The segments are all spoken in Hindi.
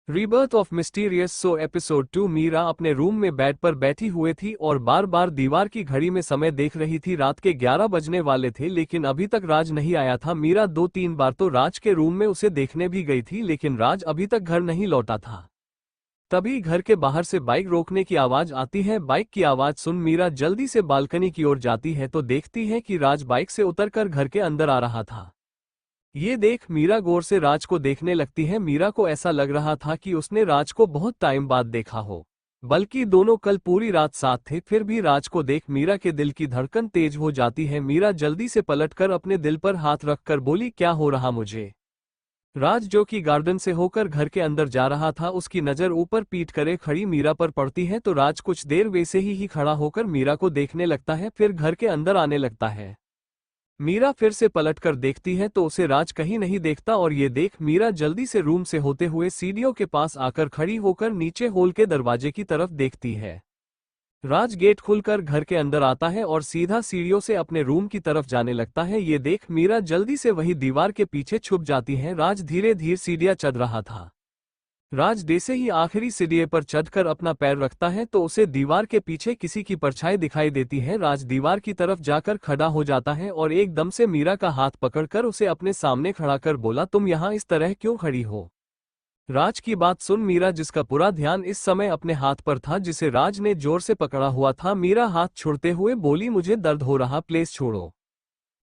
Rebirth of mysterious so episode 2। Meera अपने रूम में बेड पर बैठी हुई थी और बार बार दीवार की घड़ी में समय देख रही थी। रात के 11 बजने वाले थे लेकिन अभी तक राज नहीं आया था। मीरा 2-3 बार तो राज के रूम में उसे देखने भी गई थी लेकिन राज अभी तक घर नहीं लौटा था। तभी घर के बाहर से बाइक रोकने की आवाज आती है। बाइक की आवाज सुन मीरा जल्दी से बालकनी की ओर जाती है तो देखती है कि राज बाइक से उतरकर घर के अंदर आ रहा था। ये देख मीरा गौर से राज को देखने लगती है। मीरा को ऐसा लग रहा था कि उसने राज को बहुत टाइम बाद देखा हो, बल्कि दोनों कल पूरी रात साथ थे। फिर भी राज को देख मीरा के दिल की धड़कन तेज हो जाती है। मीरा जल्दी से पलटकर अपने दिल पर हाथ रखकर बोली, क्या हो रहा मुझे? राज जो कि गार्डन से होकर घर के अंदर जा रहा था, उसकी नजर ऊपर पीठ करे खड़ी मीरा पर पड़ती है तो राज कुछ देर वैसे ही खड़ा होकर मीरा को देखने लगता है, फिर घर के अंदर आने लगता है। मीरा फिर से पलटकर देखती है तो उसे राज कहीं नहीं देखता और ये देख मीरा जल्दी से रूम से होते हुए सीढ़ियों के पास आकर खड़ी होकर नीचे हॉल के दरवाजे की तरफ देखती है। राज गेट खुलकर घर के अंदर आता है और सीधा सीढ़ियों से अपने रूम की तरफ जाने लगता है। ये देख मीरा जल्दी से वही दीवार के पीछे छुप जाती है। राज धीरे धीरे सीढ़ियां चढ़ रहा था। राज जैसे ही आखिरी सीढ़ी पर चढ़कर अपना पैर रखता है तो उसे दीवार के पीछे किसी की परछाई दिखाई देती है। राज दीवार की तरफ जाकर खड़ा हो जाता है और एकदम से मीरा का हाथ पकड़कर उसे अपने सामने खड़ा कर बोला, तुम यहाँ इस तरह क्यों खड़ी हो? राज की बात सुन मीरा, जिसका पूरा ध्यान इस समय अपने हाथ पर था जिसे राज ने जोर से पकड़ा हुआ था, मीरा हाथ छोड़ते हुए बोली, मुझे दर्द हो रहा, प्लीज छोड़ो।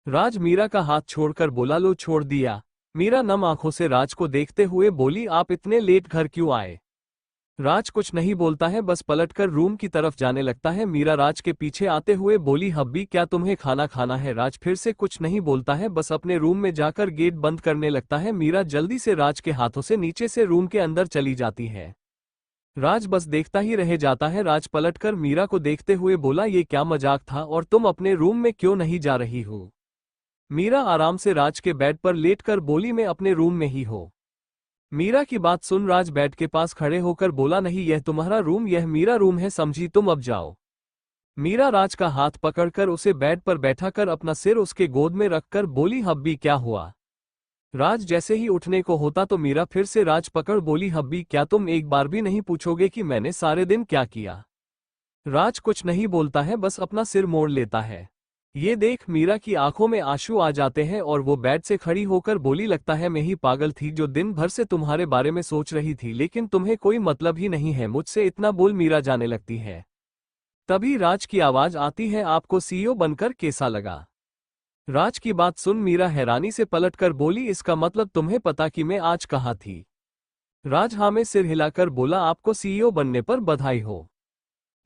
राज मीरा का हाथ छोड़कर बोला, लो छोड़ दिया। मीरा नम आंखों से राज को देखते हुए बोली, आप इतने लेट घर क्यों आए? राज कुछ नहीं बोलता है, बस पलटकर रूम की तरफ जाने लगता है। मीरा राज के पीछे आते हुए बोली, हब्बी क्या तुम्हें खाना खाना है? राज फिर से कुछ नहीं बोलता है, बस अपने रूम में जाकर गेट बंद करने लगता है। मीरा जल्दी से राज के हाथों से नीचे से रूम के अंदर चली जाती है। राज बस देखता ही रह जाता है। राज पलटकर मीरा को देखते हुए बोला, ये क्या मजाक था और तुम अपने रूम में क्यों नहीं जा रही हो? मीरा आराम से राज के बेड पर लेटकर बोली, मैं अपने रूम में ही हूँ। मीरा की बात सुन राज बेड के पास खड़े होकर बोला, नहीं यह तुम्हारा रूम, यह मेरा रूम है, समझी? तुम अब जाओ। मीरा राज का हाथ पकड़कर उसे बेड पर बैठाकर अपना सिर उसके गोद में रखकर बोली, हब्बी क्या हुआ? राज जैसे ही उठने को होता तो मीरा फिर से राज पकड़ बोली, हब्बी क्या तुम एक बार भी नहीं पूछोगे कि मैंने सारे दिन क्या किया? राज कुछ नहीं बोलता है, बस अपना सिर मोड़ लेता है। ये देख मीरा की आंखों में आंसू आ जाते हैं और वो बेड से खड़ी होकर बोली, लगता है मैं ही पागल थी जो दिन भर से तुम्हारे बारे में सोच रही थी, लेकिन तुम्हें कोई मतलब ही नहीं है मुझसे। इतना बोल मीरा जाने लगती है। तभी राज की आवाज आती है, आपको सीईओ बनकर कैसा लगा? राज की बात सुन मीरा हैरानी से पलटकर बोली, इसका मतलब तुम्हें पता कि मैं आज कहाँ थी? राज हाँ में सिर हिलाकर बोला, आपको सीईओ बनने पर बधाई हो।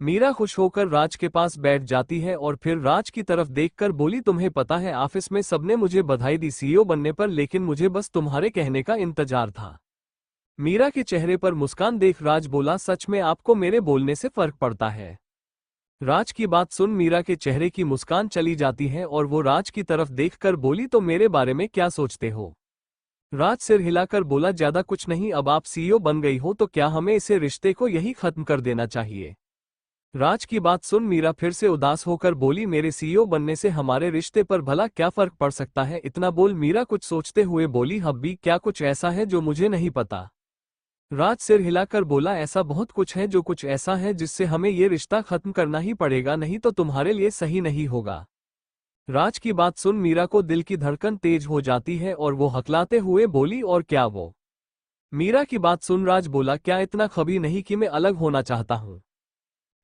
मीरा खुश होकर राज के पास बैठ जाती है और फिर राज की तरफ देखकर बोली, तुम्हें पता है ऑफिस में सबने मुझे बधाई दी सीईओ बनने पर, लेकिन मुझे बस तुम्हारे कहने का इंतजार था। मीरा के चेहरे पर मुस्कान देख राज बोला, सच में आपको मेरे बोलने से फर्क पड़ता है? राज की बात सुन मीरा के चेहरे की मुस्कान चली जाती है और वो राज की तरफ देखकर बोली, तो मेरे बारे में क्या सोचते हो? राज सिर हिलाकर बोला, ज्यादा कुछ नहीं, अब आप सीईओ बन गई हो तो क्या हमें इसे रिश्ते को यही खत्म कर देना चाहिए? राज की बात सुन मीरा फिर से उदास होकर बोली, मेरे सीईओ बनने से हमारे रिश्ते पर भला क्या फर्क पड़ सकता है? इतना बोल मीरा कुछ सोचते हुए बोली, हब्बी क्या कुछ ऐसा है जो मुझे नहीं पता? राज सिर हिलाकर बोला, ऐसा बहुत कुछ है, जो कुछ ऐसा है जिससे हमें ये रिश्ता खत्म करना ही पड़ेगा, नहीं तो तुम्हारे लिए सही नहीं होगा। राज की बात सुन मीरा को दिल की धड़कन तेज हो जाती है और वो हकलाते हुए बोली, और क्या वो? मीरा की बात सुन राज बोला, क्या इतना कभी नहीं कि मैं अलग होना चाहता हूँ?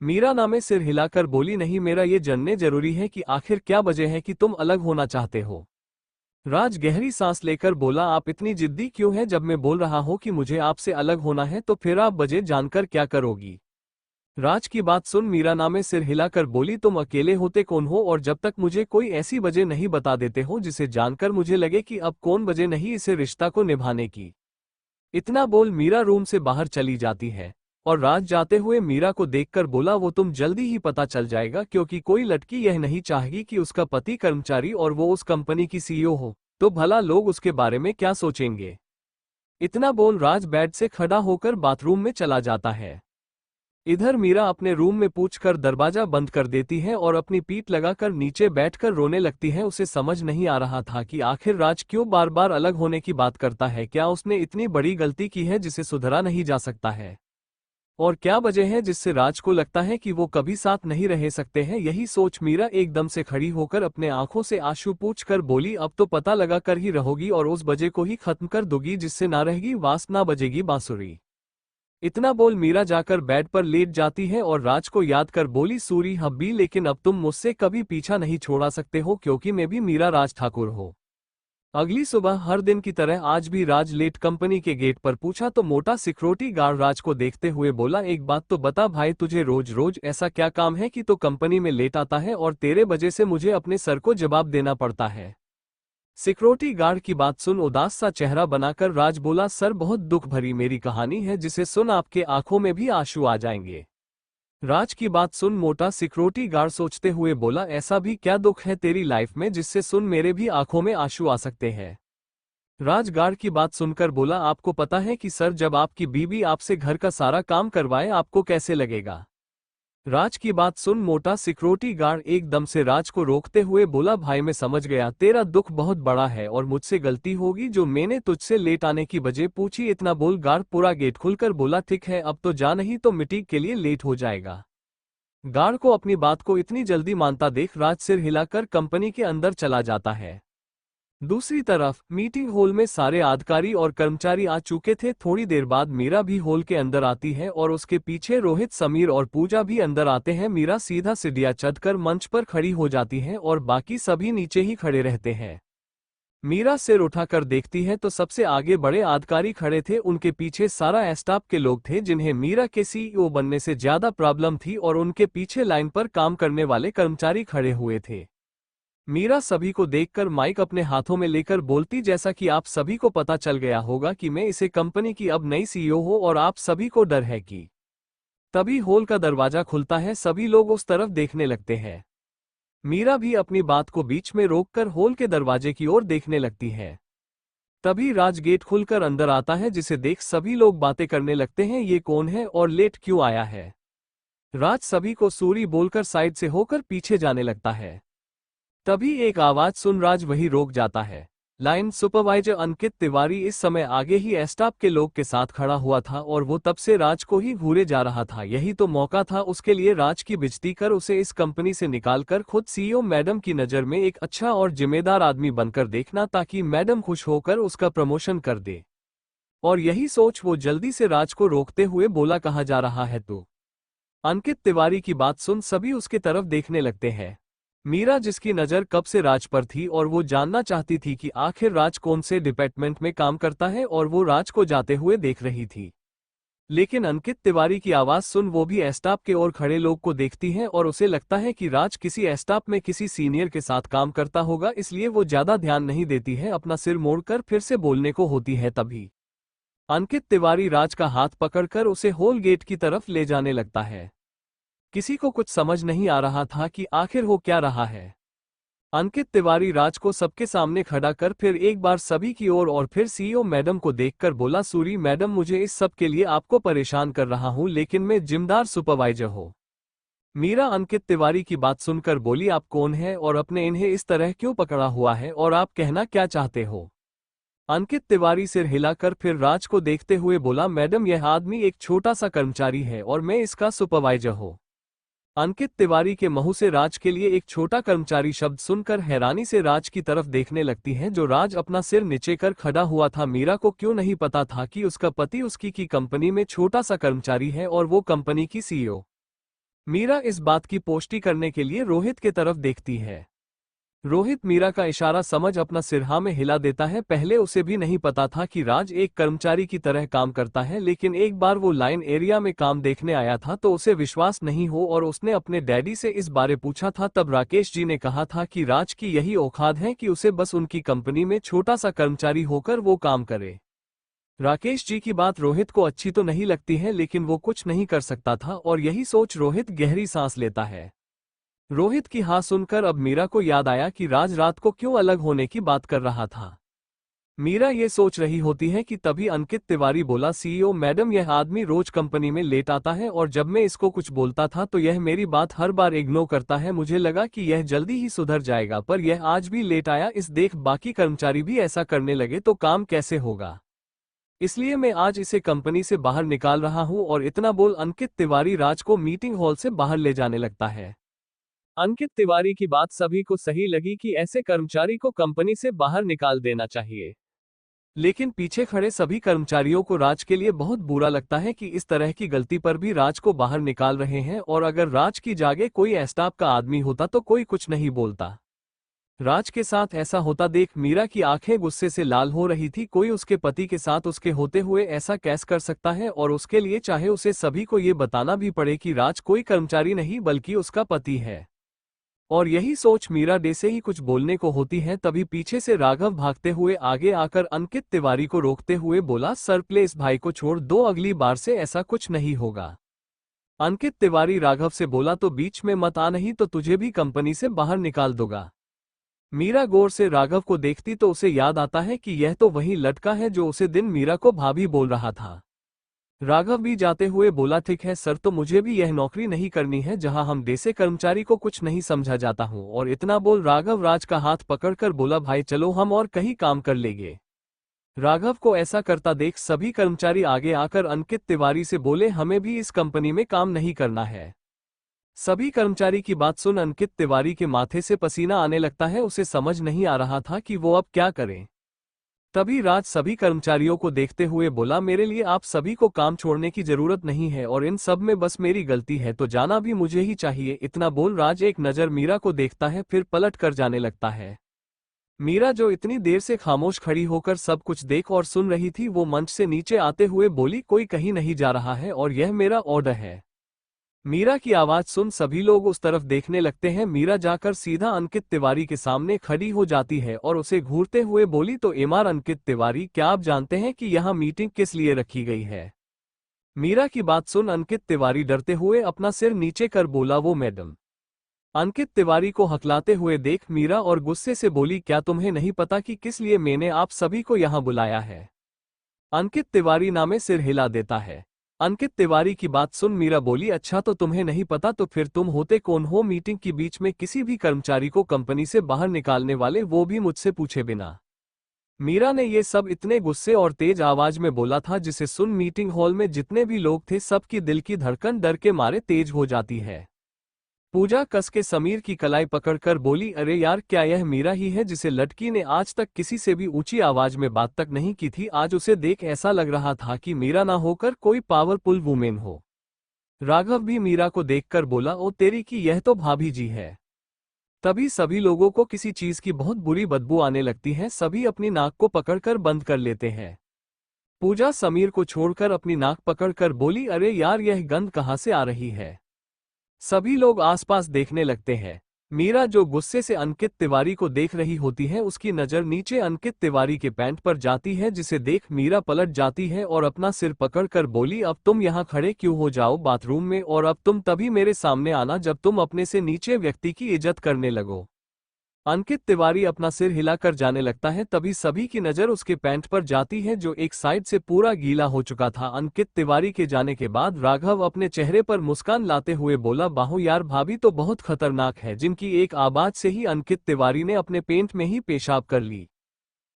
मीरा नामे सिर हिलाकर बोली, नहीं, मेरा ये जानने जरूरी है कि आखिर क्या वजह है कि तुम अलग होना चाहते हो। राज गहरी सांस लेकर बोला, आप इतनी जिद्दी क्यों हैं? जब मैं बोल रहा हूं कि मुझे आपसे अलग होना है तो फिर आप वजह जानकर क्या करोगी? राज की बात सुन मीरा नामे सिर हिलाकर बोली, तुम अकेले होते कौन हो और जब तक मुझे कोई ऐसी वजह नहीं बता देते हो जिसे जानकर मुझे लगे कि अब कौन वजह नहीं इसे रिश्ता को निभाने की। इतना बोल मीरा रूम से बाहर चली जाती है और राज जाते हुए मीरा को देखकर बोला, वो तुम जल्दी ही पता चल जाएगा, क्योंकि कोई लड़की यह नहीं चाहेगी कि उसका पति कर्मचारी और वो उस कंपनी की सीईओ हो, तो भला लोग उसके बारे में क्या सोचेंगे? इतना बोल राज बेड से खड़ा होकर बाथरूम में चला जाता है। इधर मीरा अपने रूम में पूछकर दरवाजा बंद कर देती है और अपनी पीठ लगाकर नीचे बैठकर रोने लगती है। उसे समझ नहीं आ रहा था कि आखिर राज क्यों बार बार अलग होने की बात करता है। क्या उसने इतनी बड़ी गलती की है जिसे सुधरा नहीं जा सकता है, और क्या वजह है जिससे राज को लगता है कि वो कभी साथ नहीं रह सकते हैं। यही सोच मीरा एकदम से खड़ी होकर अपने आंखों से आंसू पोंछ कर बोली, अब तो पता लगा कर ही रहोगी और उस बजे को ही खत्म कर दोगी जिससे ना रहेगी वास ना बजेगी बांसुरी। इतना बोल मीरा जाकर बेड पर लेट जाती है और राज को याद कर बोली, सूरी हब्बी, लेकिन अब तुम मुझसे कभी पीछा नहीं छोड़ा सकते हो क्योंकि मैं भी मीरा राज ठाकुर हूँ। अगली सुबह हर दिन की तरह आज भी राज लेट कंपनी के गेट पर पूछा तो मोटा सिक्योरिटी गार्ड राज को देखते हुए बोला, एक बात तो बता भाई, तुझे रोज रोज ऐसा क्या काम है कि तो कंपनी में लेट आता है और तेरे वजह से मुझे अपने सर को जवाब देना पड़ता है। सिक्योरिटी गार्ड की बात सुन उदास सा चेहरा बनाकर राज बोला, सर बहुत दुख भरी मेरी कहानी है जिसे सुन आपके आंखों में भी आंसू आ जाएंगे। राज की बात सुन मोटा सिक्योरिटी गार्ड सोचते हुए बोला, ऐसा भी क्या दुख है तेरी लाइफ में जिससे सुन मेरे भी आंखों में आंसू आ सकते हैं। राज गार्ड की बात सुनकर बोला, आपको पता है कि सर जब आपकी बीवी आपसे घर का सारा काम करवाए आपको कैसे लगेगा। राज की बात सुन मोटा सिक्योरिटी गार्ड एकदम से राज को रोकते हुए बोला, भाई मैं समझ गया तेरा दुख बहुत बड़ा है और मुझसे गलती होगी जो मैंने तुझसे लेट आने की वजह पूछी। इतना बोल गार्ड पूरा गेट खुलकर बोला, ठीक है अब तो जा नहीं तो मीटिंग के लिए लेट हो जाएगा। गार्ड को अपनी बात को इतनी जल्दी मानता देख राज सिर हिलाकर कंपनी के अंदर चला जाता है। दूसरी तरफ मीटिंग हॉल में सारे अधिकारी और कर्मचारी आ चुके थे। थोड़ी देर बाद मीरा भी हॉल के अंदर आती है और उसके पीछे रोहित, समीर और पूजा भी अंदर आते हैं। मीरा सीधा सीढ़ियां चढ़कर मंच पर खड़ी हो जाती है और बाकी सभी नीचे ही खड़े रहते हैं। मीरा सिर उठाकर देखती है तो सबसे आगे बड़े अधिकारी खड़े थे, उनके पीछे सारा स्टाफ के लोग थे जिन्हें मीरा के सीईओ बनने से ज्यादा प्रॉब्लम थी और उनके पीछे लाइन पर काम करने वाले कर्मचारी खड़े हुए थे। मीरा सभी को देखकर माइक अपने हाथों में लेकर बोलती, जैसा कि आप सभी को पता चल गया होगा कि मैं इसे कंपनी की अब नई सीईओ हूं और आप सभी को डर है कि। तभी हॉल का दरवाजा खुलता है, सभी लोग उस तरफ देखने लगते हैं। मीरा भी अपनी बात को बीच में रोककर हॉल के दरवाजे की ओर देखने लगती है। तभी राज गेट खुलकर अंदर आता है जिसे देख सभी लोग बातें करने लगते हैं, ये कौन है और लेट क्यों आया है। राज सभी को सूरी बोलकर साइड से होकर पीछे जाने लगता है। तभी एक आवाज सुन राज वही रोक जाता है। लाइन सुपरवाइजर अंकित तिवारी इस समय आगे ही स्टाफ के लोग के साथ खड़ा हुआ था और वो तब से राज को ही घूरे जा रहा था। यही तो मौका था उसके लिए राज की बेइज्जती कर उसे इस कंपनी से निकालकर खुद सीईओ मैडम की नज़र में एक अच्छा और जिम्मेदार आदमी बनकर देखना, ताकि मैडम खुश होकर उसका प्रमोशन कर दे। और यही सोच वो जल्दी से राज को रोकते हुए बोला, कहाँ जा रहा है तू। अंकित तिवारी की बात सुन सभी उसके तरफ देखने लगते हैं। मीरा जिसकी नज़र कब से राज पर थी और वो जानना चाहती थी कि आखिर राज कौन से डिपार्टमेंट में काम करता है, और वो राज को जाते हुए देख रही थी। लेकिन अंकित तिवारी की आवाज़ सुन वो भी स्टाफ के और खड़े लोग को देखती है और उसे लगता है कि राज किसी स्टाफ में किसी सीनियर के साथ काम करता होगा, इसलिए वो ज़्यादा ध्यान नहीं देती है। अपना सिर मोड़कर फिर से बोलने को होती है, तभी अंकित तिवारी राज का हाथ पकड़कर उसे हॉल गेट की तरफ ले जाने लगता है। किसी को कुछ समझ नहीं आ रहा था कि आखिर हो क्या रहा है। अंकित तिवारी राज को सबके सामने खड़ा कर फिर एक बार सभी की ओर और फिर सीईओ मैडम को देखकर बोला, सूरी मैडम, मुझे इस सब के लिए आपको परेशान कर रहा हूं, लेकिन मैं जिम्मेदार सुपरवाइजर हूं। मीरा अंकित तिवारी की बात सुनकर बोली, आप कौन है और अपने इन्हें इस तरह क्यों पकड़ा हुआ है और आप कहना क्या चाहते हो। अंकित तिवारी सिर हिलाकर फिर राज को देखते हुए बोला, मैडम यह आदमी एक छोटा सा कर्मचारी है और मैं इसका सुपरवाइजर हूं। अंकित तिवारी के मुंह से राज के लिए एक छोटा कर्मचारी शब्द सुनकर हैरानी से राज की तरफ देखने लगती हैं, जो राज अपना सिर नीचे कर खड़ा हुआ था। मीरा को क्यों नहीं पता था कि उसका पति उसकी की कंपनी में छोटा सा कर्मचारी है और वो कंपनी की सीईओ। मीरा इस बात की पुष्टि करने के लिए रोहित के तरफ देखती है। रोहित मीरा का इशारा समझ अपना सिर हाँ में हिला देता है। पहले उसे भी नहीं पता था कि राज एक कर्मचारी की तरह काम करता है, लेकिन एक बार वो लाइन एरिया में काम देखने आया था तो उसे विश्वास नहीं हो और उसने अपने डैडी से इस बारे पूछा था। तब राकेश जी ने कहा था कि राज की यही औकात है कि उसे बस उनकी कंपनी में छोटा सा कर्मचारी होकर वो काम करे। राकेश जी की बात रोहित को अच्छी तो नहीं लगती है, लेकिन वो कुछ नहीं कर सकता था और यही सोच रोहित गहरी सांस लेता है। रोहित की हाँ सुनकर अब मीरा को याद आया कि राज रात को क्यों अलग होने की बात कर रहा था। मीरा ये सोच रही होती है कि तभी अंकित तिवारी बोला, सीईओ मैडम, यह आदमी रोज कंपनी में लेट आता है और जब मैं इसको कुछ बोलता था तो यह मेरी बात हर बार इग्नोर करता है। मुझे लगा कि यह जल्दी ही सुधर जाएगा, पर यह आज भी लेट आया। इस देख बाकी कर्मचारी भी ऐसा करने लगे तो काम कैसे होगा, इसलिए मैं आज इसे कंपनी से बाहर निकाल रहा हूं। और इतना बोल अंकित तिवारी राज को मीटिंग हॉल से बाहर ले जाने लगता है। अंकित तिवारी की बात सभी को सही लगी कि ऐसे कर्मचारी को कंपनी से बाहर निकाल देना चाहिए, लेकिन पीछे खड़े सभी कर्मचारियों को राज के लिए बहुत बुरा लगता है कि इस तरह की गलती पर भी राज को बाहर निकाल रहे हैं। और अगर राज की जगह कोई स्टाफ का आदमी होता तो कोई कुछ नहीं बोलता। राज के साथ ऐसा होता देख मीरा की आंखें गुस्से से लाल हो रही थी। कोई उसके पति के साथ उसके होते हुए ऐसा कैसे कर सकता है, और उसके लिए चाहे उसे सभी को ये बताना भी पड़े कि राज कोई कर्मचारी नहीं बल्कि उसका पति है। और यही सोच मीरा डे से ही कुछ बोलने को होती है, तभी पीछे से राघव भागते हुए आगे आकर अंकित तिवारी को रोकते हुए बोला, सर प्लीज भाई को छोड़ दो, अगली बार से ऐसा कुछ नहीं होगा। अंकित तिवारी राघव से बोला, तो बीच में मत आ, नहीं तो तुझे भी कंपनी से बाहर निकाल दूंगा। मीरा गौर से राघव को देखती तो उसे याद आता है कि यह तो वही लड़का है जो उसे दिन मीरा को भाभी बोल रहा था। राघव भी जाते हुए बोला, ठीक है सर, तो मुझे भी यह नौकरी नहीं करनी है जहां हम देसे कर्मचारी को कुछ नहीं समझा जाता हूं। और इतना बोल राघव राज का हाथ पकड़कर बोला, भाई चलो हम और कहीं काम कर लेंगे। राघव को ऐसा करता देख सभी कर्मचारी आगे आकर अंकित तिवारी से बोले, हमें भी इस कंपनी में काम नहीं करना है। सभी कर्मचारी की बात सुन अंकित तिवारी के माथे से पसीना आने लगता है। उसे समझ नहीं आ रहा था कि वो अब क्या करे। तभी राज सभी कर्मचारियों को देखते हुए बोला, मेरे लिए आप सभी को काम छोड़ने की जरूरत नहीं है और इन सब में बस मेरी गलती है तो जाना भी मुझे ही चाहिए। इतना बोल राज एक नज़र मीरा को देखता है, फिर पलट कर जाने लगता है। मीरा जो इतनी देर से खामोश खड़ी होकर सब कुछ देख और सुन रही थी, वो मंच से नीचे आते हुए बोली, कोई कहीं नहीं जा रहा है और यह मेरा ऑर्डर है। मीरा की आवाज सुन सभी लोग उस तरफ देखने लगते हैं। मीरा जाकर सीधा अंकित तिवारी के सामने खड़ी हो जाती है और उसे घूरते हुए बोली, तो एमआर अंकित तिवारी, क्या आप जानते हैं कि यहाँ मीटिंग किस लिए रखी गई है? मीरा की बात सुन अंकित तिवारी डरते हुए अपना सिर नीचे कर बोला, वो मैडम। अंकित तिवारी को हकलाते हुए देख मीरा और गुस्से से बोली, क्या तुम्हें नहीं पता कि किस लिए मैंने आप सभी को यहाँ बुलाया है? अंकित तिवारी नामे सिर हिला देता है। अंकित तिवारी की बात सुन मीरा बोली, अच्छा तो तुम्हें नहीं पता तो फिर तुम होते कौन हो मीटिंग के बीच में किसी भी कर्मचारी को कंपनी से बाहर निकालने वाले, वो भी मुझसे पूछे बिना? मीरा ने ये सब इतने गुस्से और तेज आवाज में बोला था जिसे सुन मीटिंग हॉल में जितने भी लोग थे सबकी दिल की धड़कन डर के मारे तेज हो जाती है। पूजा कस के समीर की कलाई पकड़कर बोली, अरे यार, क्या यह मीरा ही है जिसे लड़की ने आज तक किसी से भी ऊंची आवाज में बात तक नहीं की थी? आज उसे देख ऐसा लग रहा था कि मीरा ना होकर कोई पावरफुल वुमेन हो। राघव भी मीरा को देखकर बोला, ओ तेरी की, यह तो भाभी जी है। तभी सभी लोगों को किसी चीज की बहुत बुरी बदबू आने लगती है। सभी अपनी नाक को पकड़कर बंद कर लेते हैं। पूजा समीर को छोड़कर अपनी नाक पकड़कर बोली, अरे यार, यह गंध कहाँ से आ रही है? सभी लोग आसपास देखने लगते हैं। मीरा जो गुस्से से अंकित तिवारी को देख रही होती है, उसकी नजर नीचे अंकित तिवारी के पैंट पर जाती है, जिसे देख मीरा पलट जाती है और अपना सिर पकड़कर बोली, अब तुम यहाँ खड़े क्यों हो, जाओ बाथरूम में और अब तुम तभी मेरे सामने आना जब तुम अपने से नीचे व्यक्ति की इज्जत करने लगो। अंकित तिवारी अपना सिर हिलाकर जाने लगता है। तभी सभी की नजर उसके पैंट पर जाती है जो एक साइड से पूरा गीला हो चुका था। अंकित तिवारी के जाने के बाद राघव अपने चेहरे पर मुस्कान लाते हुए बोला, बाहो यार, भाभी तो बहुत खतरनाक है, जिनकी एक आवाज से ही अंकित तिवारी ने अपने पेंट में ही पेशाब कर ली।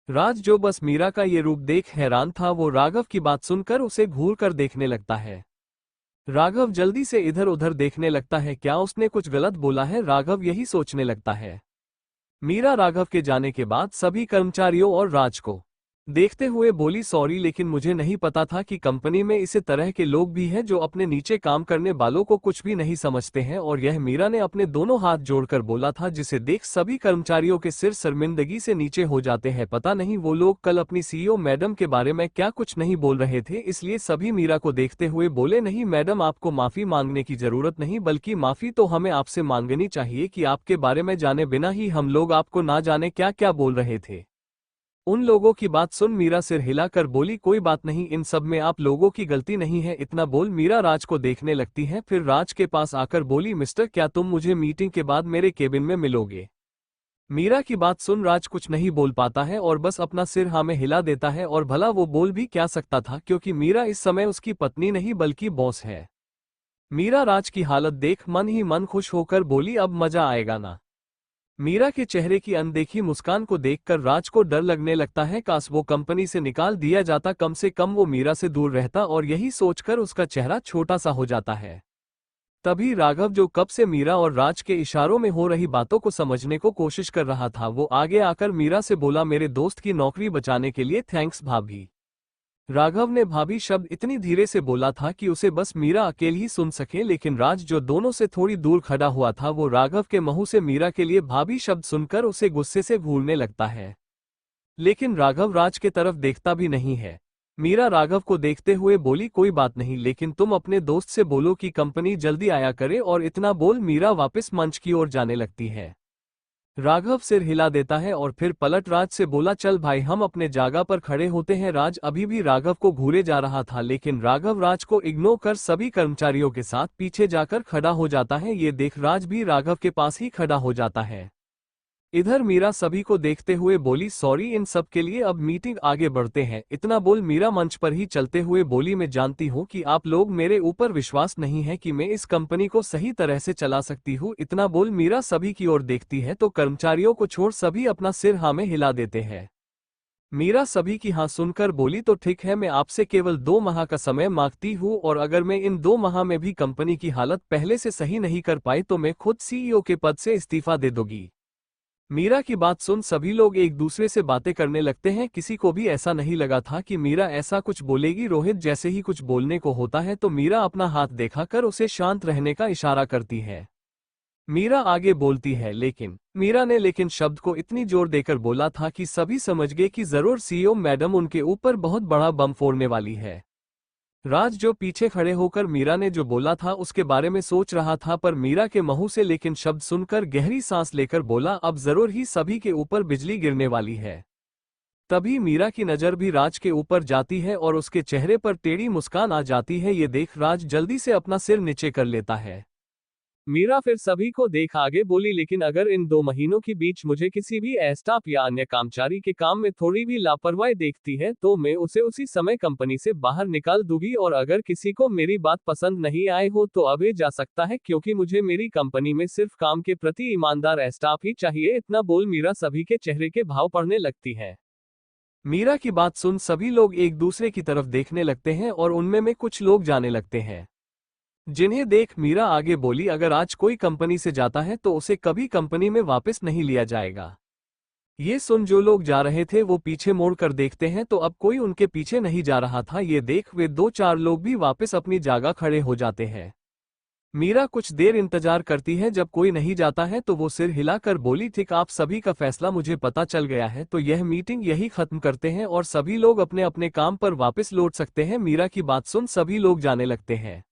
राज जो बस मीरा का ये रूप देख हैरान था, वो राघव की बात सुनकर उसे घूर कर देखने लगता है। राघव जल्दी से इधर उधर देखने लगता है, क्या उसने कुछ गलत बोला है? राघव यही सोचने लगता है। मीरा राघव के जाने के बाद सभी कर्मचारियों और राज को देखते हुए बोली, सॉरी, लेकिन मुझे नहीं पता था कि कंपनी में इस तरह के लोग भी हैं जो अपने नीचे काम करने वालों को कुछ भी नहीं समझते हैं। और यह मीरा ने अपने दोनों हाथ जोड़कर बोला था, जिसे देख सभी कर्मचारियों के सिर शर्मिंदगी से नीचे हो जाते हैं। पता नहीं वो लोग कल अपनी सीईओ मैडम के बारे में क्या कुछ नहीं बोल रहे थे, इसलिए सभी मीरा को देखते हुए बोले, नहीं मैडम, आपको माफी मांगने की जरूरत नहीं, बल्कि माफी तो हमें आपसे मांगनी चाहिए कि आपके बारे में जाने बिना ही हम लोग आपको ना जाने क्या क्या बोल रहे थे। उन लोगों की बात सुन मीरा सिर हिलाकर बोली, कोई बात नहीं, इन सब में आप लोगों की गलती नहीं है। इतना बोल मीरा राज को देखने लगती है, फिर राज के पास आकर बोली, मिस्टर, क्या तुम मुझे मीटिंग के बाद मेरे केबिन में मिलोगे? मीरा की बात सुन राज कुछ नहीं बोल पाता है और बस अपना सिर हाँ में हिला देता है, और भला वो बोल भी क्या सकता था, क्योंकि मीरा इस समय उसकी पत्नी नहीं बल्कि बॉस है। मीरा राज की हालत देख मन ही मन खुश होकर बोली, अब मजा आएगा ना। मीरा के चेहरे की अनदेखी मुस्कान को देखकर राज को डर लगने लगता है, काश वो कंपनी से निकाल दिया जाता, कम से कम वो मीरा से दूर रहता, और यही सोचकर उसका चेहरा छोटा सा हो जाता है। तभी राघव, जो कब से मीरा और राज के इशारों में हो रही बातों को समझने को कोशिश कर रहा था, वो आगे आकर मीरा से बोला, मेरे दोस्त की नौकरी बचाने के लिए थैंक्स भाभी। राघव ने भाभी शब्द इतनी धीरे से बोला था कि उसे बस मीरा अकेले ही सुन सके, लेकिन राज, जो दोनों से थोड़ी दूर खड़ा हुआ था, वो राघव के मुंह से मीरा के लिए भाभी शब्द सुनकर उसे गुस्से से घूरने लगता है। लेकिन राघव राज के तरफ देखता भी नहीं है। मीरा राघव को देखते हुए बोली, कोई बात नहीं, लेकिन तुम अपने दोस्त से बोलो कि कंपनी जल्दी आया करे, और इतना बोल मीरा वापस मंच की ओर जाने लगती है। राघव सिर हिला देता है और फिर पलट राज से बोला, चल भाई हम अपने जगह पर खड़े होते हैं। राज अभी भी राघव को घूरे जा रहा था, लेकिन राघव राज को इग्नोर कर सभी कर्मचारियों के साथ पीछे जाकर खड़ा हो जाता है। ये देख राज भी राघव के पास ही खड़ा हो जाता है। इधर मीरा सभी को देखते हुए बोली, सॉरी इन सब के लिए, अब मीटिंग आगे बढ़ते हैं। इतना बोल मीरा मंच पर ही चलते हुए बोली, मैं जानती हूँ कि आप लोग मेरे ऊपर विश्वास नहीं है कि मैं इस कंपनी को सही तरह से चला सकती हूँ। इतना बोल मीरा सभी की ओर देखती है तो कर्मचारियों को छोड़ सभी अपना सिर हाँ में हिला देते हैं। मीरा सभी की हाँ सुनकर बोली, तो ठीक है, मैं आपसे केवल 2 माह का समय मांगती हूँ, और अगर मैं इन 2 माह में भी कंपनी की हालत पहले से सही नहीं कर पाई तो मैं खुद सीईओ के पद से इस्तीफा दे दूंगी। मीरा की बात सुन सभी लोग एक दूसरे से बातें करने लगते हैं। किसी को भी ऐसा नहीं लगा था कि मीरा ऐसा कुछ बोलेगी। रोहित जैसे ही कुछ बोलने को होता है तो मीरा अपना हाथ दिखाकर उसे शांत रहने का इशारा करती है। मीरा आगे बोलती है, लेकिन शब्द को इतनी जोर देकर बोला था कि सभी समझ गए कि जरूर सीईओ मैडम उनके ऊपर बहुत बड़ा बम फोड़ने वाली है। राज, जो पीछे खड़े होकर मीरा ने जो बोला था उसके बारे में सोच रहा था, पर मीरा के मुंह से लेकिन शब्द सुनकर गहरी सांस लेकर बोला, अब जरूर ही सभी के ऊपर बिजली गिरने वाली है। तभी मीरा की नजर भी राज के ऊपर जाती है और उसके चेहरे पर टेढ़ी मुस्कान आ जाती है। ये देख राज जल्दी से अपना सिर नीचे कर लेता है। मीरा फिर सभी को देख आगे बोली, लेकिन अगर इन 2 महीनों के बीच मुझे किसी भी स्टाफ या अन्य कर्मचारी के काम में थोड़ी भी लापरवाही देखती है तो मैं उसे उसी समय कंपनी से बाहर निकाल दूंगी, और अगर किसी को मेरी बात पसंद नहीं आए हो तो अभी जा सकता है, क्योंकि मुझे मेरी कंपनी में सिर्फ काम के प्रति ईमानदार स्टाफ ही चाहिए। इतना बोल मीरा सभी के चेहरे के भाव पढ़ने लगती है। मीरा की बात सुन सभी लोग एक दूसरे की तरफ देखने लगते हैं और उनमें में कुछ लोग जाने लगते हैं, जिन्हें देख मीरा आगे बोली, अगर आज कोई कंपनी से जाता है तो उसे कभी कंपनी में वापस नहीं लिया जाएगा। ये सुन जो लोग जा रहे थे वो पीछे मोड़ कर देखते हैं तो अब कोई उनके पीछे नहीं जा रहा था। ये देख वे 2-4 लोग भी वापस अपनी जगह खड़े हो जाते हैं। मीरा कुछ देर इंतजार करती है, जब कोई नहीं जाता है तो वो सिर हिलाकर बोली, ठीक, आप सभी का फैसला मुझे पता चल गया है, तो यह मीटिंग यही खत्म करते हैं और सभी लोग अपने अपने काम पर वापस लौट सकते हैं। मीरा की बात सुन सभी लोग जाने लगते हैं।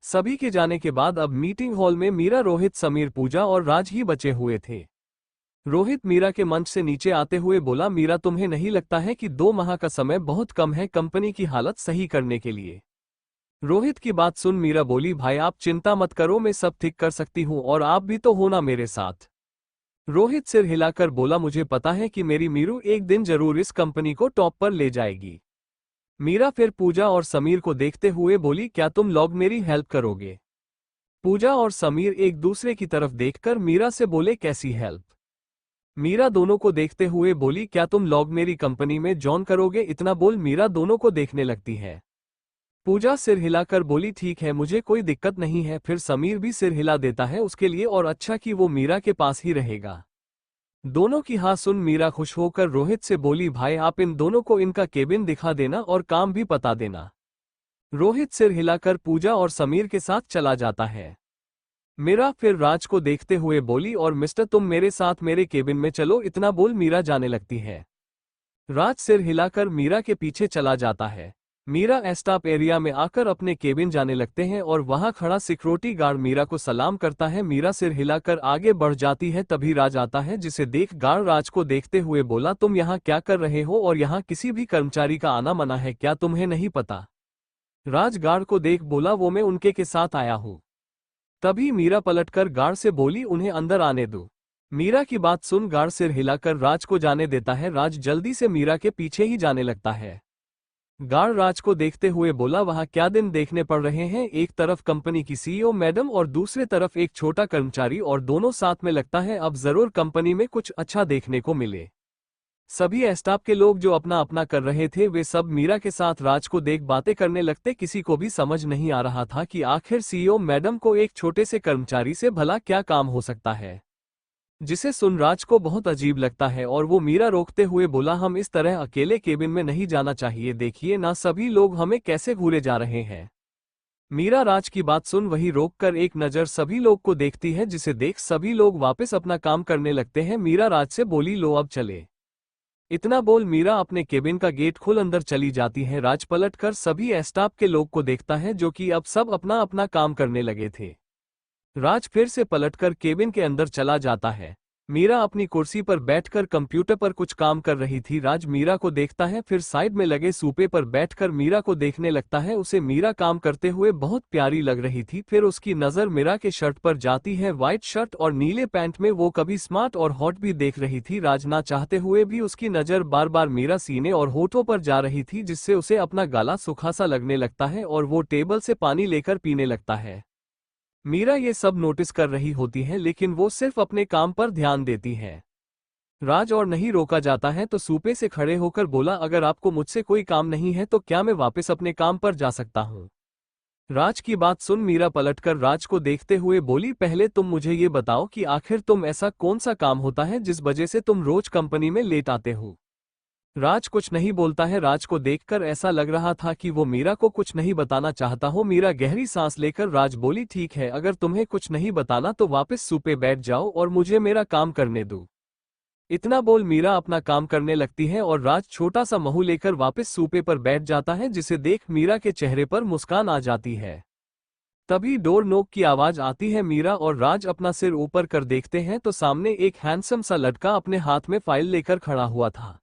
सभी के जाने के बाद अब मीटिंग हॉल में मीरा, रोहित, समीर, पूजा और राज ही बचे हुए थे। रोहित मीरा के मंच से नीचे आते हुए बोला, मीरा तुम्हें नहीं लगता है कि 2 माह का समय बहुत कम है कंपनी की हालत सही करने के लिए? रोहित की बात सुन मीरा बोली, भाई आप चिंता मत करो, मैं सब ठीक कर सकती हूँ, और आप भी तो हो ना मेरे साथ। रोहित सिर हिलाकर बोला, मुझे पता है कि मेरी मीरू एक दिन जरूर इस कंपनी को टॉप पर ले जाएगी। मीरा फिर पूजा और समीर को देखते हुए बोली, क्या तुम लोग मेरी हेल्प करोगे? पूजा और समीर एक दूसरे की तरफ देखकर मीरा से बोले, कैसी हेल्प? मीरा दोनों को देखते हुए बोली, क्या तुम लोग मेरी कंपनी में जॉइन करोगे? इतना बोल मीरा दोनों को देखने लगती है। पूजा सिर हिलाकर बोली, ठीक है, मुझे कोई दिक्कत नहीं है। फिर समीर भी सिर हिला देता है उसके लिए, और अच्छा कि वो मीरा के पास ही रहेगा। दोनों की हाँ सुन मीरा खुश होकर रोहित से बोली, भाई आप इन दोनों को इनका केबिन दिखा देना और काम भी बता देना। रोहित सिर हिलाकर पूजा और समीर के साथ चला जाता है। मीरा फिर राज को देखते हुए बोली, और मिस्टर तुम मेरे साथ मेरे केबिन में चलो। इतना बोल मीरा जाने लगती है। राज सिर हिलाकर मीरा के पीछे चला जाता है। मीरा स्टाफ एरिया में आकर अपने केबिन जाने लगते हैं और वहां खड़ा सिक्योरिटी गार्ड मीरा को सलाम करता है। मीरा सिर हिलाकर आगे बढ़ जाती है, तभी राज आता है, जिसे देख गार्ड राज को देखते हुए बोला, तुम यहाँ क्या कर रहे हो, और यहाँ किसी भी कर्मचारी का आना मना है क्या, तुम्हें नहीं पता? राज गार्ड को देख बोला, वो मैं उनके के साथ आया हूँ। तभी मीरा पलटकर गार्ड से बोली, उन्हें अंदर आने दो। मीरा की बात सुन गार्ड सिर हिलाकर राज को जाने देता है। राज जल्दी से मीरा के पीछे ही जाने लगता है। गार्ड राज को देखते हुए बोला, वहां क्या दिन देखने पड़ रहे हैं? एक तरफ कंपनी की सीईओ मैडम और दूसरे तरफ एक छोटा कर्मचारी, और दोनों साथ में। लगता है अब जरूर कंपनी में कुछ अच्छा देखने को मिले। सभी स्टाफ के लोग जो अपना अपना कर रहे थे वे सब मीरा के साथ राज को देख बातें करने लगते। किसी को भी समझ नहीं आ रहा था कि आखिर सीईओ मैडम को एक छोटे से कर्मचारी से भला क्या काम हो सकता है, जिसे सुन राज को बहुत अजीब लगता है। और वो मीरा रोकते हुए बोला, हम इस तरह अकेले केबिन में नहीं जाना चाहिए। देखिए ना सभी लोग हमें कैसे घूरे जा रहे हैं। मीरा राज की बात सुन वही रोककर एक नज़र सभी लोग को देखती है, जिसे देख सभी लोग वापस अपना काम करने लगते हैं। मीरा राज से बोली, लो अब चले। इतना बोल मीरा अपने केबिन का गेट खोल अंदर चली जाती है। राज पलटकर सभी स्टाफ के लोग को देखता है जो कि अब सब अपना अपना काम करने लगे थे। राज फिर से पलटकर केबिन के अंदर चला जाता है। मीरा अपनी कुर्सी पर बैठकर कंप्यूटर पर कुछ काम कर रही थी। राज मीरा को देखता है, फिर साइड में लगे सूपे पर बैठकर मीरा को देखने लगता है। उसे मीरा काम करते हुए बहुत प्यारी लग रही थी। फिर उसकी नज़र मीरा के शर्ट पर जाती है। व्हाइट शर्ट और नीले पैंट में वो कभी स्मार्ट और हॉट भी देख रही थी। राज ना चाहते हुए भी उसकी नज़र बार बार मीरा सीने और होठों पर जा रही थी, जिससे उसे अपना गला सूखा सा लगने लगता है और वो टेबल से पानी लेकर पीने लगता है। मीरा ये सब नोटिस कर रही होती है, लेकिन वो सिर्फ अपने काम पर ध्यान देती है। राज और नहीं रोका जाता है तो सूपे से खड़े होकर बोला, अगर आपको मुझसे कोई काम नहीं है तो क्या मैं वापस अपने काम पर जा सकता हूँ? राज की बात सुन मीरा पलटकर राज को देखते हुए बोली, पहले तुम मुझे ये बताओ कि आखिर तुम ऐसा कौन सा काम होता है जिस वजह से तुम रोज कंपनी में लेट आते हो? राज कुछ नहीं बोलता है। राज को देखकर ऐसा लग रहा था कि वो मीरा को कुछ नहीं बताना चाहता हो। मीरा गहरी सांस लेकर राज बोली, ठीक है, अगर तुम्हें कुछ नहीं बताना तो वापस सूपे बैठ जाओ और मुझे मेरा काम करने दो। इतना बोल मीरा अपना काम करने लगती है और राज छोटा सा महू लेकर वापस सूपे पर बैठ जाता है, जिसे देख मीरा के चेहरे पर मुस्कान आ जाती है। तभी डोर नॉक की आवाज आती है। मीरा और राज अपना सिर ऊपर कर देखते हैं तो सामने एक हैंडसम सा लड़का अपने हाथ में फाइल लेकर खड़ा हुआ था।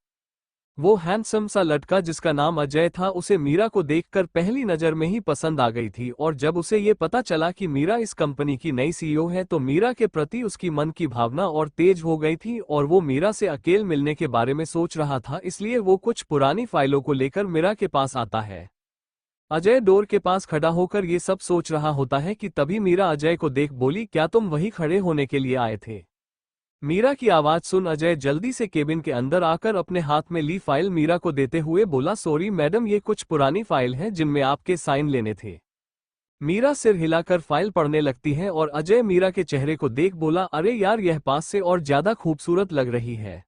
वो हैंडसम सा लड़का जिसका नाम अजय था, उसे मीरा को देखकर पहली नज़र में ही पसंद आ गई थी। और जब उसे ये पता चला कि मीरा इस कंपनी की नई सीईओ है तो मीरा के प्रति उसकी मन की भावना और तेज हो गई थी और वो मीरा से अकेले मिलने के बारे में सोच रहा था। इसलिए वो कुछ पुरानी फाइलों को लेकर मीरा के पास आता है। अजय डोर के पास खड़ा होकर ये सब सोच रहा होता है कि तभी मीरा अजय को देख बोली, क्या तुम वही खड़े होने के लिए आए थे? मीरा की आवाज सुन अजय जल्दी से केबिन के अंदर आकर अपने हाथ में ली फाइल मीरा को देते हुए बोला, सॉरी मैडम, ये कुछ पुरानी फाइल है जिनमें आपके साइन लेने थे। मीरा सिर हिलाकर फाइल पढ़ने लगती है और अजय मीरा के चेहरे को देख बोला, अरे यार, यह पास से और ज्यादा खूबसूरत लग रही है।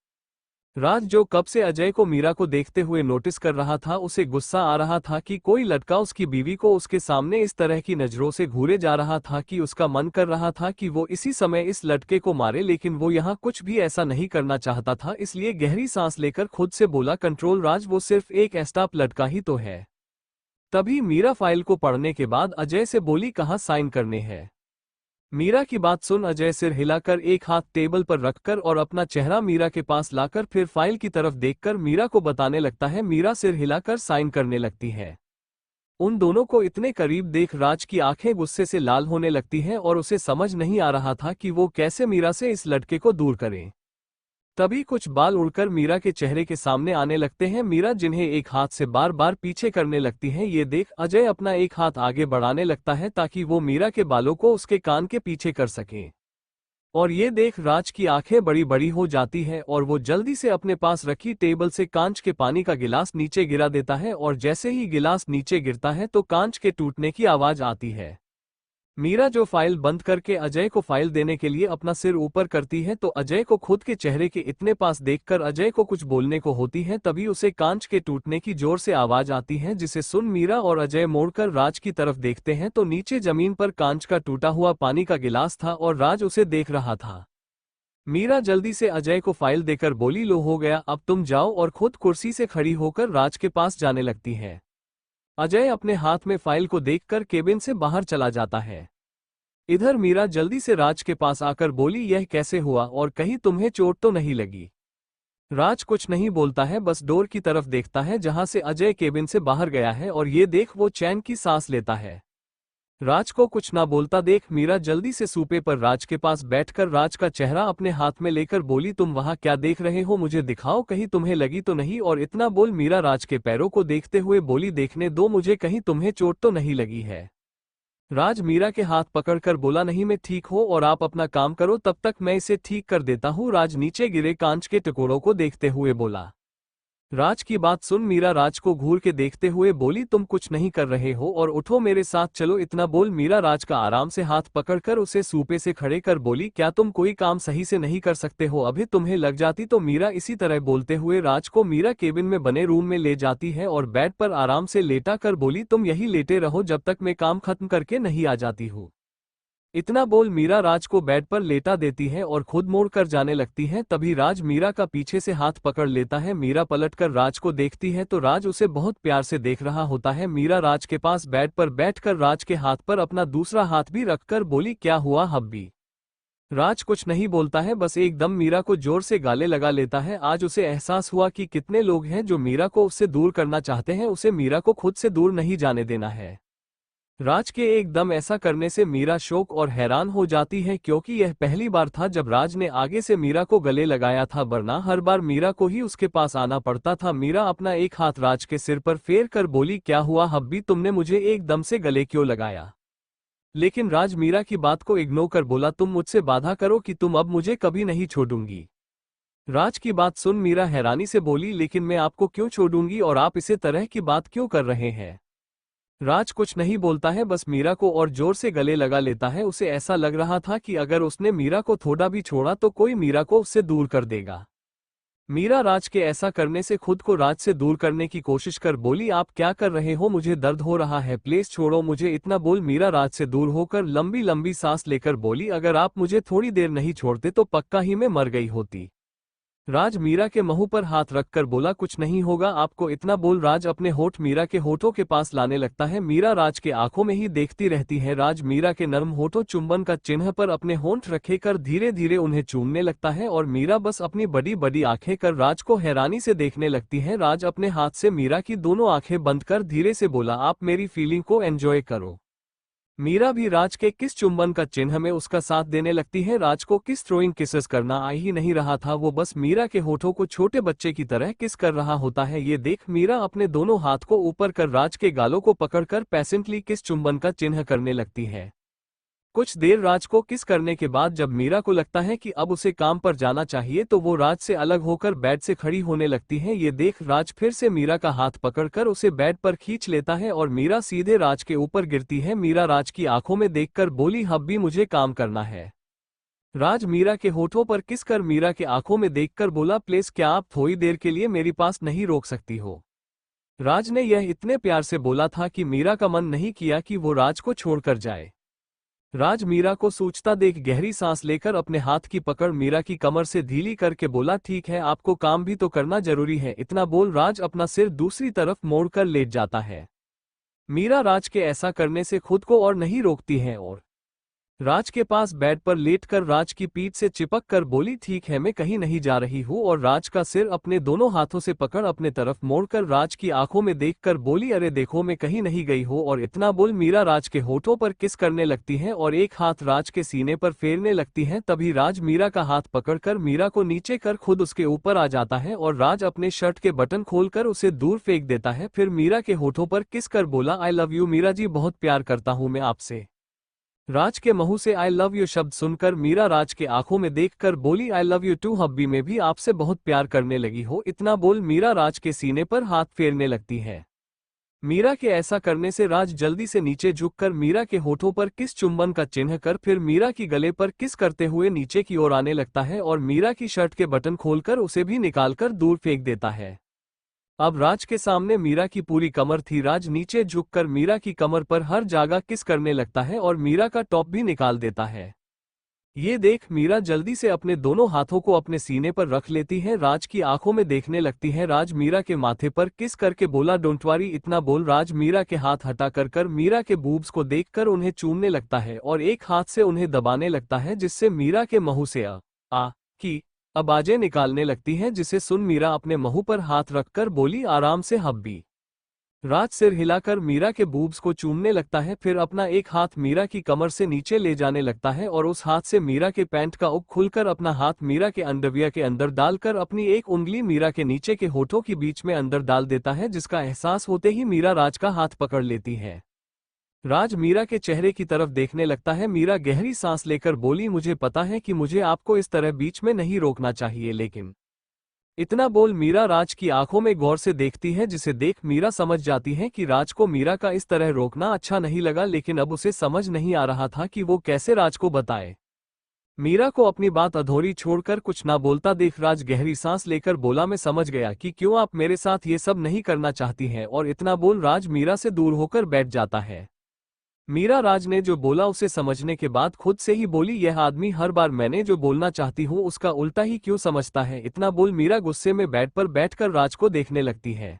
राज जो कब से अजय को मीरा को देखते हुए नोटिस कर रहा था, उसे गुस्सा आ रहा था कि कोई लड़का उसकी बीवी को उसके सामने इस तरह की नजरों से घूरे जा रहा था कि उसका मन कर रहा था कि वो इसी समय इस लड़के को मारे, लेकिन वो यहाँ कुछ भी ऐसा नहीं करना चाहता था। इसलिए गहरी सांस लेकर खुद से बोला, कंट्रोल राज, वो सिर्फ एक स्टाफ लड़का ही तो है। तभी मीरा फाइल को पढ़ने के बाद अजय से बोली, कहाँ साइन करने हैं? मीरा की बात सुन अजय सिर हिलाकर एक हाथ टेबल पर रखकर और अपना चेहरा मीरा के पास लाकर फिर फाइल की तरफ देखकर मीरा को बताने लगता है। मीरा सिर हिलाकर साइन करने लगती है। उन दोनों को इतने करीब देख राज की आंखें गुस्से से लाल होने लगती हैं और उसे समझ नहीं आ रहा था कि वो कैसे मीरा से इस लड़के को दूर करे। तभी कुछ बाल उड़कर मीरा के चेहरे के सामने आने लगते हैं। मीरा जिन्हें एक हाथ से बार बार पीछे करने लगती हैं। ये देख अजय अपना एक हाथ आगे बढ़ाने लगता है ताकि वो मीरा के बालों को उसके कान के पीछे कर सके। और ये देख राज की आंखें बड़ी बड़ी हो जाती है और वो जल्दी से अपने पास रखी टेबल से कांच के पानी का गिलास नीचे गिरा देता है और जैसे ही गिलास नीचे गिरता है तो कांच के टूटने की आवाज आती है। मीरा जो फाइल बंद करके अजय को फाइल देने के लिए अपना सिर ऊपर करती है तो अजय को खुद के चेहरे के इतने पास देखकर अजय को कुछ बोलने को होती है। तभी उसे कांच के टूटने की जोर से आवाज आती है, जिसे सुन मीरा और अजय मोड़कर राज की तरफ देखते हैं तो नीचे जमीन पर कांच का टूटा हुआ पानी का गिलास था और राज उसे देख रहा था। मीरा जल्दी से अजय को फाइल देकर बोली, लो हो गया, अब तुम जाओ, और खुद कुर्सी से खड़ी होकर राज के पास जाने लगती है। अजय अपने हाथ में फाइल को देखकर केबिन से बाहर चला जाता है। इधर मीरा जल्दी से राज के पास आकर बोली, यह कैसे हुआ और कहीं तुम्हें चोट तो नहीं लगी? राज कुछ नहीं बोलता है, बस डोर की तरफ देखता है जहां से अजय केबिन से बाहर गया है और ये देख वो चैन की सांस लेता है। राज को कुछ ना बोलता देख मीरा जल्दी से सूपे पर राज के पास बैठकर राज का चेहरा अपने हाथ में लेकर बोली, तुम वहां क्या देख रहे हो, मुझे दिखाओ, कहीं तुम्हें लगी तो नहीं। और इतना बोल मीरा राज के पैरों को देखते हुए बोली, देखने दो मुझे, कहीं तुम्हें चोट तो नहीं लगी है। राज मीरा के हाथ पकड़कर बोला, नहीं मैं ठीक हूं और आप अपना काम करो, तब तक मैं इसे ठीक कर देता हूं। राज नीचे गिरे कांच के टुकड़ों को देखते हुए बोला। राज की बात सुन मीरा राज को घूर के देखते हुए बोली, तुम कुछ नहीं कर रहे हो और उठो मेरे साथ चलो। इतना बोल मीरा राज का आराम से हाथ पकड़कर उसे सूपे से खड़े कर बोली, क्या तुम कोई काम सही से नहीं कर सकते हो, अभी तुम्हें लग जाती तो। मीरा इसी तरह बोलते हुए राज को मीरा केबिन में बने रूम में ले जाती है और बेड पर आराम से लेटा कर बोली, तुम यही लेटे रहो जब तक मैं काम खत्म करके नहीं आ जाती हूँ। इतना बोल मीरा राज को बेड पर लेटा देती है और खुद मोड़ कर जाने लगती है। तभी राज मीरा का पीछे से हाथ पकड़ लेता है। मीरा पलटकर राज को देखती है तो राज उसे बहुत प्यार से देख रहा होता है। मीरा राज के पास बेड पर बैठकर राज के हाथ पर अपना दूसरा हाथ भी रखकर बोली, क्या हुआ हब्बी। राज कुछ नहीं बोलता है, बस एकदम मीरा को जोर से गाले लगा लेता है। आज उसे एहसास हुआ कि कितने लोग हैं जो मीरा को उससे दूर करना चाहते हैं, उसे मीरा को खुद से दूर नहीं जाने देना है। राज के एकदम ऐसा करने से मीरा शौक और हैरान हो जाती है, क्योंकि यह पहली बार था जब राज ने आगे से मीरा को गले लगाया था, वरना हर बार मीरा को ही उसके पास आना पड़ता था। मीरा अपना एक हाथ राज के सिर पर फेर कर बोली, क्या हुआ हब्बी, तुमने मुझे एकदम से गले क्यों लगाया। लेकिन राज मीरा की बात को इग्नोर कर बोला, तुम मुझसे वादा करो कि तुम अब मुझे कभी नहीं छोड़ूंगी। राज की बात सुन मीरा हैरानी से बोली, लेकिन मैं आपको क्यों छोड़ूंगी और आप इसे तरह की बात क्यों कर रहे हैं। राज कुछ नहीं बोलता है, बस मीरा को और जोर से गले लगा लेता है। उसे ऐसा लग रहा था कि अगर उसने मीरा को थोड़ा भी छोड़ा तो कोई मीरा को उससे दूर कर देगा। मीरा राज के ऐसा करने से खुद को राज से दूर करने की कोशिश कर बोली, आप क्या कर रहे हो, मुझे दर्द हो रहा है, प्लीज छोड़ो मुझे। इतना बोल मीरा राज से दूर होकर लंबी लंबी सांस लेकर बोली, अगर आप मुझे थोड़ी देर नहीं छोड़ते तो पक्का ही मैं मर गई होती। राज मीरा के मुंह पर हाथ रखकर बोला, कुछ नहीं होगा आपको। इतना बोल राज अपने होठ मीरा के होठों के पास लाने लगता है। मीरा राज के आंखों में ही देखती रहती है। राज मीरा के नरम होठों चुंबन का चिन्ह पर अपने होंठ रखे कर धीरे धीरे उन्हें चूमने लगता है और मीरा बस अपनी बड़ी बड़ी आंखें कर राज को हैरानी से देखने लगती है। राज अपने हाथ से मीरा की दोनों आंखें बंद कर धीरे से बोला, आप मेरी फीलिंग को एंजॉय करो। मीरा भी राज के किस चुंबन का चिन्ह में उसका साथ देने लगती है। राज को किस थ्रोइंग किसेस करना आ ही नहीं रहा था, वो बस मीरा के होठों को छोटे बच्चे की तरह किस कर रहा होता है। ये देख मीरा अपने दोनों हाथ को ऊपर कर राज के गालों को पकड़कर पैसेंटली किस चुंबन का चिन्ह करने लगती है। कुछ देर राज को किस करने के बाद जब मीरा को लगता है कि अब उसे काम पर जाना चाहिए तो वो राज से अलग होकर बेड से खड़ी होने लगती है। ये देख राज फिर से मीरा का हाथ पकड़कर उसे बेड पर खींच लेता है और मीरा सीधे राज के ऊपर गिरती है। मीरा राज की आंखों में देखकर बोली, हब्बी मुझे काम करना है। राज मीरा के होठों पर किस कर मीरा के आंखों में देखकर बोला, प्लीज क्या आप थोड़ी देर के लिए मेरे पास नहीं रोक सकती हो। राज ने यह इतने प्यार से बोला था कि मीरा का मन नहीं किया कि वो राज को छोड़कर जाए। राज मीरा को सोचता देख गहरी सांस लेकर अपने हाथ की पकड़ मीरा की कमर से ढीली करके बोला, ठीक है आपको काम भी तो करना जरूरी है। इतना बोल राज अपना सिर दूसरी तरफ मोड़कर लेट जाता है। मीरा राज के ऐसा करने से खुद को और नहीं रोकती है और राज के पास बेड पर लेटकर राज की पीठ से चिपक कर बोली, ठीक है मैं कहीं नहीं जा रही हूँ। और राज का सिर अपने दोनों हाथों से पकड़ अपने तरफ मोड़कर राज की आंखों में देखकर बोली, अरे देखो मैं कहीं नहीं गई हूँ। और इतना बोल मीरा राज के होठों पर किस करने लगती है और एक हाथ राज के सीने पर फेरने लगती है। तभी राज मीरा का हाथ पकड़कर मीरा को नीचे कर खुद उसके ऊपर आ जाता है और राज अपने शर्ट के बटन खोलकर उसे दूर फेंक देता है। फिर मीरा के होठों पर किस कर बोला, I love you Meera ji, बहुत प्यार करता हूँ मैं आपसे। राज के मुंह से आई लव यू शब्द सुनकर मीरा राज के आंखों में देखकर बोली, I love you to hubby, मैं भी आपसे बहुत प्यार करने लगी हो। इतना बोल मीरा राज के सीने पर हाथ फेरने लगती है। मीरा के ऐसा करने से राज जल्दी से नीचे झुककर मीरा के होठों पर किस चुंबन का चिन्ह कर फिर मीरा की गले पर किस करते हुए नीचे की ओर आने लगता है और मीरा की शर्ट के बटन खोलकर उसे भी निकालकर दूर फेंक देता है। अब राज के सामने मीरा की पूरी कमर थी। राज नीचे झुककर मीरा की कमर पर हर जगह किस करने लगता है और मीरा का टॉप भी निकाल देता है। ये देख मीरा जल्दी से अपने दोनों हाथों को अपने सीने पर रख लेती है। राज की आंखों में देखने लगती है। राज मीरा के माथे पर किस करके बोला, डोंट वरी। इतना बोल राज मीरा के हाथ हटा कर मीरा के बूब्स को देखकर उन्हें चूमने लगता है और एक हाथ से उन्हें दबाने लगता है, जिससे मीरा के मुंह से आ की आवाजें निकालने लगती हैं, जिसे सुन मीरा अपने मुंह पर हाथ रखकर बोली, आराम से हब्बी। राज सिर हिलाकर मीरा के बूब्स को चूमने लगता है, फिर अपना एक हाथ मीरा की कमर से नीचे ले जाने लगता है और उस हाथ से मीरा के पैंट का उक खुलकर अपना हाथ मीरा के अंडरवियर के अंदर डालकर अपनी एक उंगली मीरा के नीचे के होठों के बीच में अंदर डाल देता है, जिसका एहसास होते ही मीरा राज का हाथ पकड़ लेती है। राज मीरा के चेहरे की तरफ देखने लगता है। मीरा गहरी सांस लेकर बोली, मुझे पता है कि मुझे आपको इस तरह बीच में नहीं रोकना चाहिए, लेकिन इतना बोल मीरा राज की आंखों में गौर से देखती है, जिसे देख मीरा समझ जाती है कि राज को मीरा का इस तरह रोकना अच्छा नहीं लगा, लेकिन अब उसे समझ नहीं आ रहा था कि वो कैसे राज को बताए। मीरा को अपनी बात अधूरी छोड़कर कुछ ना बोलता देख राज गहरी सांस लेकर बोला, मैं समझ गया कि क्यों आप मेरे साथ ये सब नहीं करना चाहती हैं, और इतना बोल राज मीरा से दूर होकर बैठ जाता है। मीरा राज ने जो बोला उसे समझने के बाद खुद से ही बोली, यह आदमी हर बार मैंने जो बोलना चाहती हूँ उसका उल्टा ही क्यों समझता है। इतना बोल मीरा गुस्से में बेड पर बैठकर राज को देखने लगती है।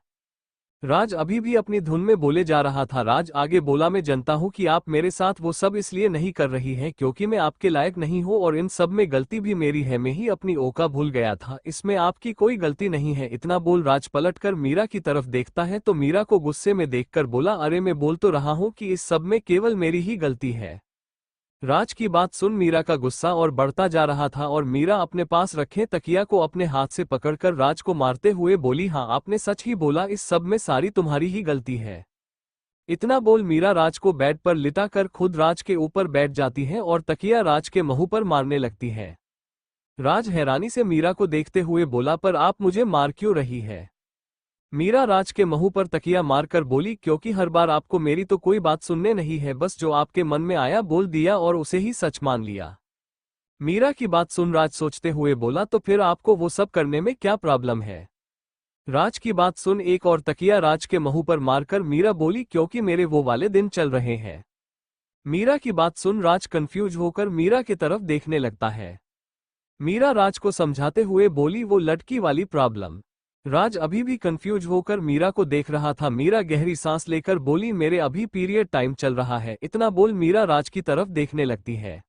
राज अभी भी अपनी धुन में बोले जा रहा था। राज आगे बोला, मैं जानता हूँ कि आप मेरे साथ वो सब इसलिए नहीं कर रही हैं क्योंकि मैं आपके लायक नहीं हूँ, और इन सब में गलती भी मेरी है। मैं ही अपनी औका भूल गया था, इसमें आपकी कोई गलती नहीं है। इतना बोल राज पलटकर मीरा की तरफ देखता है तो मीरा को गुस्से में देखकर बोला, अरे मैं बोल तो रहा हूँ कि इस सब में केवल मेरी ही गलती है। राज की बात सुन मीरा का गुस्सा और बढ़ता जा रहा था और मीरा अपने पास रखे तकिया को अपने हाथ से पकड़कर राज को मारते हुए बोली, हाँ आपने सच ही बोला, इस सब में सारी तुम्हारी ही गलती है। इतना बोल मीरा राज को बेड पर लिटाकर खुद राज के ऊपर बैठ जाती है और तकिया राज के मुंह पर मारने लगती है। राज हैरानी से मीरा को देखते हुए बोला, पर आप मुझे मार क्यों रही है। मीरा राज के मुंह पर तकिया मारकर बोली, क्योंकि हर बार आपको मेरी तो कोई बात सुनने नहीं है, बस जो आपके मन में आया बोल दिया और उसे ही सच मान लिया। मीरा की बात सुन राज सोचते हुए बोला, तो फिर आपको वो सब करने में क्या प्रॉब्लम है। राज की बात सुन एक और तकिया राज के मुंह पर मारकर मीरा बोली, क्योंकि मेरे वो वाले दिन चल रहे हैं। मीरा की बात सुन राज कंफ्यूज होकर मीरा की तरफ देखने लगता है। मीरा राज को समझाते हुए बोली, वो लड़की वाली प्रॉब्लम। राज अभी भी कंफ्यूज होकर मीरा को देख रहा था। मीरा गहरी सांस लेकर बोली, मेरे अभी पीरियड टाइम चल रहा है। इतना बोल मीरा राज की तरफ देखने लगती है।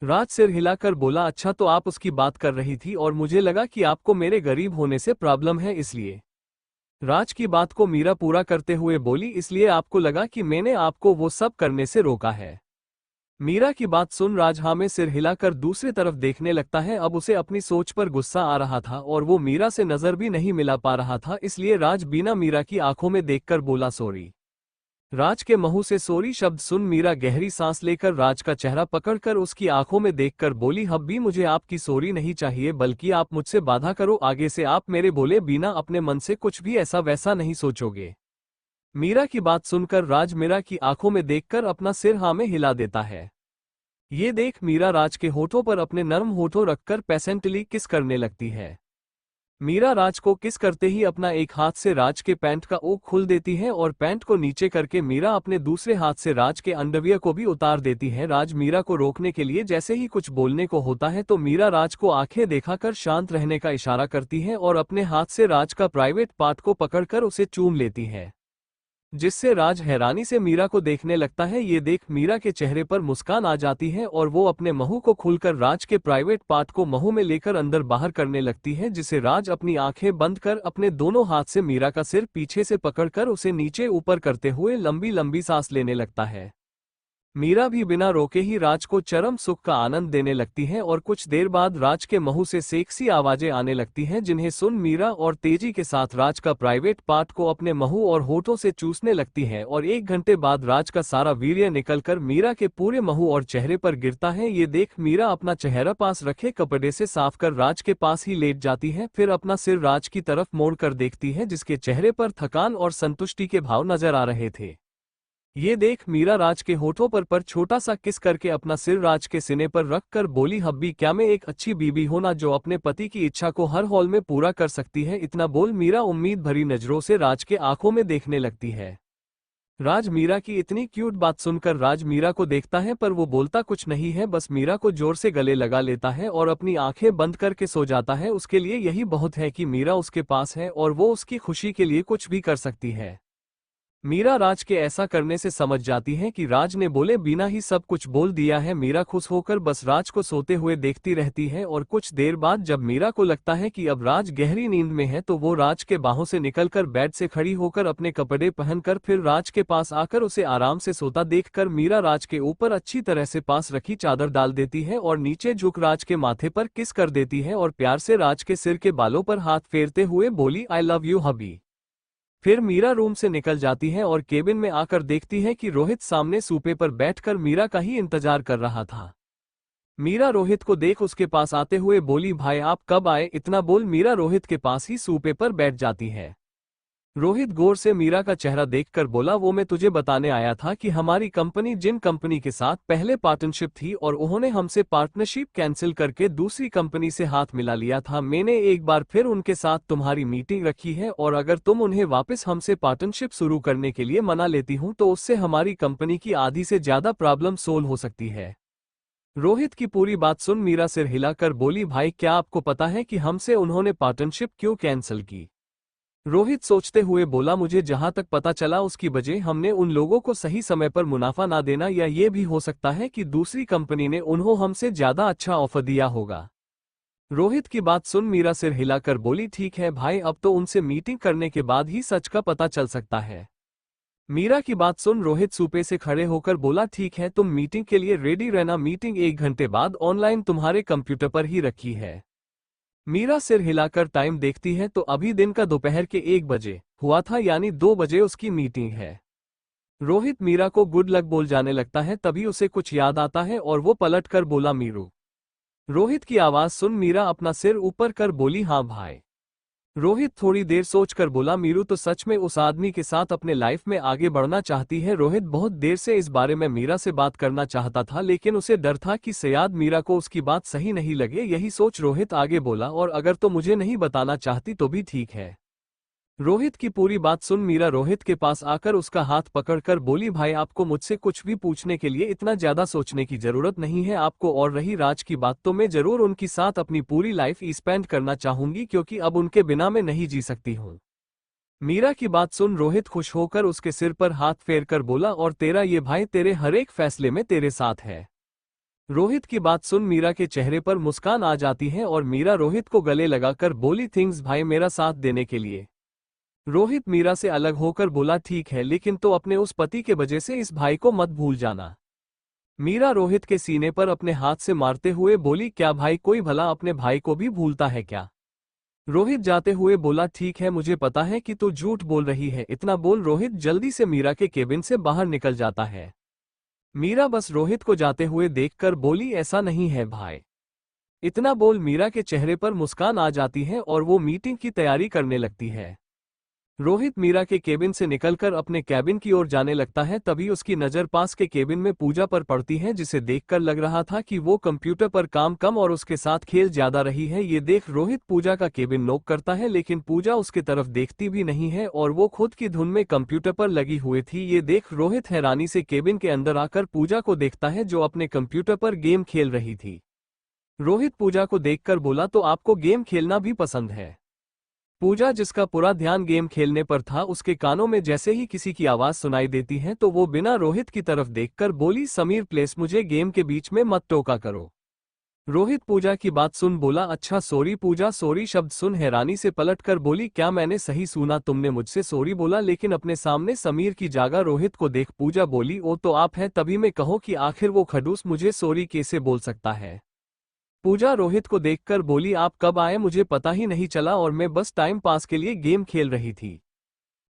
राज सिर हिलाकर बोला, अच्छा तो आप उसकी बात कर रही थी और मुझे लगा कि आपको मेरे गरीब होने से प्रॉब्लम है इसलिए। राज की बात को मीरा पूरा करते हुए बोली, इसलिए आपको लगा कि मैंने आपको वो सब करने से रोका है। मीरा की बात सुन राज हाँ में सिर हिलाकर दूसरी तरफ देखने लगता है। अब उसे अपनी सोच पर गुस्सा आ रहा था और वो मीरा से नजर भी नहीं मिला पा रहा था, इसलिए राज बिना मीरा की आंखों में देखकर बोला, सॉरी। राज के मुंह से सॉरी शब्द सुन मीरा गहरी सांस लेकर राज का चेहरा पकड़कर उसकी आंखों में देखकर बोली, अब भी मुझे आपकी सॉरी नहीं चाहिए, बल्कि आप मुझसे वादा करो आगे से आप मेरे बोले बिना अपने मन से कुछ भी ऐसा वैसा नहीं सोचोगे। मीरा की बात सुनकर राज मीरा की आंखों में देखकर अपना सिर हाँ में हिला देता है। ये देख मीरा राज के होठों पर अपने नर्म होठों रखकर पेशेंटली किस करने लगती है। मीरा राज को किस करते ही अपना एक हाथ से राज के पैंट का ओक खोल देती है और पैंट को नीचे करके मीरा अपने दूसरे हाथ से राज के अंडरवियर को भी उतार देती है। राज मीरा को रोकने के लिए जैसे ही कुछ बोलने को होता है तो मीरा राज को आंखें दिखाकर शांत रहने का इशारा करती है और अपने हाथ से राज का प्राइवेट पार्ट को पकड़कर उसे चूम लेती है, जिससे राज हैरानी से मीरा को देखने लगता है। ये देख मीरा के चेहरे पर मुस्कान आ जाती है और वो अपने मुंह को खोलकर राज के प्राइवेट पार्ट को मुंह में लेकर अंदर बाहर करने लगती है, जिसे राज अपनी आंखें बंद कर अपने दोनों हाथ से मीरा का सिर पीछे से पकड़कर उसे नीचे ऊपर करते हुए लंबी लंबी सांस लेने लगता है। मीरा भी बिना रोके ही राज को चरम सुख का आनंद देने लगती है और कुछ देर बाद राज के मुंह से सेक्सी आवाजें आने लगती हैं, जिन्हें सुन मीरा और तेजी के साथ राज का प्राइवेट पार्ट को अपने मुंह और होठों से चूसने लगती है और 1 घंटे बाद राज का सारा वीर्य निकलकर मीरा के पूरे मुंह और चेहरे पर गिरता है। ये देख मीरा अपना चेहरा पास रखे कपड़े से साफ कर राज के पास ही लेट जाती है, फिर अपना सिर राज की तरफ मोड़कर देखती है, जिसके चेहरे पर थकान और संतुष्टि के भाव नजर आ रहे थे। ये देख मीरा राज के होठों पर छोटा सा किस करके अपना सिर राज के सीने पर रख कर बोली, हब्बी क्या मैं एक अच्छी बीबी होना जो अपने पति की इच्छा को हर हाल में पूरा कर सकती है। इतना बोल मीरा उम्मीद भरी नजरों से राज के आंखों में देखने लगती है। राज मीरा की इतनी क्यूट बात सुनकर राज मीरा को देखता है पर वो बोलता कुछ नहीं है, बस मीरा को जोर से गले लगा लेता है और अपनी आंखें बंद करके सो जाता है। उसके लिए यही बहुत है कि मीरा उसके पास है और वो उसकी खुशी के लिए कुछ भी कर सकती है। मीरा राज के ऐसा करने से समझ जाती है कि राज ने बोले बिना ही सब कुछ बोल दिया है। मीरा खुश होकर बस राज को सोते हुए देखती रहती है और कुछ देर बाद जब मीरा को लगता है कि अब राज गहरी नींद में है तो वो राज के बाहों से निकलकर बेड से खड़ी होकर अपने कपड़े पहनकर फिर राज के पास आकर उसे आराम से सोता देखकर मीरा राज के ऊपर अच्छी तरह से पास रखी चादर डाल देती है और नीचे झुक राज के माथे पर किस कर देती है और प्यार से राज के सिर के बालों पर हाथ फेरते हुए बोली आई लव यू हबी। फिर मीरा रूम से निकल जाती है और केबिन में आकर देखती है कि रोहित सामने सूपे पर बैठकर मीरा का ही इंतजार कर रहा था। मीरा रोहित को देख उसके पास आते हुए बोली भाई आप कब आए, इतना बोल मीरा रोहित के पास ही सूपे पर बैठ जाती है। रोहित गौर से मीरा का चेहरा देखकर बोला वो मैं तुझे बताने आया था कि हमारी कंपनी जिन कंपनी के साथ पहले पार्टनरशिप थी और उन्होंने हमसे पार्टनरशिप कैंसिल करके दूसरी कंपनी से हाथ मिला लिया था, मैंने एक बार फिर उनके साथ तुम्हारी मीटिंग रखी है और अगर तुम उन्हें वापस हमसे पार्टनरशिप शुरू करने के लिए मना लेती हूं तो उससे हमारी कंपनी की आधी से ज्यादा प्रॉब्लम सोल्व हो सकती है। रोहित की पूरी बात सुन मीरा सिर हिलाकर बोली भाई क्या आपको पता है कि हमसे उन्होंने पार्टनरशिप क्यों कैंसिल की? रोहित सोचते हुए बोला मुझे जहां तक पता चला उसकी वजह हमने उन लोगों को सही समय पर मुनाफा ना देना या ये भी हो सकता है कि दूसरी कंपनी ने उन्हों हमसे ज्यादा अच्छा ऑफर दिया होगा। रोहित की बात सुन मीरा सिर हिलाकर बोली ठीक है भाई अब तो उनसे मीटिंग करने के बाद ही सच का पता चल सकता है। मीरा की बात सुन रोहित सूपे से खड़े होकर बोला ठीक है तुम मीटिंग के लिए रेडी रहना, मीटिंग 1 घंटे बाद ऑनलाइन तुम्हारे कंप्यूटर पर ही रखी है। मीरा सिर हिलाकर टाइम देखती है तो अभी दिन का दोपहर के 1 बजे हुआ था, यानी 2 बजे उसकी मीटिंग है। रोहित मीरा को गुड लक बोल जाने लगता है तभी उसे कुछ याद आता है और वो पलट कर बोला मीरू। रोहित की आवाज सुन मीरा अपना सिर ऊपर कर बोली हाँ भाई। रोहित थोड़ी देर सोचकर बोला मीरू तो सच में उस आदमी के साथ अपने लाइफ में आगे बढ़ना चाहती है। रोहित बहुत देर से इस बारे में मीरा से बात करना चाहता था लेकिन उसे डर था कि शायद मीरा को उसकी बात सही नहीं लगे। यही सोच रोहित आगे बोला और अगर तो मुझे नहीं बताना चाहती तो भी ठीक है। रोहित की पूरी बात सुन मीरा रोहित के पास आकर उसका हाथ पकड़कर बोली भाई आपको मुझसे कुछ भी पूछने के लिए इतना ज्यादा सोचने की जरूरत नहीं है आपको, और रही राज की बात तो मैं जरूर उनके साथ अपनी पूरी लाइफ स्पेंड करना चाहूंगी क्योंकि अब उनके बिना मैं नहीं जी सकती हूँ। मीरा की बात सुन रोहित खुश होकर उसके सिर पर हाथ फेरकर बोला और तेरा ये भाई तेरे हर एक फैसले में तेरे साथ है। रोहित की बात सुन मीरा के चेहरे पर मुस्कान आ जाती है और मीरा रोहित को गले लगाकर बोली थैंक्स भाई मेरा साथ देने के लिए। रोहित मीरा से अलग होकर बोला ठीक है लेकिन तो अपने उस पति के वजह से इस भाई को मत भूल जाना। मीरा रोहित के सीने पर अपने हाथ से मारते हुए बोली क्या भाई कोई भला अपने भाई को भी भूलता है क्या? रोहित जाते हुए बोला ठीक है मुझे पता है कि तू झूठ बोल रही है। इतना बोल रोहित जल्दी से मीरा के केबिन से बाहर निकल जाता है। मीरा बस रोहित को जाते हुए देखकर बोली ऐसा नहीं है भाई। इतना बोल मीरा के चेहरे पर मुस्कान आ जाती है और वो मीटिंग की तैयारी करने लगती है। रोहित मीरा के केबिन से निकलकर अपने कैबिन की ओर जाने लगता है तभी उसकी नज़र पास के केबिन में पूजा पर पड़ती है जिसे देखकर लग रहा था कि वो कंप्यूटर पर काम कम और उसके साथ खेल ज्यादा रही है। ये देख रोहित पूजा का केबिन नोक करता है लेकिन पूजा उसकी तरफ देखती भी नहीं है और वो खुद की धुन में कंप्यूटर पर लगी हुई थी। ये देख रोहित हैरानी से केबिन के अंदर आकर पूजा को देखता है जो अपने कंप्यूटर पर गेम खेल रही थी। रोहित पूजा को देखकर बोला तो आपको गेम खेलना भी पसंद है? पूजा जिसका पूरा ध्यान गेम खेलने पर था उसके कानों में जैसे ही किसी की आवाज सुनाई देती है तो वो बिना रोहित की तरफ देखकर बोली समीर प्लीज मुझे गेम के बीच में मत टोका करो। रोहित पूजा की बात सुन बोला अच्छा सॉरी। पूजा सॉरी शब्द सुन हैरानी से पलटकर बोली क्या मैंने सही सुना, तुमने मुझसे सॉरी बोला? लेकिन अपने सामने समीर की जगह रोहित को देख पूजा बोली ओ तो आप हैं, तभी मैं कहो कि आखिर वो खड़ूस मुझे सॉरी कैसे बोल सकता है। पूजा रोहित को देखकर बोली आप कब आए मुझे पता ही नहीं चला और मैं बस टाइम पास के लिए गेम खेल रही थी।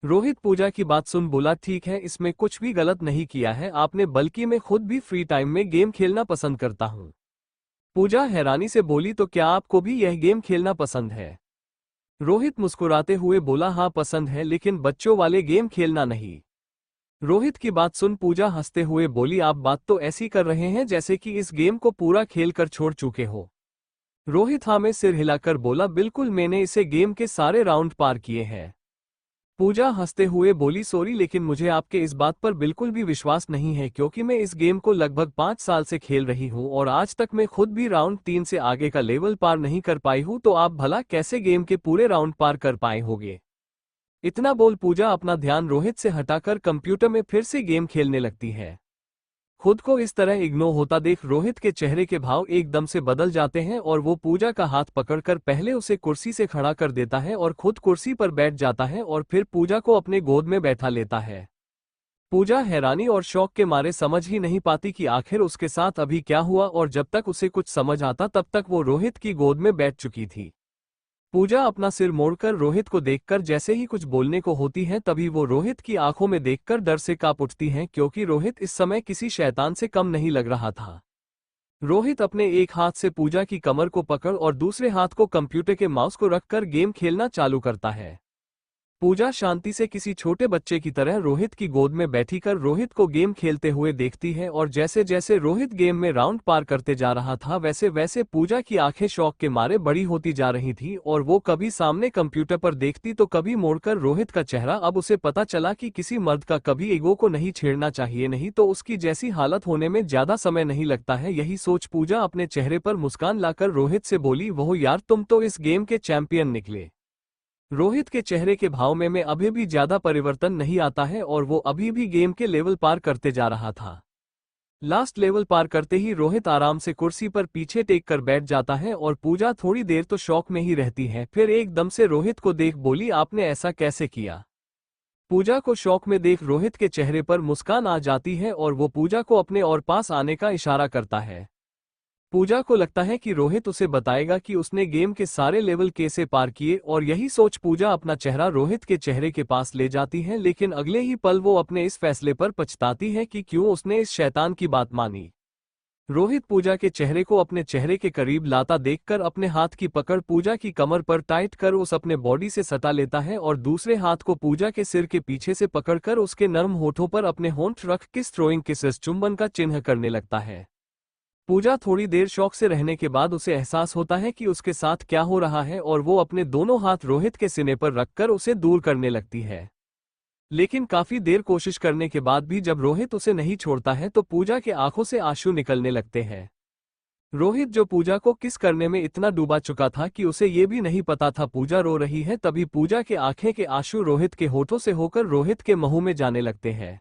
रोहित पूजा की बात सुन बोला ठीक है इसमें कुछ भी गलत नहीं किया है आपने, बल्कि मैं खुद भी फ्री टाइम में गेम खेलना पसंद करता हूँ। पूजा हैरानी से बोली तो क्या आपको भी यह गेम खेलना पसंद है? रोहित मुस्कुराते हुए बोला हाँ पसंद है लेकिन बच्चों वाले गेम खेलना नहीं। रोहित की बात सुन पूजा हंसते हुए बोली आप बात तो ऐसी कर रहे हैं जैसे कि इस गेम को पूरा खेल कर छोड़ चुके हो। रोहित हाँ में सिर हिलाकर बोला बिल्कुल मैंने इसे गेम के सारे राउंड पार किए हैं। पूजा हंसते हुए बोली सॉरी लेकिन मुझे आपके इस बात पर बिल्कुल भी विश्वास नहीं है क्योंकि मैं इस गेम को लगभग 5 साल से खेल रही हूँ और आज तक मैं खुद भी राउंड 3 से आगे का लेवल पार नहीं कर पाई हूँ, तो आप भला कैसे गेम के पूरे राउंड पार कर पाए होगे? इतना बोल पूजा अपना ध्यान रोहित से हटाकर कंप्यूटर में फिर से गेम खेलने लगती है। खुद को इस तरह इग्नोर होता देख रोहित के चेहरे के भाव एकदम से बदल जाते हैं और वो पूजा का हाथ पकड़कर पहले उसे कुर्सी से खड़ा कर देता है और खुद कुर्सी पर बैठ जाता है और फिर पूजा को अपने गोद में बैठा लेता है। पूजा हैरानी और शौक के मारे समझ ही नहीं पाती कि आखिर उसके साथ अभी क्या हुआ, और जब तक उसे कुछ समझ आता तब तक वो रोहित की गोद में बैठ चुकी थी। पूजा अपना सिर मोड़कर रोहित को देखकर जैसे ही कुछ बोलने को होती है तभी वो रोहित की आंखों में देखकर डर से कांप उठती हैं, क्योंकि रोहित इस समय किसी शैतान से कम नहीं लग रहा था। रोहित अपने एक हाथ से पूजा की कमर को पकड़ और दूसरे हाथ को कंप्यूटर के माउस को रखकर गेम खेलना चालू करता है। पूजा शांति से किसी छोटे बच्चे की तरह रोहित की गोद में बैठी कर रोहित को गेम खेलते हुए देखती है, और जैसे जैसे रोहित गेम में राउंड पार करते जा रहा था वैसे वैसे पूजा की आंखें शौक के मारे बड़ी होती जा रही थी, और वो कभी सामने कंप्यूटर पर देखती तो कभी मोड़कर रोहित का चेहरा। अब उसे पता चला कि किसी मर्द का कभी ईगो को नहीं छेड़ना चाहिए, नहीं तो उसकी जैसी हालत होने में ज्यादा समय नहीं लगता है। यही सोच पूजा अपने चेहरे पर मुस्कान लाकर रोहित से बोली, वो यार तुम तो इस गेम के चैंपियन निकले। रोहित के चेहरे के भाव में अभी भी ज्यादा परिवर्तन नहीं आता है और वो अभी भी गेम के लेवल पार करते जा रहा था। लास्ट लेवल पार करते ही रोहित आराम से कुर्सी पर पीछे टेक कर बैठ जाता है और पूजा थोड़ी देर तो शौक में ही रहती है, फिर एकदम से रोहित को देख बोली, आपने ऐसा कैसे किया। पूजा को शौक में देख रोहित के चेहरे पर मुस्कान आ जाती है और वो पूजा को अपने और पास आने का इशारा करता है। पूजा को लगता है कि रोहित उसे बताएगा कि उसने गेम के सारे लेवल कैसे पार किए, और यही सोच पूजा अपना चेहरा रोहित के चेहरे के पास ले जाती है, लेकिन अगले ही पल वो अपने इस फैसले पर पछताती है कि क्यों उसने इस शैतान की बात मानी। रोहित पूजा के चेहरे को अपने चेहरे के करीब लाता देखकर अपने हाथ की पकड़ पूजा की कमर पर टाइट कर उस अपने बॉडी से सटा लेता है और दूसरे हाथ को पूजा के सिर के पीछे से पकड़कर उसके नर्म होठों पर अपने होंठ रख किस थ्रोइंग किसेस चुंबन का चिन्ह करने लगता है। पूजा थोड़ी देर शौक से रहने के बाद उसे एहसास होता है कि उसके साथ क्या हो रहा है, और वो अपने दोनों हाथ रोहित के सीने पर रखकर उसे दूर करने लगती है। लेकिन काफी देर कोशिश करने के बाद भी जब रोहित उसे नहीं छोड़ता है तो पूजा के आंखों से आंसू निकलने लगते हैं। रोहित जो पूजा को किस करने में इतना डूबा चुका था कि उसे ये भी नहीं पता था पूजा रो रही है, तभी पूजा के आंखें के आंसू रोहित के होठों से होकर रोहित के मुंह में जाने लगते हैं।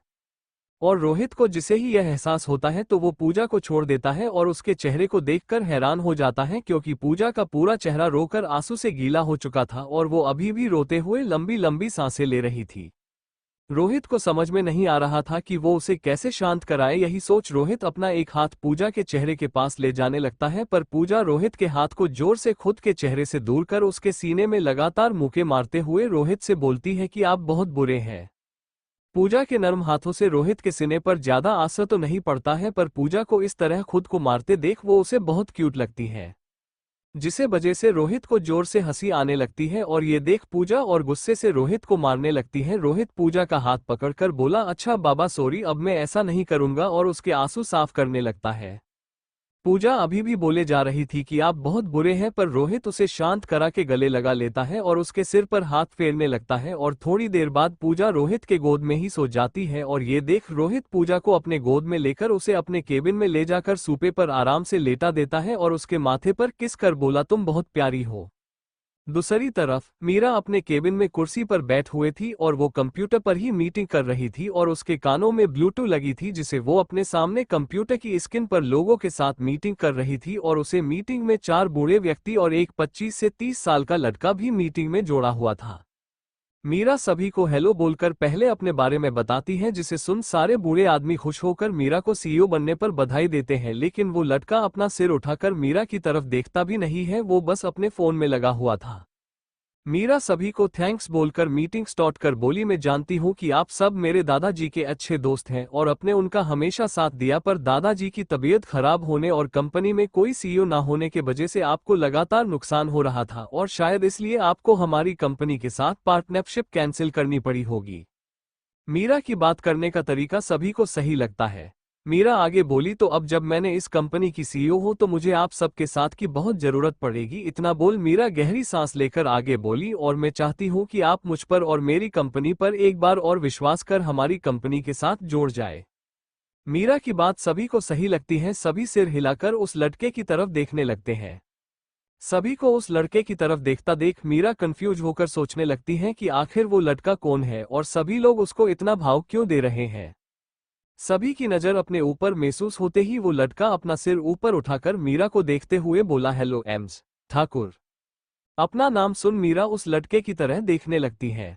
और रोहित को जिसे ही यह एहसास होता है तो वो पूजा को छोड़ देता है और उसके चेहरे को देखकर हैरान हो जाता है, क्योंकि पूजा का पूरा चेहरा रोकर आंसू से गीला हो चुका था और वो अभी भी रोते हुए लंबी लंबी सांसें ले रही थी। रोहित को समझ में नहीं आ रहा था कि वो उसे कैसे शांत कराए। यही सोच रोहित अपना एक हाथ पूजा के चेहरे के पास ले जाने लगता है, पर पूजा रोहित के हाथ को जोर से खुद के चेहरे से दूर कर उसके सीने में लगातार मुक्के मारते हुए रोहित से बोलती है कि आप बहुत बुरे हैं। पूजा के नर्म हाथों से रोहित के सीने पर ज्यादा असर तो नहीं पड़ता है, पर पूजा को इस तरह खुद को मारते देख वो उसे बहुत क्यूट लगती है, जिसे वजह से रोहित को जोर से हंसी आने लगती है और ये देख पूजा और गुस्से से रोहित को मारने लगती है। रोहित पूजा का हाथ पकड़कर बोला, अच्छा बाबा सॉरी, अब मैं ऐसा नहीं करूंगा, और उसके आंसू साफ करने लगता है। पूजा अभी भी बोले जा रही थी कि आप बहुत बुरे हैं, पर रोहित उसे शांत करा के गले लगा लेता है और उसके सिर पर हाथ फेरने लगता है, और थोड़ी देर बाद पूजा रोहित के गोद में ही सो जाती है। और ये देख रोहित पूजा को अपने गोद में लेकर उसे अपने केबिन में ले जाकर सूपे पर आराम से लेटा देता है और उसके माथे पर किस कर बोला, तुम बहुत प्यारी हो। दूसरी तरफ मीरा अपने केबिन में कुर्सी पर बैठ हुए थी और वो कंप्यूटर पर ही मीटिंग कर रही थी और उसके कानों में ब्लूटूथ लगी थी, जिसे वो अपने सामने कंप्यूटर की स्क्रीन पर लोगों के साथ मीटिंग कर रही थी। और उसे मीटिंग में 4 बूढ़े व्यक्ति और एक 25 से 30 साल का लड़का भी मीटिंग में जोड़ा हुआ था। मीरा सभी को हेलो बोलकर पहले अपने बारे में बताती है, जिसे सुन सारे बूढ़े आदमी खुश होकर मीरा को सीईओ बनने पर बधाई देते हैं। लेकिन वो लड़का अपना सिर उठाकर मीरा की तरफ देखता भी नहीं है, वो बस अपने फोन में लगा हुआ था। मीरा सभी को थैंक्स बोलकर मीटिंग स्टार्ट कर बोली, मैं जानती हूँ कि आप सब मेरे दादाजी के अच्छे दोस्त हैं और अपने उनका हमेशा साथ दिया, पर दादाजी की तबीयत खराब होने और कंपनी में कोई सीईओ ना होने के वजह से आपको लगातार नुकसान हो रहा था और शायद इसलिए आपको हमारी कंपनी के साथ पार्टनरशिप कैंसिल करनी पड़ी होगी। मीरा की बात करने का तरीका सभी को सही लगता है। मीरा आगे बोली, तो अब जब मैंने इस कंपनी की सीईओ हूं तो मुझे आप सबके साथ की बहुत जरूरत पड़ेगी। इतना बोल मीरा गहरी सांस लेकर आगे बोली, और मैं चाहती हूं कि आप मुझ पर और मेरी कंपनी पर एक बार और विश्वास कर हमारी कंपनी के साथ जोड़ जाए। मीरा की बात सभी को सही लगती है, सभी सिर हिलाकर उस लड़के की तरफ देखने लगते हैं। सभी को उस लड़के की तरफ देखता देख मीरा कंफ्यूज होकर सोचने लगती है कि आखिर वो लड़का कौन है और सभी लोग उसको इतना भाव क्यों दे रहे हैं। सभी की नज़र अपने ऊपर महसूस होते ही वो लड़का अपना सिर ऊपर उठाकर मीरा को देखते हुए बोला, हेलो एम्स ठाकुर। अपना नाम सुन मीरा उस लड़के की तरह देखने लगती है।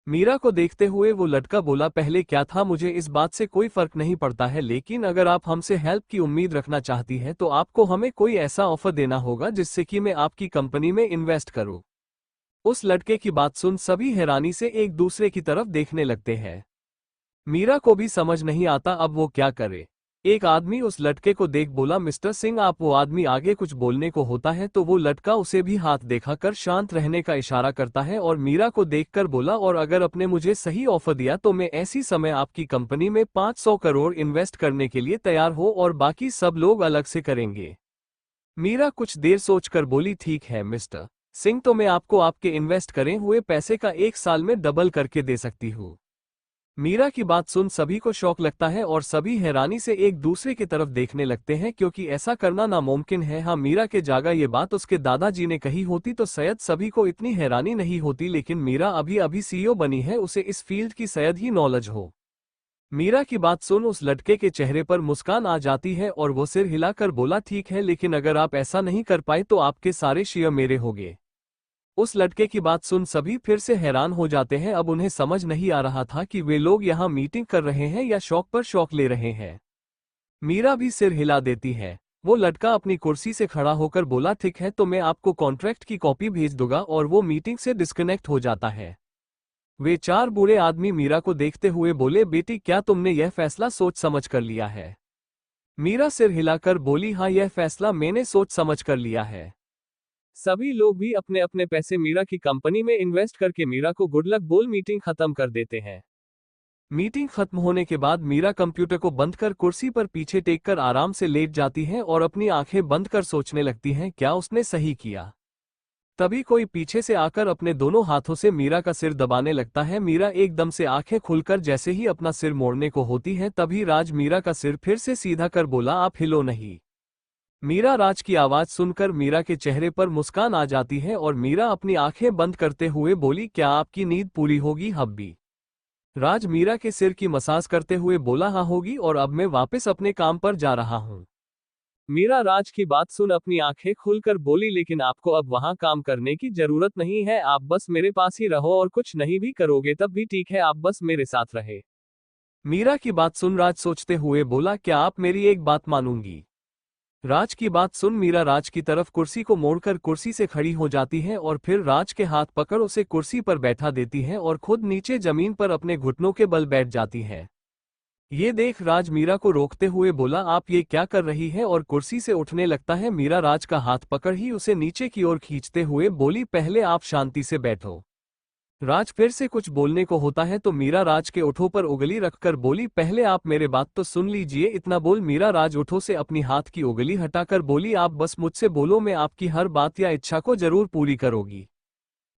मीरा को देखते हुए वो लड़का बोला, पहले क्या था मुझे इस बात से कोई फर्क नहीं पड़ता है, लेकिन अगर आप हमसे हेल्प की उम्मीद रखना चाहती है तो आपको हमें कोई ऐसा ऑफर देना होगा जिससे कि मैं आपकी कंपनी में इन्वेस्ट करूं। उस लड़के की बात सुन सभी हैरानी से एक दूसरे की तरफ देखने लगते हैं। मीरा को भी समझ नहीं आता अब वो क्या करे। एक आदमी उस लड़के को देख बोला, मिस्टर सिंह आप। वो आदमी आगे कुछ बोलने को होता है तो वो लड़का उसे भी हाथ दिखाकर शांत रहने का इशारा करता है और मीरा को देखकर बोला, और अगर आपने मुझे सही ऑफर दिया तो मैं ऐसी समय आपकी कंपनी में 500 करोड़ इन्वेस्ट करने के लिए तैयार हो और बाकी सब लोग अलग से करेंगे। मीरा कुछ देर सोचकर बोली, ठीक है मिस्टर सिंह, तो मैं आपको आपके इन्वेस्ट करे हुए पैसे का 1 साल में डबल करके दे सकती हूँ। मीरा की बात सुन सभी को शौक लगता है और सभी हैरानी से एक दूसरे की तरफ देखने लगते हैं क्योंकि ऐसा करना नामुमकिन है। हाँ, मीरा के जागा ये बात उसके दादाजी ने कही होती तो शायद सभी को इतनी हैरानी नहीं होती, लेकिन मीरा अभी अभी सीईओ बनी है, उसे इस फील्ड की शायद ही नॉलेज हो। मीरा की बात सुन उस लड़के के चेहरे पर मुस्कान आ जाती है और वो सिर हिलाकर बोला, ठीक है, लेकिन अगर आप ऐसा नहीं कर पाए तो आपके सारे शेयर मेरे होंगे। उस लड़के की बात सुन सभी फिर से हैरान हो जाते हैं। अब उन्हें समझ नहीं आ रहा था कि वे लोग यहाँ मीटिंग कर रहे हैं या शौक पर शौक ले रहे हैं। मीरा भी सिर हिला देती है। वो लड़का अपनी कुर्सी से खड़ा होकर बोला, ठीक है, तो मैं आपको कॉन्ट्रैक्ट की कॉपी भेज दूंगा, और वो मीटिंग से डिस्कनेक्ट हो जाता है। वे 4 बूढ़े आदमी मीरा को देखते हुए बोले, बेटी क्या तुमने यह फैसला सोच समझ कर लिया है? मीरा सिर हिलाकर बोली, हाँ, यह फैसला मैंने सोच समझ कर लिया है। सभी लोग भी अपने अपने पैसे मीरा की कंपनी में इन्वेस्ट करके मीरा को गुड लक बोल मीटिंग खत्म कर देते हैं। मीटिंग खत्म होने के बाद मीरा कंप्यूटर को बंद कर कुर्सी पर पीछे टेक कर आराम से लेट जाती है और अपनी आंखें बंद कर सोचने लगती हैं क्या उसने सही किया। तभी कोई पीछे से आकर अपने दोनों हाथों से मीरा का सिर दबाने लगता है। मीरा एकदम से आंखें खुलकर जैसे ही अपना सिर मोड़ने को होती है तभी राज मीरा का सिर फिर से सीधा कर बोला, आप हिलो नहीं। मीरा राज की आवाज सुनकर मीरा के चेहरे पर मुस्कान आ जाती है और मीरा अपनी आंखें बंद करते हुए बोली, क्या आपकी नींद पूरी होगी हब्बी? राज मीरा के सिर की मसाज करते हुए बोला, हाँ होगी, और अब मैं वापस अपने काम पर जा रहा हूँ। मीरा राज की बात सुन अपनी आंखें खुलकर बोली, लेकिन आपको अब वहां काम करने की जरूरत नहीं है, आप बस मेरे पास ही रहो और कुछ नहीं भी करोगे तब भी ठीक है, आप बस मेरे साथ रहे। मीरा की बात सुन राज सोचते हुए बोला, क्या आप मेरी एक बात मानूंगी? राज की बात सुन मीरा राज की तरफ कुर्सी को मोड़कर कुर्सी से खड़ी हो जाती है और फिर राज के हाथ पकड़ उसे कुर्सी पर बैठा देती है और खुद नीचे जमीन पर अपने घुटनों के बल बैठ जाती है। ये देख राज मीरा को रोकते हुए बोला, आप ये क्या कर रही है, और कुर्सी से उठने लगता है। मीरा राज का हाथ पकड़ ही उसे नीचे की ओर खींचते हुए बोली, पहले आप शांति से बैठो। राज फिर से कुछ बोलने को होता है तो मीरा राज के ओठों पर उंगली रखकर बोली, पहले आप मेरे बात तो सुन लीजिए। इतना बोल मीरा राज ओठों से अपनी हाथ की उंगली हटाकर बोली, आप बस मुझसे बोलो, मैं आपकी हर बात या इच्छा को जरूर पूरी करूंगी।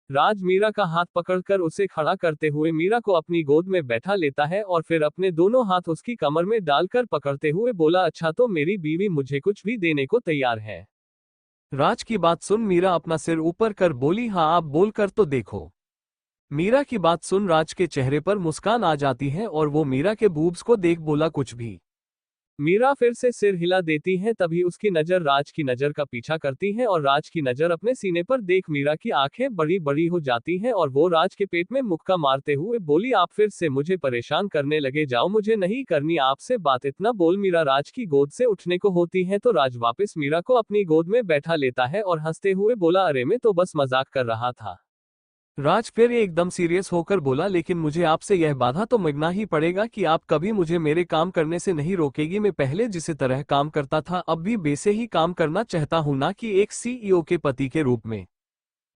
राज मीरा का हाथ पकड़कर उसे खड़ा करते हुए मीरा को अपनी गोद में बैठा लेता है और फिर अपने दोनों हाथ उसकी कमर में डालकर पकड़ते हुए बोला, अच्छा तो मेरी बीवी मुझे कुछ भी देने को तैयार है। राज की बात सुन मीरा अपना सिर ऊपर कर बोली, हाँ आप बोल कर तो देखो। मीरा की बात सुन राज के चेहरे पर मुस्कान आ जाती है और वो मीरा के बूब्स को देख बोला, कुछ भी। मीरा फिर से सिर हिला देती है। तभी उसकी नजर राज की नजर का पीछा करती है और राज की नजर अपने सीने पर देख मीरा की आंखें बड़ी बड़ी हो जाती हैं और वो राज के पेट में मुक्का मारते हुए बोली, आप फिर से मुझे परेशान करने लगे, जाओ, मुझे नहीं करनी आपसे बात। इतना बोल मीरा राज की गोद से उठने को होती है तो राज वापस मीरा को अपनी गोद में बैठा लेता है और हंसते हुए बोला, अरे मैं तो बस मजाक कर रहा था। राज फिर एकदम सीरियस होकर बोला, लेकिन मुझे आपसे यह बाधा तो मानना ही पड़ेगा कि आप कभी मुझे मेरे काम करने से नहीं रोकेगी। मैं पहले जिस तरह काम करता था अब भी वैसे ही काम करना चाहता हूं, ना कि एक सीईओ के पति के रूप में।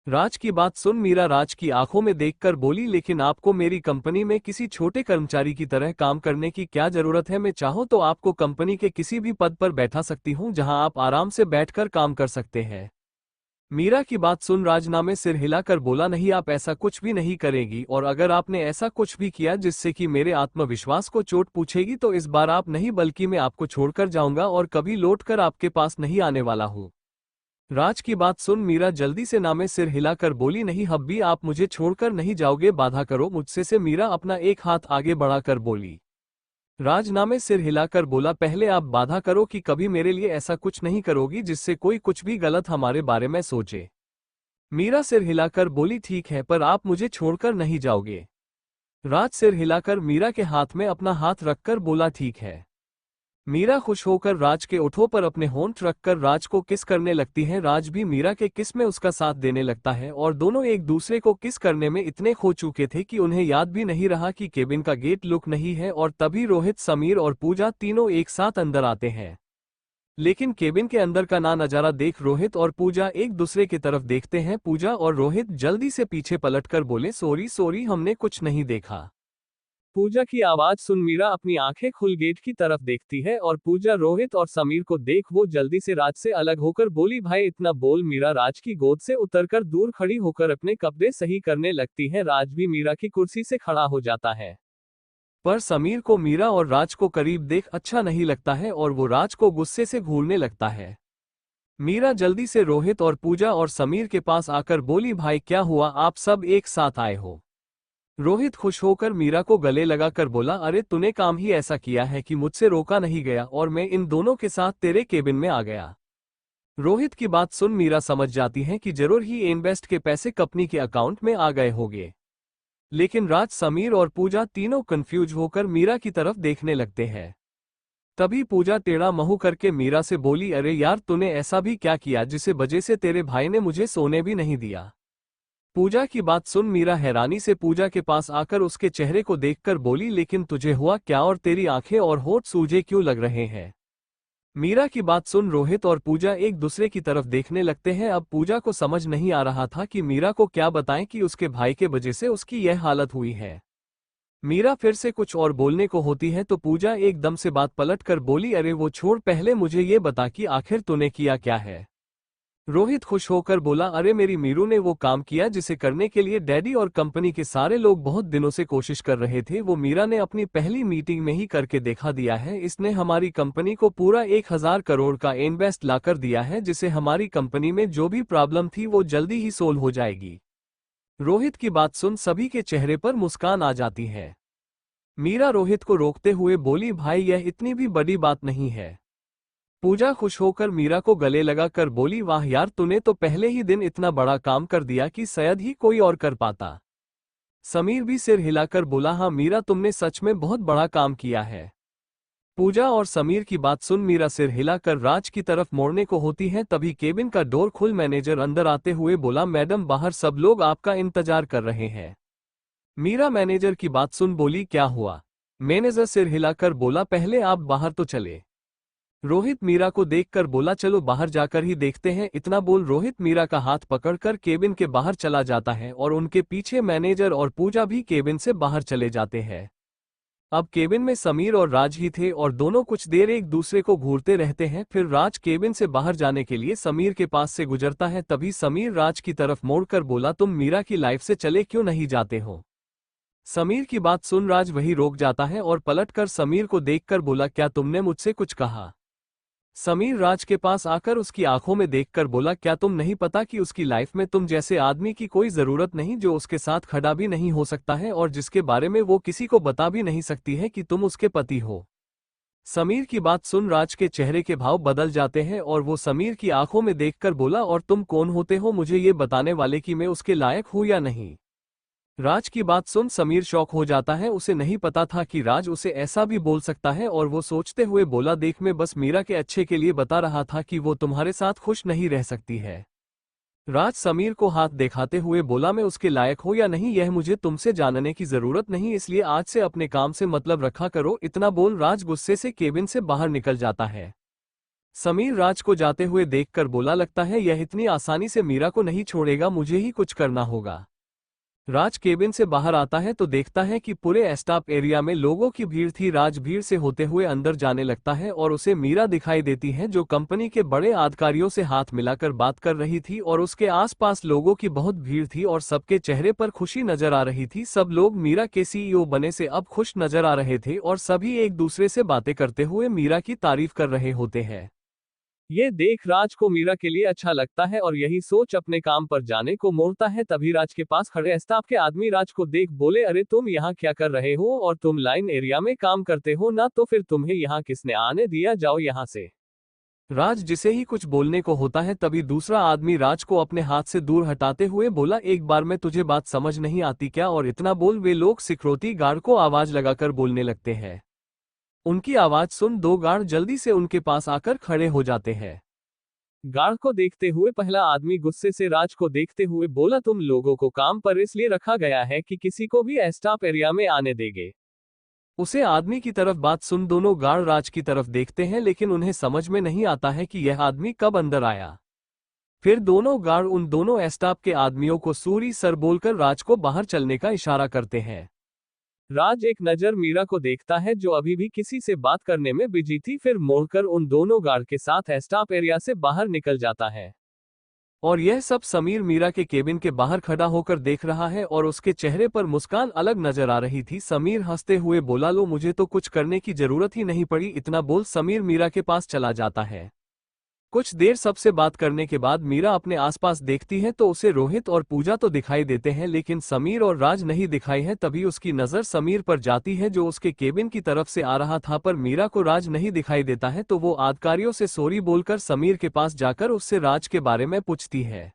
राज की बात सुन मीरा राज की आंखों में देखकर बोली, लेकिन आपको मेरी कंपनी में किसी छोटे कर्मचारी की तरह काम करने की क्या जरूरत है? मैं चाहूं तो आपको कंपनी के किसी भी पद पर बैठा सकती हूं जहां आप आराम से बैठकर काम कर सकते हैं। मीरा की बात सुन राजनामे सिर हिलाकर बोला, नहीं, आप ऐसा कुछ भी नहीं करेगी, और अगर आपने ऐसा कुछ भी किया जिससे कि मेरे आत्मविश्वास को चोट पूछेगी तो इस बार आप नहीं बल्कि मैं आपको छोड़कर जाऊंगा और कभी लौटकर आपके पास नहीं आने वाला हूँ। राज की बात सुन मीरा जल्दी से ना में सिर हिलाकर बोली, नहीं हब्बी, आप मुझे छोड़कर नहीं जाओगे, बाधा करो मुझसे से मीरा अपना एक हाथ आगे बढ़ाकर बोली। राज ना में सिर हिलाकर बोला, पहले आप बाधा करो कि कभी मेरे लिए ऐसा कुछ नहीं करोगी जिससे कोई कुछ भी गलत हमारे बारे में सोचे। मीरा सिर हिलाकर बोली, ठीक है, पर आप मुझे छोड़कर नहीं जाओगे। राज सिर हिलाकर मीरा के हाथ में अपना हाथ रखकर बोला, ठीक है। मीरा खुश होकर राज के ओठों पर अपने होंठ रखकर राज को किस करने लगती है। राज भी मीरा के किस में उसका साथ देने लगता है और दोनों एक दूसरे को किस करने में इतने खो चुके थे कि उन्हें याद भी नहीं रहा कि केबिन का गेट लुक नहीं है। और तभी रोहित, समीर और पूजा तीनों एक साथ अंदर आते हैं। लेकिन केबिन के अंदर का नजारा देख रोहित और पूजा एक दूसरे की तरफ देखते हैं। पूजा और रोहित जल्दी से पीछे पलटकर बोले, सॉरी सॉरी, हमने कुछ नहीं देखा। पूजा की आवाज सुन मीरा अपनी आंखें खुल गेट की तरफ देखती है और पूजा रोहित और समीर को देख वो जल्दी से राज से अलग होकर बोली, भाई इतना बोल। मीरा राज की गोद से उतरकर दूर खड़ी होकर अपने कपड़े सही करने लगती है। राज भी मीरा की कुर्सी से खड़ा हो जाता है, पर समीर को मीरा और राज को करीब देख अच्छा नहीं लगता है और वो राज को गुस्से से घूरने लगता है। मीरा जल्दी से रोहित और पूजा और समीर के पास आकर बोली, भाई क्या हुआ, आप सब एक साथ आए हो। रोहित खुश होकर मीरा को गले लगाकर बोला, अरे तूने काम ही ऐसा किया है कि मुझसे रोका नहीं गया और मैं इन दोनों के साथ तेरे केबिन में आ गया। रोहित की बात सुन मीरा समझ जाती है कि जरूर ही इन्वेस्ट के पैसे कंपनी के अकाउंट में आ गए होंगे। लेकिन राज, समीर और पूजा तीनों कंफ्यूज होकर मीरा की तरफ देखने लगते हैं। तभी पूजा टेढ़ा मुंह करके मीरा से बोली, अरे यार, तूने ऐसा भी क्या किया जिसे वजह से तेरे भाई ने मुझे सोने भी नहीं दिया। पूजा की बात सुन मीरा हैरानी से पूजा के पास आकर उसके चेहरे को देखकर बोली, लेकिन तुझे हुआ क्या और तेरी आंखें और होंठ सूजे क्यों लग रहे हैं। मीरा की बात सुन रोहित और पूजा एक दूसरे की तरफ देखने लगते हैं। अब पूजा को समझ नहीं आ रहा था कि मीरा को क्या बताएं कि उसके भाई के वजह से उसकी यह हालत हुई है। मीरा फिर से कुछ और बोलने को होती है तो पूजा एकदम से बात पलट कर बोली, अरे वो छोड़, पहले मुझे ये बता कि आखिर तूने किया क्या है। रोहित खुश होकर बोला, अरे मेरी मीरू ने वो काम किया जिसे करने के लिए डैडी और कंपनी के सारे लोग बहुत दिनों से कोशिश कर रहे थे। वो मीरा ने अपनी पहली मीटिंग में ही करके देखा दिया है। इसने हमारी कंपनी को पूरा 1000 करोड़ का इन्वेस्ट लाकर दिया है, जिसे हमारी कंपनी में जो भी प्रॉब्लम थी वो जल्दी ही सोल्व हो जाएगी। रोहित की बात सुन सभी के चेहरे पर मुस्कान आ जाती है। मीरा रोहित को रोकते हुए बोली, भाई यह इतनी भी बड़ी बात नहीं है। पूजा खुश होकर मीरा को गले लगा कर बोली, वाह यार, तूने तो पहले ही दिन इतना बड़ा काम कर दिया कि शायद ही कोई और कर पाता। समीर भी सिर हिलाकर बोला, हाँ मीरा, तुमने सच में बहुत बड़ा काम किया है। पूजा और समीर की बात सुन मीरा सिर हिलाकर राज की तरफ मोड़ने को होती है। तभी केबिन का डोर खुल मैनेजर अंदर आते हुए बोला, मैडम बाहर सब लोग आपका इंतजार कर रहे हैं। मीरा मैनेजर की बात सुन बोली, क्या हुआ। मैनेजर सिर हिलाकर बोला, पहले आप बाहर तो चले। रोहित मीरा को देखकर बोला, चलो बाहर जाकर ही देखते हैं। इतना बोल रोहित मीरा का हाथ पकड़कर केबिन के बाहर चला जाता है और उनके पीछे मैनेजर और पूजा भी केबिन से बाहर चले जाते हैं। अब केबिन में समीर और राज ही थे और दोनों कुछ देर एक दूसरे को घूरते रहते हैं। फिर राज केबिन से बाहर जाने के लिए समीर के पास से गुजरता है। तभी समीर राज की तरफ मोड़कर बोला, तुम मीरा की लाइफ से चले क्यों नहीं जाते हो। समीर की बात सुन राज वही रोक जाता है और पलटकर समीर को देखकर बोला, क्या तुमने मुझसे कुछ कहा। समीर राज के पास आकर उसकी आंखों में देखकर बोला, क्या तुम नहीं पता कि उसकी लाइफ में तुम जैसे आदमी की कोई जरूरत नहीं, जो उसके साथ खड़ा भी नहीं हो सकता है और जिसके बारे में वो किसी को बता भी नहीं सकती है कि तुम उसके पति हो। समीर की बात सुन राज के चेहरे के भाव बदल जाते हैं और वो समीर की आंखों में देखकर बोला, और तुम कौन होते हो मुझे ये बताने वाले कि मैं उसके लायक हूं या नहीं। राज की बात सुन समीर शॉक हो जाता है। उसे नहीं पता था कि राज उसे ऐसा भी बोल सकता है और वो सोचते हुए बोला, देख, मैं बस मीरा के अच्छे के लिए बता रहा था कि वो तुम्हारे साथ खुश नहीं रह सकती है। राज समीर को हाथ दिखाते हुए बोला, मैं उसके लायक हो या नहीं यह मुझे तुमसे जानने की जरूरत नहीं, इसलिए आज से अपने काम से मतलब रखा करो। इतना बोल राज गुस्से से केबिन से बाहर निकल जाता है। समीर राज को जाते हुए देखकर बोला, लगता है यह इतनी आसानी से मीरा को नहीं छोड़ेगा, मुझे ही कुछ करना होगा। राज केबिन से बाहर आता है तो देखता है कि पूरे एस्टाफ एरिया में लोगों की भीड़ थी। राज भीड़ से होते हुए अंदर जाने लगता है और उसे मीरा दिखाई देती है, जो कंपनी के बड़े अधिकारियों से हाथ मिलाकर बात कर रही थी और उसके आसपास लोगों की बहुत भीड़ थी और सबके चेहरे पर खुशी नजर आ रही थी। सब लोग मीरा के सीईओ बने से अब खुश नजर आ रहे थे और सभी एक दूसरे से बातें करते हुए मीरा की तारीफ कर रहे होते हैं। ये देख राज को मीरा के लिए अच्छा लगता है और यही सोच अपने काम पर जाने को मोड़ता है। तभी राज के पास खड़े स्टाफ के आदमी राज को देख बोले, अरे तुम यहाँ क्या कर रहे हो, और तुम लाइन एरिया में काम करते हो ना, तो फिर तुम्हें यहाँ किसने आने दिया, जाओ यहाँ से। राज जिसे ही कुछ बोलने को होता है तभी दूसरा आदमी राज को अपने हाथ से दूर हटाते हुए बोला, एक बार में तुझे बात समझ नहीं आती क्या। और इतना बोल वे लोग सिक्योरिटी गार्ड को आवाज लगाकर बोलने लगते हैं। उनकी आवाज सुन दो गार्ड जल्दी से उनके पास आकर खड़े हो जाते हैं। गार्ड को देखते हुए पहला आदमी गुस्से से राज को देखते हुए बोला, तुम लोगों को काम पर इसलिए रखा गया है कि किसी को भी स्टाफ एरिया में आने देंगे। उसे आदमी की तरफ बात सुन दोनों गार्ड राज की तरफ देखते हैं, लेकिन उन्हें समझ में नहीं आता है कि यह आदमी कब अंदर आया। फिर दोनों गार्ड उन दोनों स्टाफ के आदमियों को सूरी सर बोलकर राज को बाहर चलने का इशारा करते हैं। राज एक नजर मीरा को देखता है जो अभी भी किसी से बात करने में बिजी थी, फिर मोड़कर उन दोनों गार्ड के साथ स्टाफ एरिया से बाहर निकल जाता है। और यह सब समीर मीरा के केबिन के बाहर खड़ा होकर देख रहा है और उसके चेहरे पर मुस्कान अलग नजर आ रही थी। समीर हंसते हुए बोला, लो मुझे तो कुछ करने की जरूरत ही नहीं पड़ी। इतना बोल समीर मीरा के पास चला जाता है। कुछ देर सबसे बात करने के बाद मीरा अपने आसपास देखती है तो उसे रोहित और पूजा तो दिखाई देते हैं, लेकिन समीर और राज नहीं दिखाई है। तभी उसकी नजर समीर पर जाती है जो उसके केबिन की तरफ से आ रहा था, पर मीरा को राज नहीं दिखाई देता है। तो वो अधिकारियों से सॉरी बोलकर समीर के पास जाकर उससे राज के बारे में पूछती है।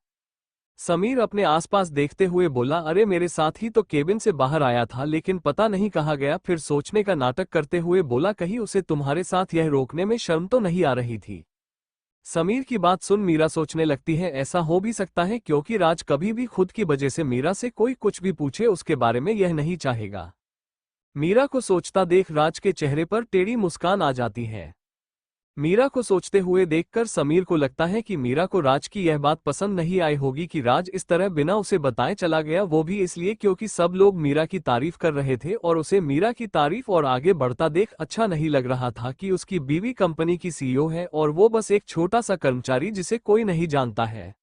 समीर अपने आसपास देखते हुए बोला, अरे मेरे साथ ही तो केबिन से बाहर आया था, लेकिन पता नहीं कहाँ गया। फिर सोचने का नाटक करते हुए बोला, कहीं उसे तुम्हारे साथ यह रोकने में शर्म तो नहीं आ रही थी। समीर की बात सुन मीरा सोचने लगती है, ऐसा हो भी सकता है क्योंकि राज कभी भी खुद की वजह से मीरा से कोई कुछ भी पूछे उसके बारे में यह नहीं चाहेगा। मीरा को सोचता देख राज के चेहरे पर टेढ़ी मुस्कान आ जाती है। मीरा को सोचते हुए देखकर समीर को लगता है कि मीरा को राज की यह बात पसंद नहीं आई होगी कि राज इस तरह बिना उसे बताए चला गया, वो भी इसलिए क्योंकि सब लोग मीरा की तारीफ कर रहे थे और उसे मीरा की तारीफ और आगे बढ़ता देख अच्छा नहीं लग रहा था कि उसकी बीवी कंपनी की सीईओ है और वो बस एक छोटा सा कर्मचारी जिसे कोई नहीं जानता है।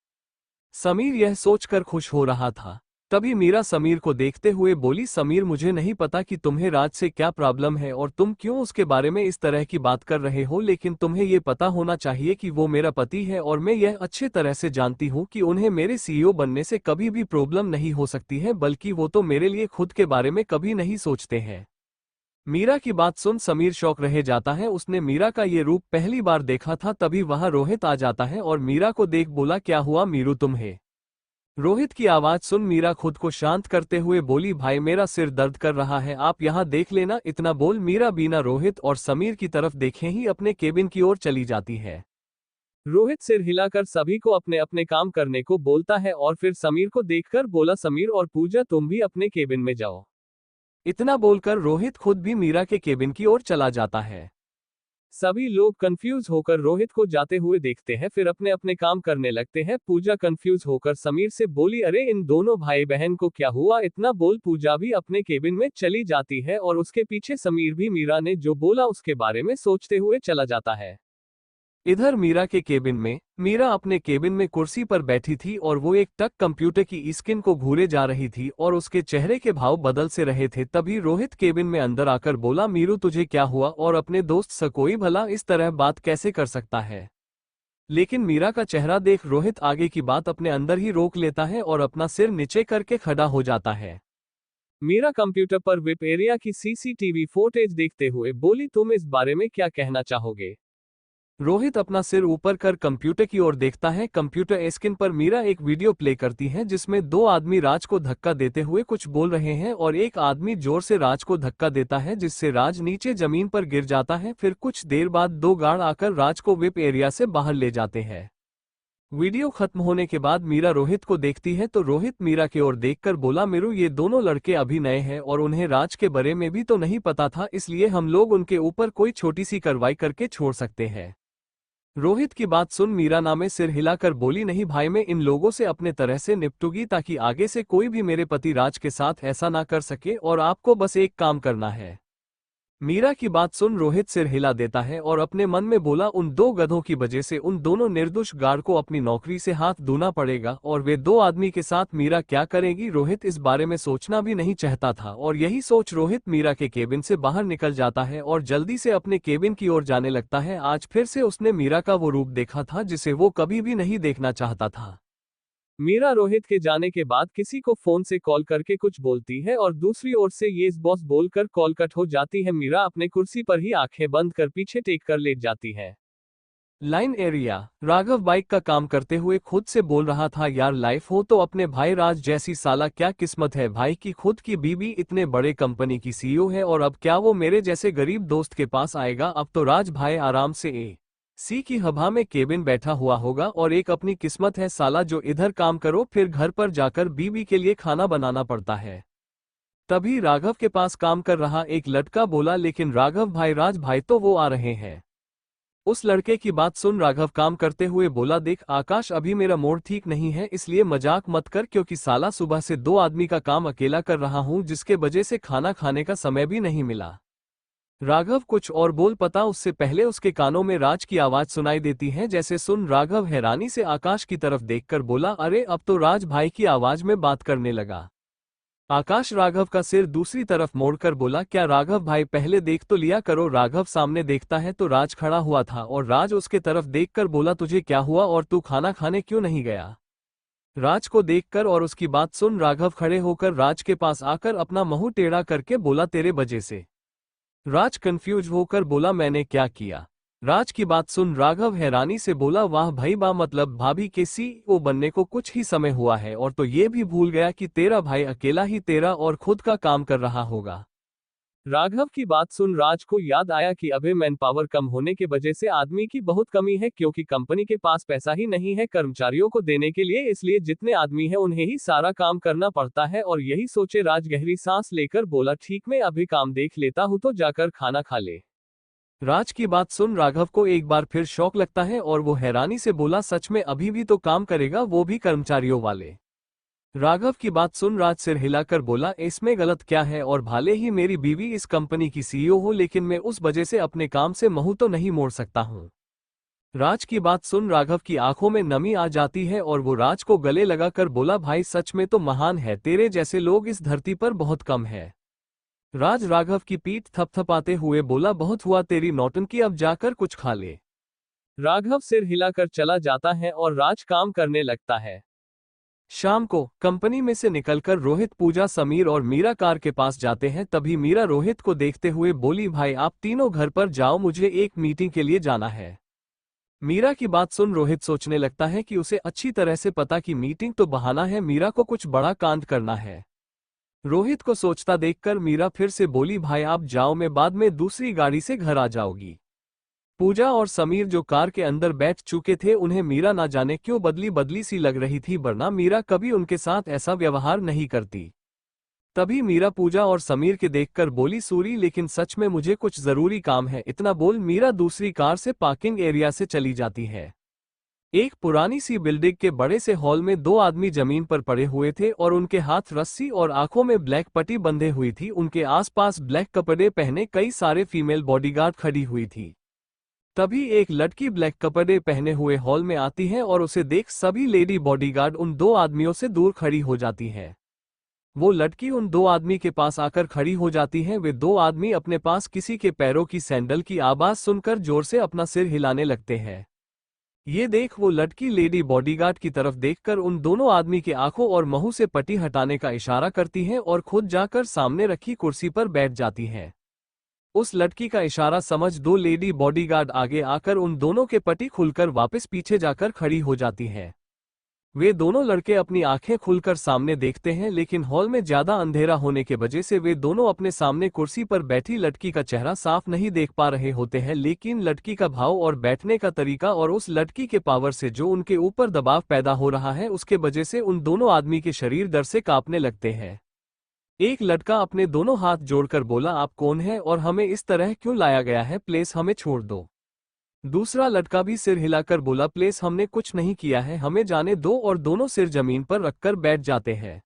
समीर यह सोचकर खुश हो रहा था। तभी मीरा समीर को देखते हुए बोली, समीर मुझे नहीं पता कि तुम्हें राज से क्या प्रॉब्लम है और तुम क्यों उसके बारे में इस तरह की बात कर रहे हो, लेकिन तुम्हें ये पता होना चाहिए कि वो मेरा पति है और मैं यह अच्छे तरह से जानती हूँ कि उन्हें मेरे सीईओ बनने से कभी भी प्रॉब्लम नहीं हो सकती है, बल्कि वो तो मेरे लिए खुद के बारे में कभी नहीं सोचते हैं। मीरा की बात सुन समीर शौक रह जाता है। उसने मीरा का ये रूप पहली बार देखा था। तभी वहां रोहित आ जाता है और मीरा को देख बोला, क्या हुआ मीरू तुम्हें। रोहित की आवाज सुन मीरा खुद को शांत करते हुए बोली, भाई मेरा सिर दर्द कर रहा है, आप यहाँ देख लेना। इतना बोल मीरा बिना रोहित और समीर की तरफ देखे ही अपने केबिन की ओर चली जाती है। रोहित सिर हिलाकर सभी को अपने अपने काम करने को बोलता है और फिर समीर को देखकर बोला, समीर और पूजा तुम भी अपने केबिन में जाओ। इतना बोलकर रोहित खुद भी मीरा के केबिन की ओर चला जाता है। सभी लोग कंफ्यूज होकर रोहित को जाते हुए देखते हैं, फिर अपने अपने काम करने लगते हैं। पूजा कंफ्यूज होकर समीर से बोली, अरे इन दोनों भाई बहन को क्या हुआ। इतना बोल पूजा भी अपने केबिन में चली जाती है और उसके पीछे समीर भी मीरा ने जो बोला उसके बारे में सोचते हुए चला जाता है। इधर मीरा के केबिन में मीरा अपने केबिन में कुर्सी पर बैठी थी और वो एक टच कंप्यूटर की स्क्रीन को घूरे जा रही थी और उसके चेहरे के भाव बदल से रहे थे। तभी रोहित केबिन में अंदर आकर बोला, मीरू तुझे क्या हुआ और अपने दोस्त से कोई भला इस तरह बात कैसे कर सकता है। लेकिन मीरा का चेहरा देख रोहित आगे की बात अपने अंदर ही रोक लेता है और अपना सिर नीचे करके खड़ा हो जाता है। मीरा कंप्यूटर पर विप एरिया की सीसीटीवी फुटेज देखते हुए बोली, तुम इस बारे में क्या कहना चाहोगे। रोहित अपना सिर ऊपर कर कंप्यूटर की ओर देखता है। कंप्यूटर स्क्रीन पर मीरा एक वीडियो प्ले करती है जिसमें दो आदमी राज को धक्का देते हुए कुछ बोल रहे हैं और एक आदमी जोर से राज को धक्का देता है जिससे राज नीचे जमीन पर गिर जाता है। फिर कुछ देर बाद दो गार्ड आकर राज को विप एरिया से बाहर ले जाते हैं। वीडियो खत्म होने के बाद मीरा रोहित को देखती है तो रोहित मीरा की ओर देखकर बोला, मीरू ये दोनों लड़के अभी नए हैं और उन्हें राज के बारे में भी तो नहीं पता था, इसलिए हम लोग उनके ऊपर कोई छोटी सी कार्रवाई करके छोड़ सकते हैं। रोहित की बात सुन मीरा नामे सिर हिलाकर बोली, नहीं भाई मैं इन लोगों से अपने तरह से निपटूंगी ताकि आगे से कोई भी मेरे पति राज के साथ ऐसा ना कर सके और आपको बस एक काम करना है। मीरा की बात सुन रोहित सिर हिला देता है और अपने मन में बोला उन दो गधों की वजह से उन दोनों निर्दोष गार्ड को अपनी नौकरी से हाथ धोना पड़ेगा और वे दो आदमी के साथ मीरा क्या करेगी। रोहित इस बारे में सोचना भी नहीं चाहता था और यही सोच रोहित मीरा के केबिन से बाहर निकल जाता है और जल्दी से अपने केबिन की ओर जाने लगता है। आज फिर से उसने मीरा का वो रूप देखा था जिसे वो कभी भी नहीं देखना चाहता था। मीरा रोहित के जाने के बाद किसी को फोन से कॉल करके कुछ बोलती है और दूसरी ओर से येस बॉस बोलकर कॉल कट हो जाती है। मीरा अपने कुर्सी पर ही आंखें बंद कर पीछे टेक कर लेट जाती है। Line area. राघव बाइक का काम करते हुए खुद से बोल रहा था, यार लाइफ हो तो अपने भाई राज जैसी, साला क्या किस्मत है भाई की, खुद की बीवी इतने बड़े कंपनी की सीईओ है और अब क्या वो मेरे जैसे गरीब दोस्त के पास आएगा। अब तो राज भाई आराम से सी की हवा में केबिन बैठा हुआ होगा और एक अपनी किस्मत है साला जो इधर काम करो फिर घर पर जाकर बीवी के लिए खाना बनाना पड़ता है। तभी राघव के पास काम कर रहा एक लड़का बोला, लेकिन राघव भाई राज भाई तो वो आ रहे हैं। उस लड़के की बात सुन राघव काम करते हुए बोला, देख आकाश अभी मेरा मूड ठीक नहीं है इसलिए मजाक मत कर, क्योंकि साला सुबह से दो आदमी का काम अकेला कर रहा हूं जिसके वजह से खाना खाने का समय भी नहीं मिला। राघव कुछ और बोल पता उससे पहले उसके कानों में राज की आवाज सुनाई देती है। जैसे सुन राघव हैरानी से आकाश की तरफ देखकर बोला, अरे अब तो राज भाई की आवाज में बात करने लगा। आकाश राघव का सिर दूसरी तरफ मोड़कर बोला, क्या राघव भाई पहले देख तो लिया करो। राघव सामने देखता है तो राज खड़ा हुआ था और राज उसके तरफ देखकर बोला, तुझे क्या हुआ और तू खाना खाने क्यों नहीं गया। राज को देखकर और उसकी बात सुन राघव खड़े होकर राज के पास आकर अपना मुंह टेढ़ा करके बोला, तेरे वजह से। राज कंफ्यूज होकर बोला, मैंने क्या किया। राज की बात सुन राघव हैरानी से बोला, वाह भाई वाह, मतलब भाभी के सीईओ बनने को कुछ ही समय हुआ है और तो ये भी भूल गया कि तेरा भाई अकेला ही तेरा और खुद का काम कर रहा होगा। राघव की बात सुन राज को याद आया कि अबे मैन पावर कम होने के वजह से आदमी की बहुत कमी है, क्योंकि कंपनी के पास पैसा ही नहीं है कर्मचारियों को देने के लिए, इसलिए जितने आदमी है उन्हें ही सारा काम करना पड़ता है। और यही सोचे राज गहरी सांस लेकर बोला, ठीक मैं अभी काम देख लेता हूं तो जाकर खाना खा ले। राज की बात सुन राघव को एक बार फिर शौक लगता है और वो हैरानी से बोला, सच में अभी भी तो काम करेगा, वो भी कर्मचारियों वाले। राघव की बात सुन राज सिर हिलाकर बोला, इसमें गलत क्या है, और भले ही मेरी बीवी इस कंपनी की सीईओ हो लेकिन मैं उस वजह से अपने काम से मुंह तो नहीं मोड़ सकता हूं। राज की बात सुन राघव की आंखों में नमी आ जाती है और वो राज को गले लगाकर बोला, भाई सच में तो महान है, तेरे जैसे लोग इस धरती पर बहुत कम है। राज राघव की पीठ थपथपाते हुए बोला, बहुत हुआ तेरी नौटंकी, अब जाकर कुछ खा ले। राघव सिर हिलाकर चला जाता है और राज काम करने लगता है। शाम को कंपनी में से निकलकर रोहित, पूजा, समीर और मीरा कार के पास जाते हैं। तभी मीरा रोहित को देखते हुए बोली, भाई आप तीनों घर पर जाओ, मुझे एक मीटिंग के लिए जाना है। मीरा की बात सुन रोहित सोचने लगता है कि उसे अच्छी तरह से पता कि मीटिंग तो बहाना है, मीरा को कुछ बड़ा कांड करना है। रोहित को सोचता देखकर मीरा फिर से बोली, भाई आप जाओ, मैं बाद में दूसरी गाड़ी से घर आ जाऊंगी। पूजा और समीर जो कार के अंदर बैठ चुके थे उन्हें मीरा ना जाने क्यों बदली बदली सी लग रही थी, वरना मीरा कभी उनके साथ ऐसा व्यवहार नहीं करती। तभी मीरा पूजा और समीर के देखकर बोली, सूरी लेकिन सच में मुझे कुछ जरूरी काम है। इतना बोल मीरा दूसरी कार से पार्किंग एरिया से चली जाती है। एक पुरानी सी बिल्डिंग के बड़े से हॉल में दो आदमी जमीन पर पड़े हुए थे और उनके हाथ रस्सी और आंखों में ब्लैक पट्टी बंधे हुई थी। उनके आसपास ब्लैक कपड़े पहने कई सारे फीमेल बॉडीगार्ड खड़ी हुई थी। तभी एक लड़की ब्लैक कपड़े पहने हुए हॉल में आती है और उसे देख सभी लेडी बॉडीगार्ड उन दो आदमियों से दूर खड़ी हो जाती है। वो लड़की उन दो आदमी के पास आकर खड़ी हो जाती है। वे दो आदमी अपने पास किसी के पैरों की सैंडल की आवाज सुनकर जोर से अपना सिर हिलाने लगते हैं। ये देख वो लड़की लेडी बॉडीगार्ड की तरफ देखकर उन दोनों आदमी के आंखों और मुंह से पट्टी हटाने का इशारा करती है और खुद जाकर सामने रखी कुर्सी पर बैठ जाती है। उस लड़की का इशारा समझ दो लेडी बॉडीगार्ड आगे आकर उन दोनों के पट्टी खुलकर वापस पीछे जाकर खड़ी हो जाती है। वे दोनों लड़के अपनी आंखें खुलकर सामने देखते हैं, लेकिन हॉल में ज्यादा अंधेरा होने के वजह से वे दोनों अपने सामने कुर्सी पर बैठी लड़की का चेहरा साफ नहीं देख पा रहे होते हैं, लेकिन लड़की का भाव और बैठने का तरीका और उस लड़की के पावर से जो उनके ऊपर दबाव पैदा हो रहा है उसके वजह से उन दोनों आदमी के शरीर डर से कांपने लगते हैं। एक लड़का अपने दोनों हाथ जोड़कर बोला, आप कौन हैं और हमें इस तरह क्यों लाया गया है, प्लीज हमें छोड़ दो। दूसरा लड़का भी सिर हिलाकर बोला, प्लीज हमने कुछ नहीं किया है, हमें जाने दो, और दोनों सिर जमीन पर रखकर बैठ जाते हैं।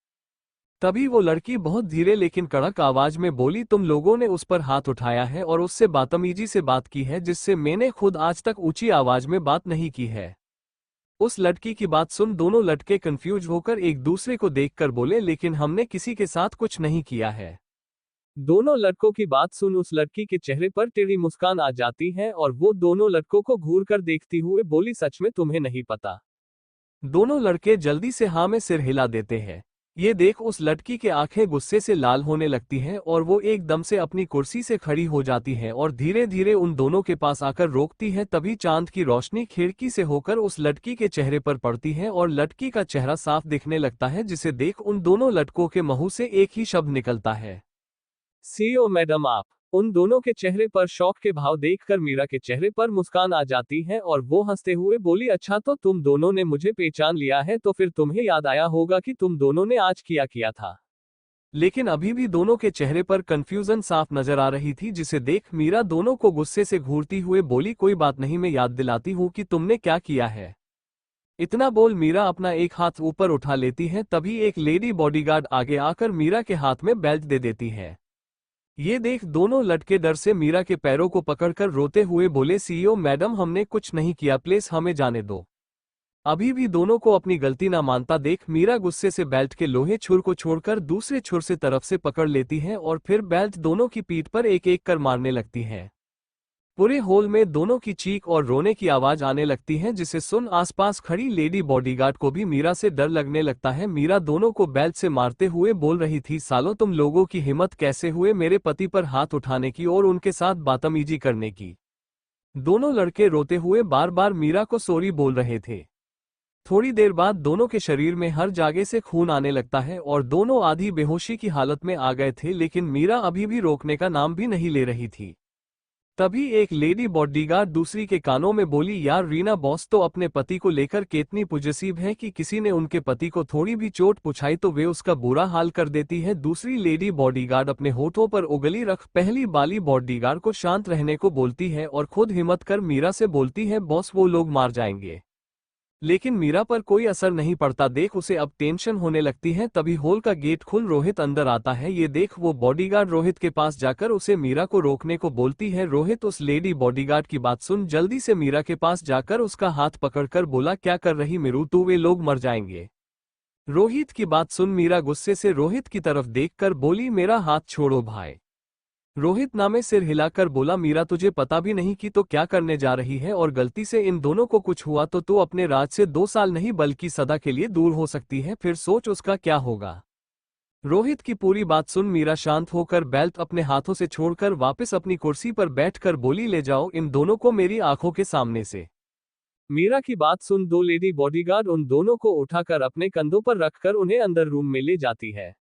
तभी वो लड़की बहुत धीरे लेकिन कड़क आवाज में बोली, तुम लोगों ने उस पर हाथ उठाया है और उससे बदतमीजी से बात की है, जिससे मैंने खुद आज तक ऊंची आवाज में बात नहीं की है। उस लड़की की बात सुन दोनों लड़के कंफ्यूज होकर एक दूसरे को देखकर बोले, लेकिन हमने किसी के साथ कुछ नहीं किया है। दोनों लड़कों की बात सुन उस लड़की के चेहरे पर टेढ़ी मुस्कान आ जाती है और वो दोनों लड़कों को घूर कर देखती हुए बोली, सच में तुम्हें नहीं पता? दोनों लड़के जल्दी से हाँ में सिर हिला देते हैं। ये देख उस लड़की के आंखें गुस्से से लाल होने लगती हैं और वो एकदम से अपनी कुर्सी से खड़ी हो जाती है और धीरे धीरे उन दोनों के पास आकर रोकती है। तभी चांद की रोशनी खिड़की से होकर उस लड़की के चेहरे पर पड़ती है और लड़की का चेहरा साफ दिखने लगता है, जिसे देख उन दोनों लड़कों के मुंह से एक ही शब्द निकलता है, सीओ मैडम आप। उन दोनों के चेहरे पर शौक के भाव देखकर मीरा के चेहरे पर मुस्कान आ जाती है और वो हंसते हुए बोली, अच्छा तो तुम दोनों ने मुझे पहचान लिया है, तो फिर तुम्हें याद आया होगा कि तुम दोनों ने आज किया किया था। लेकिन अभी भी दोनों के चेहरे पर कंफ्यूजन साफ नजर आ रही थी, जिसे देख मीरा दोनों को गुस्से से घूरती हुए बोली, कोई बात नहीं, मैं याद दिलाती हूँ कि तुमने क्या किया है। इतना बोल मीरा अपना एक हाथ ऊपर उठा लेती है। तभी एक लेडी बॉडीगार्ड आगे आकर मीरा के हाथ में बेल्ट दे देती है। ये देख दोनों लड़के डर से मीरा के पैरों को पकड़कर रोते हुए बोले, सीईओ मैडम हमने कुछ नहीं किया, प्लीज हमें जाने दो। अभी भी दोनों को अपनी गलती ना मानता देख मीरा गुस्से से बेल्ट के लोहे छुर को छोड़कर दूसरे छुर से तरफ से पकड़ लेती है और फिर बेल्ट दोनों की पीठ पर एक एक कर मारने लगती है। पूरे हॉल में दोनों की चीख और रोने की आवाज आने लगती है, जिसे सुन आसपास खड़ी लेडी बॉडीगार्ड को भी मीरा से डर लगने लगता है। मीरा दोनों को बेल्ट से मारते हुए बोल रही थी, सालों तुम लोगों की हिम्मत कैसे हुए मेरे पति पर हाथ उठाने की और उनके साथ बदतमीजी करने की। दोनों लड़के रोते हुए बार बार मीरा को सॉरी बोल रहे थे। थोड़ी देर बाद दोनों के शरीर में हर जगह से खून आने लगता है और दोनों आधी बेहोशी की हालत में आ गए थे, लेकिन मीरा अभी भी रोकने का नाम भी नहीं ले रही थी। तभी एक लेडी बॉडीगार्ड दूसरी के कानों में बोली, यार रीना बॉस तो अपने पति को लेकर कितनी पॉजिटिव है कि किसी ने उनके पति को थोड़ी भी चोट पुछाई तो वे उसका बुरा हाल कर देती है। दूसरी लेडी बॉडीगार्ड अपने होठों पर उंगली रख पहली वाली बॉडीगार्ड को शांत रहने को बोलती है और खुद हिम्मत कर मीरा से बोलती है, बॉस वो लोग मार जाएंगे। लेकिन मीरा पर कोई असर नहीं पड़ता देख उसे अब टेंशन होने लगती है। तभी हॉल का गेट खुल रोहित अंदर आता है। ये देख वो बॉडीगार्ड रोहित के पास जाकर उसे मीरा को रोकने को बोलती है। रोहित उस लेडी बॉडीगार्ड की बात सुन जल्दी से मीरा के पास जाकर उसका हाथ पकड़कर बोला, क्या कर रही मीरू तू, वे लोग मर जाएंगे। रोहित की बात सुन मीरा गुस्से से रोहित की तरफ देखकर बोली, मेरा हाथ छोड़ो भाई। रोहित नामे सिर हिलाकर बोला, मीरा तुझे पता भी नहीं कि तो क्या करने जा रही है और गलती से इन दोनों को कुछ हुआ तो तू अपने राज से 2 साल नहीं बल्कि सदा के लिए दूर हो सकती है, फिर सोच उसका क्या होगा। रोहित की पूरी बात सुन मीरा शांत होकर बेल्ट अपने हाथों से छोड़कर वापस अपनी कुर्सी पर बैठकर बोली, ले जाओ इन दोनों को मेरी आंखों के सामने से। मीरा की बात सुन दो लेडी बॉडीगार्ड उन दोनों को उठाकर अपने कंधों पर रखकर उन्हें अंदर रूम में ले जाती है।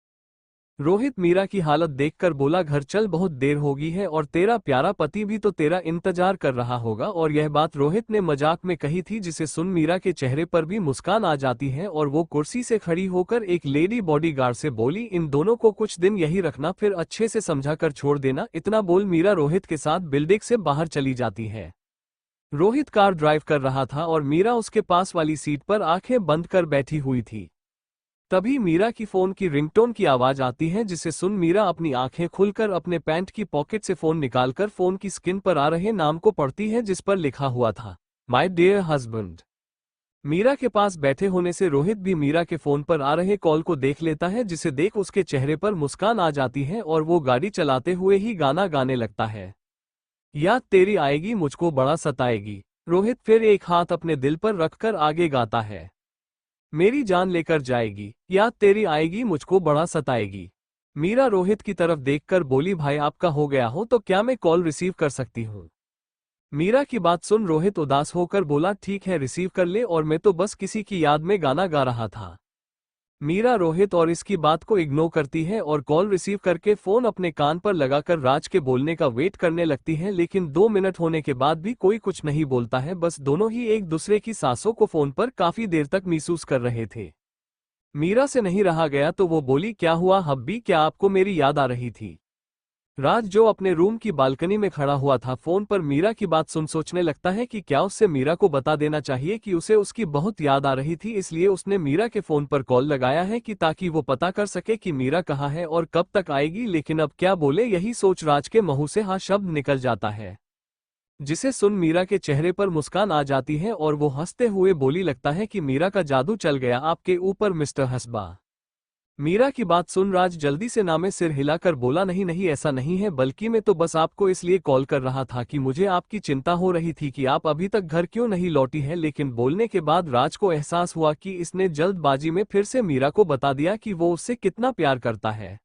रोहित मीरा की हालत देखकर बोला, घर चल, बहुत देर होगी है और तेरा प्यारा पति भी तो तेरा इंतजार कर रहा होगा। और यह बात रोहित ने मजाक में कही थी, जिसे सुन मीरा के चेहरे पर भी मुस्कान आ जाती है और वो कुर्सी से खड़ी होकर एक लेडी बॉडीगार्ड से बोली, इन दोनों को कुछ दिन यही रखना, फिर अच्छे से समझा कर छोड़ देना। इतना बोल मीरा रोहित के साथ बिल्डिंग से बाहर चली जाती है। रोहित कार ड्राइव कर रहा था और मीरा उसके पास वाली सीट पर आंखें बंद कर बैठी हुई थी। तभी मीरा की फोन की रिंगटोन की आवाज आती है, जिसे सुन मीरा अपनी आंखें खुलकर अपने पैंट की पॉकेट से फोन निकालकर फोन की स्क्रीन पर आ रहे नाम को पढ़ती है, जिस पर लिखा हुआ था, माय डियर हस्बैंड। मीरा के पास बैठे होने से रोहित भी मीरा के फोन पर आ रहे कॉल को देख लेता है, जिसे देख उसके चेहरे पर मुस्कान आ जाती है और वो गाड़ी चलाते हुए ही गाना गाने लगता है, याद तेरी आएगी मुझको बड़ा सताएगी। रोहित फिर एक हाथ अपने दिल पर रखकर आगे गाता है, मेरी जान लेकर जाएगी, याद तेरी आएगी मुझको बड़ा सताएगी। मीरा रोहित की तरफ देखकर बोली, भाई आपका हो गया हो तो क्या मैं कॉल रिसीव कर सकती हूँ। मीरा की बात सुन रोहित उदास होकर बोला, ठीक है रिसीव कर ले, और मैं तो बस किसी की याद में गाना गा रहा था। मीरा रोहित और इसकी बात को इग्नोर करती है और कॉल रिसीव करके फोन अपने कान पर लगाकर राज के बोलने का वेट करने लगती है, लेकिन 2 मिनट होने के बाद भी कोई कुछ नहीं बोलता है। बस दोनों ही एक दूसरे की सांसों को फोन पर काफी देर तक महसूस कर रहे थे। मीरा से नहीं रहा गया तो वो बोली, क्या हुआ हब्बी, क्या आपको मेरी याद आ रही थी। राज जो अपने रूम की बालकनी में खड़ा हुआ था फोन पर मीरा की बात सुन सोचने लगता है कि क्या उससे मीरा को बता देना चाहिए कि उसे उसकी बहुत याद आ रही थी, इसलिए उसने मीरा के फोन पर कॉल लगाया है कि ताकि वो पता कर सके कि मीरा कहाँ है और कब तक आएगी। लेकिन अब क्या बोले यही सोच राज के मुंह से हाँ शब्द निकल जाता है, जिसे सुन मीरा के चेहरे पर मुस्कान आ जाती है और वो हंसते हुए बोली लगता है कि मीरा का जादू चल गया आपके ऊपर मिस्टर हसबा। मीरा की बात सुन राज जल्दी से ना में सिर हिलाकर बोला नहीं नहीं ऐसा नहीं है, बल्कि मैं तो बस आपको इसलिए कॉल कर रहा था कि मुझे आपकी चिंता हो रही थी कि आप अभी तक घर क्यों नहीं लौटी हैं। लेकिन बोलने के बाद राज को एहसास हुआ कि इसने जल्दबाजी में फिर से मीरा को बता दिया कि वो उससे कितना प्यार करता है।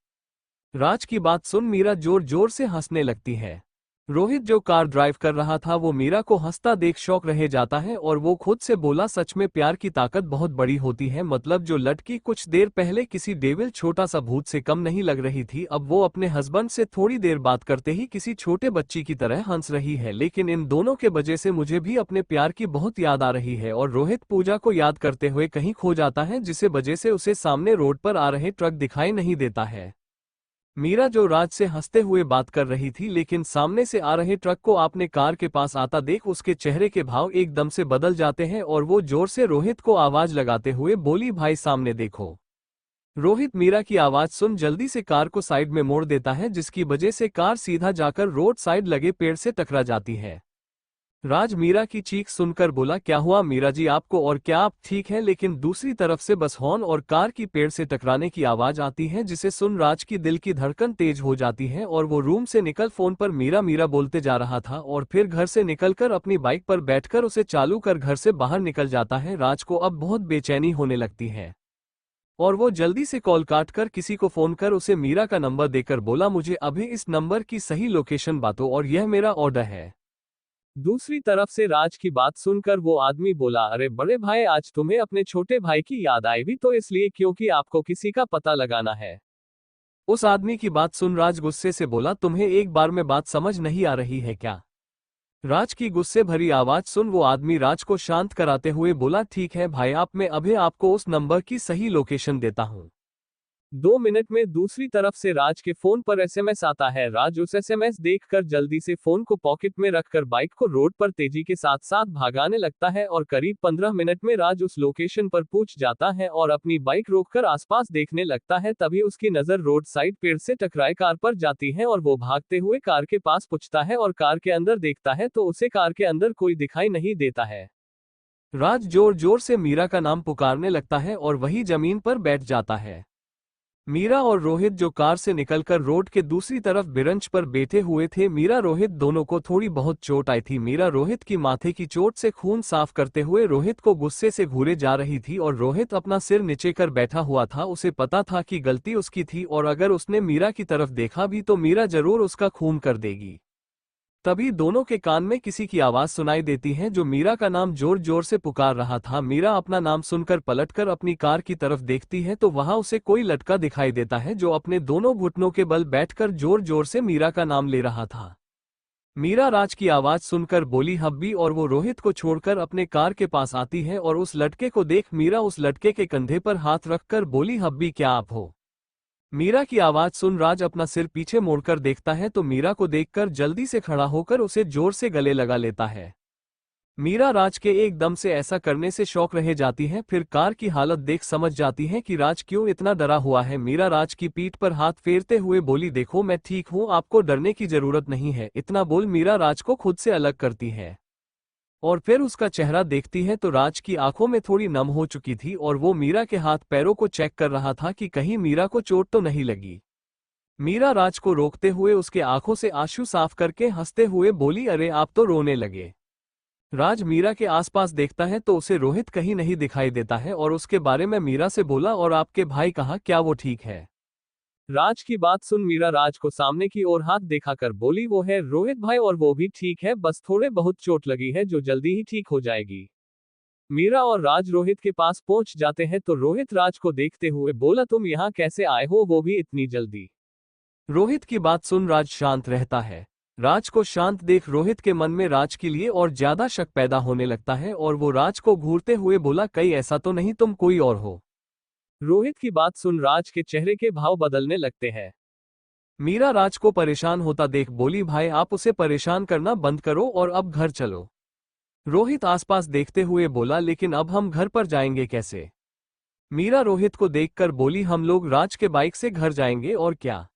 राज की बात सुन मीरा जोर जोर से हंसने लगती है। रोहित जो कार ड्राइव कर रहा था वो मीरा को हंसता देख शौक रह जाता है और वो खुद से बोला सच में प्यार की ताकत बहुत बड़ी होती है, मतलब जो लड़की कुछ देर पहले किसी डेविल छोटा सा भूत से कम नहीं लग रही थी अब वो अपने हस्बैंड से थोड़ी देर बात करते ही किसी छोटे बच्ची की तरह हंस रही है। लेकिन इन दोनों के वजह से मुझे भी अपने प्यार की बहुत याद आ रही है। और रोहित पूजा को याद करते हुए कहीं खो जाता है जिसे वजह से उसे सामने रोड पर आ रहे ट्रक दिखाई नहीं देता है। मीरा जो राज से हंसते हुए बात कर रही थी लेकिन सामने से आ रहे ट्रक को अपने कार के पास आता देख उसके चेहरे के भाव एकदम से बदल जाते हैं और वो जोर से रोहित को आवाज लगाते हुए बोली भाई सामने देखो। रोहित मीरा की आवाज सुन जल्दी से कार को साइड में मोड़ देता है जिसकी वजह से कार सीधा जाकर रोड साइड लगे पेड़ से टकरा जाती है। राज मीरा की चीख सुनकर बोला क्या हुआ मीरा जी आपको, और क्या आप ठीक हैं? लेकिन दूसरी तरफ से बस हॉर्न और कार की पेड़ से टकराने की आवाज आती है जिसे सुन राज की दिल की धड़कन तेज हो जाती है और वो रूम से निकल फोन पर मीरा मीरा बोलते जा रहा था और फिर घर से निकलकर अपनी बाइक पर बैठकर उसे चालू कर घर से बाहर निकल जाता है। राज को अब बहुत बेचैनी होने लगती है और वो जल्दी से कॉल काट कर किसी को फोन कर उसे मीरा का नंबर देकर बोला मुझे अभी इस नंबर की सही लोकेशन बताओ और यह मेरा ऑर्डर है। दूसरी तरफ से राज की बात सुनकर वो आदमी बोला अरे बड़े भाई आज तुम्हें अपने छोटे भाई की याद आई भी तो इसलिए क्योंकि आपको किसी का पता लगाना है। उस आदमी की बात सुन राज गुस्से से बोला तुम्हें एक बार में बात समझ नहीं आ रही है क्या? राज की गुस्से भरी आवाज सुन वो आदमी राज को शांत कराते हुए बोला ठीक है भाई आप, मैं अभी आपको उस नंबर की सही लोकेशन देता हूँ। 2 मिनट में दूसरी तरफ से राज के फोन पर एसएमएस आता है। राज उस एसएमएस देखकर जल्दी से फोन को पॉकेट में रखकर बाइक को रोड पर तेजी के साथ साथ भागाने लगता है और करीब 15 मिनट में राज उस लोकेशन पर पहुंच जाता है और अपनी बाइक रोककर आसपास देखने लगता है। तभी उसकी नजर रोड साइड पेड़ से टकराए कार पर जाती है और वो भागते हुए कार के पास पहुंचता है और कार के अंदर देखता है तो उसे कार के अंदर कोई दिखाई नहीं देता है। राज जोर जोर से मीरा का नाम पुकारने लगता है और वही जमीन पर बैठ जाता है। मीरा और रोहित जो कार से निकलकर रोड के दूसरी तरफ बेंच पर बैठे हुए थे। मीरा रोहित दोनों को थोड़ी बहुत चोट आई थी। मीरा रोहित की माथे की चोट से खून साफ करते हुए रोहित को गुस्से से घूरे जा रही थी और रोहित अपना सिर नीचे कर बैठा हुआ था। उसे पता था कि गलती उसकी थी और अगर उसने मीरा की तरफ देखा भी तो मीरा जरूर उसका खून कर देगी। तभी दोनों के कान में किसी की आवाज सुनाई देती है जो मीरा का नाम जोर जोर से पुकार रहा था। मीरा अपना नाम सुनकर पलटकर अपनी कार की तरफ देखती है तो वहां उसे कोई लड़का दिखाई देता है जो अपने दोनों घुटनों के बल बैठकर जोर जोर से मीरा का नाम ले रहा था। मीरा राज की आवाज सुनकर बोली हब्बी और वो रोहित को छोड़कर अपने कार के पास आती है और उस लड़के को देख मीरा उस लड़के के कंधे पर हाथ रखकर बोली हब्बी क्या आप हो? मीरा की आवाज सुन राज अपना सिर पीछे मोड़कर देखता है तो मीरा को देखकर जल्दी से खड़ा होकर उसे जोर से गले लगा लेता है। मीरा राज के एकदम से ऐसा करने से शॉक रह जाती है, फिर कार की हालत देख समझ जाती है कि राज क्यों इतना डरा हुआ है। मीरा राज की पीठ पर हाथ फेरते हुए बोली देखो मैं ठीक हूं, आपको डरने की जरूरत नहीं है। इतना बोल मीरा राज को खुद से अलग करती है और फिर उसका चेहरा देखती है तो राज की आंखों में थोड़ी नम हो चुकी थी और वो मीरा के हाथ पैरों को चेक कर रहा था कि कहीं मीरा को चोट तो नहीं लगी। मीरा राज को रोकते हुए उसके आंखों से आंसू साफ करके हंसते हुए बोली अरे आप तो रोने लगे। राज मीरा के आसपास देखता है तो उसे रोहित कहीं नहीं दिखाई देता है और उसके बारे में मीरा से बोला और आपके भाई कहाँ, क्या वो ठीक है? राज की बात सुन मीरा राज को सामने की ओर हाथ दिखाकर बोली वो है रोहित भाई और वो भी ठीक है, बस थोड़े बहुत चोट लगी है जो जल्दी ही ठीक हो जाएगी। मीरा और राज रोहित के पास पहुंच जाते हैं तो रोहित राज को देखते हुए बोला तुम यहाँ कैसे आए हो, वो भी इतनी जल्दी? रोहित की बात सुन राज शांत रहता है। राज को शांत देख रोहित के मन में राज के लिए और ज्यादा शक पैदा होने लगता है और वो राज को घूरते हुए बोला कहीं ऐसा तो नहीं तुम कोई और हो? रोहित की बात सुन राज के चेहरे के भाव बदलने लगते हैं। मीरा राज को परेशान होता देख बोली, भाई आप उसे परेशान करना बंद करो और अब घर चलो। रोहित आसपास देखते हुए बोला, लेकिन अब हम घर पर जाएंगे कैसे? मीरा रोहित को देखकर बोली, हम लोग राज के बाइक से घर जाएंगे और क्या?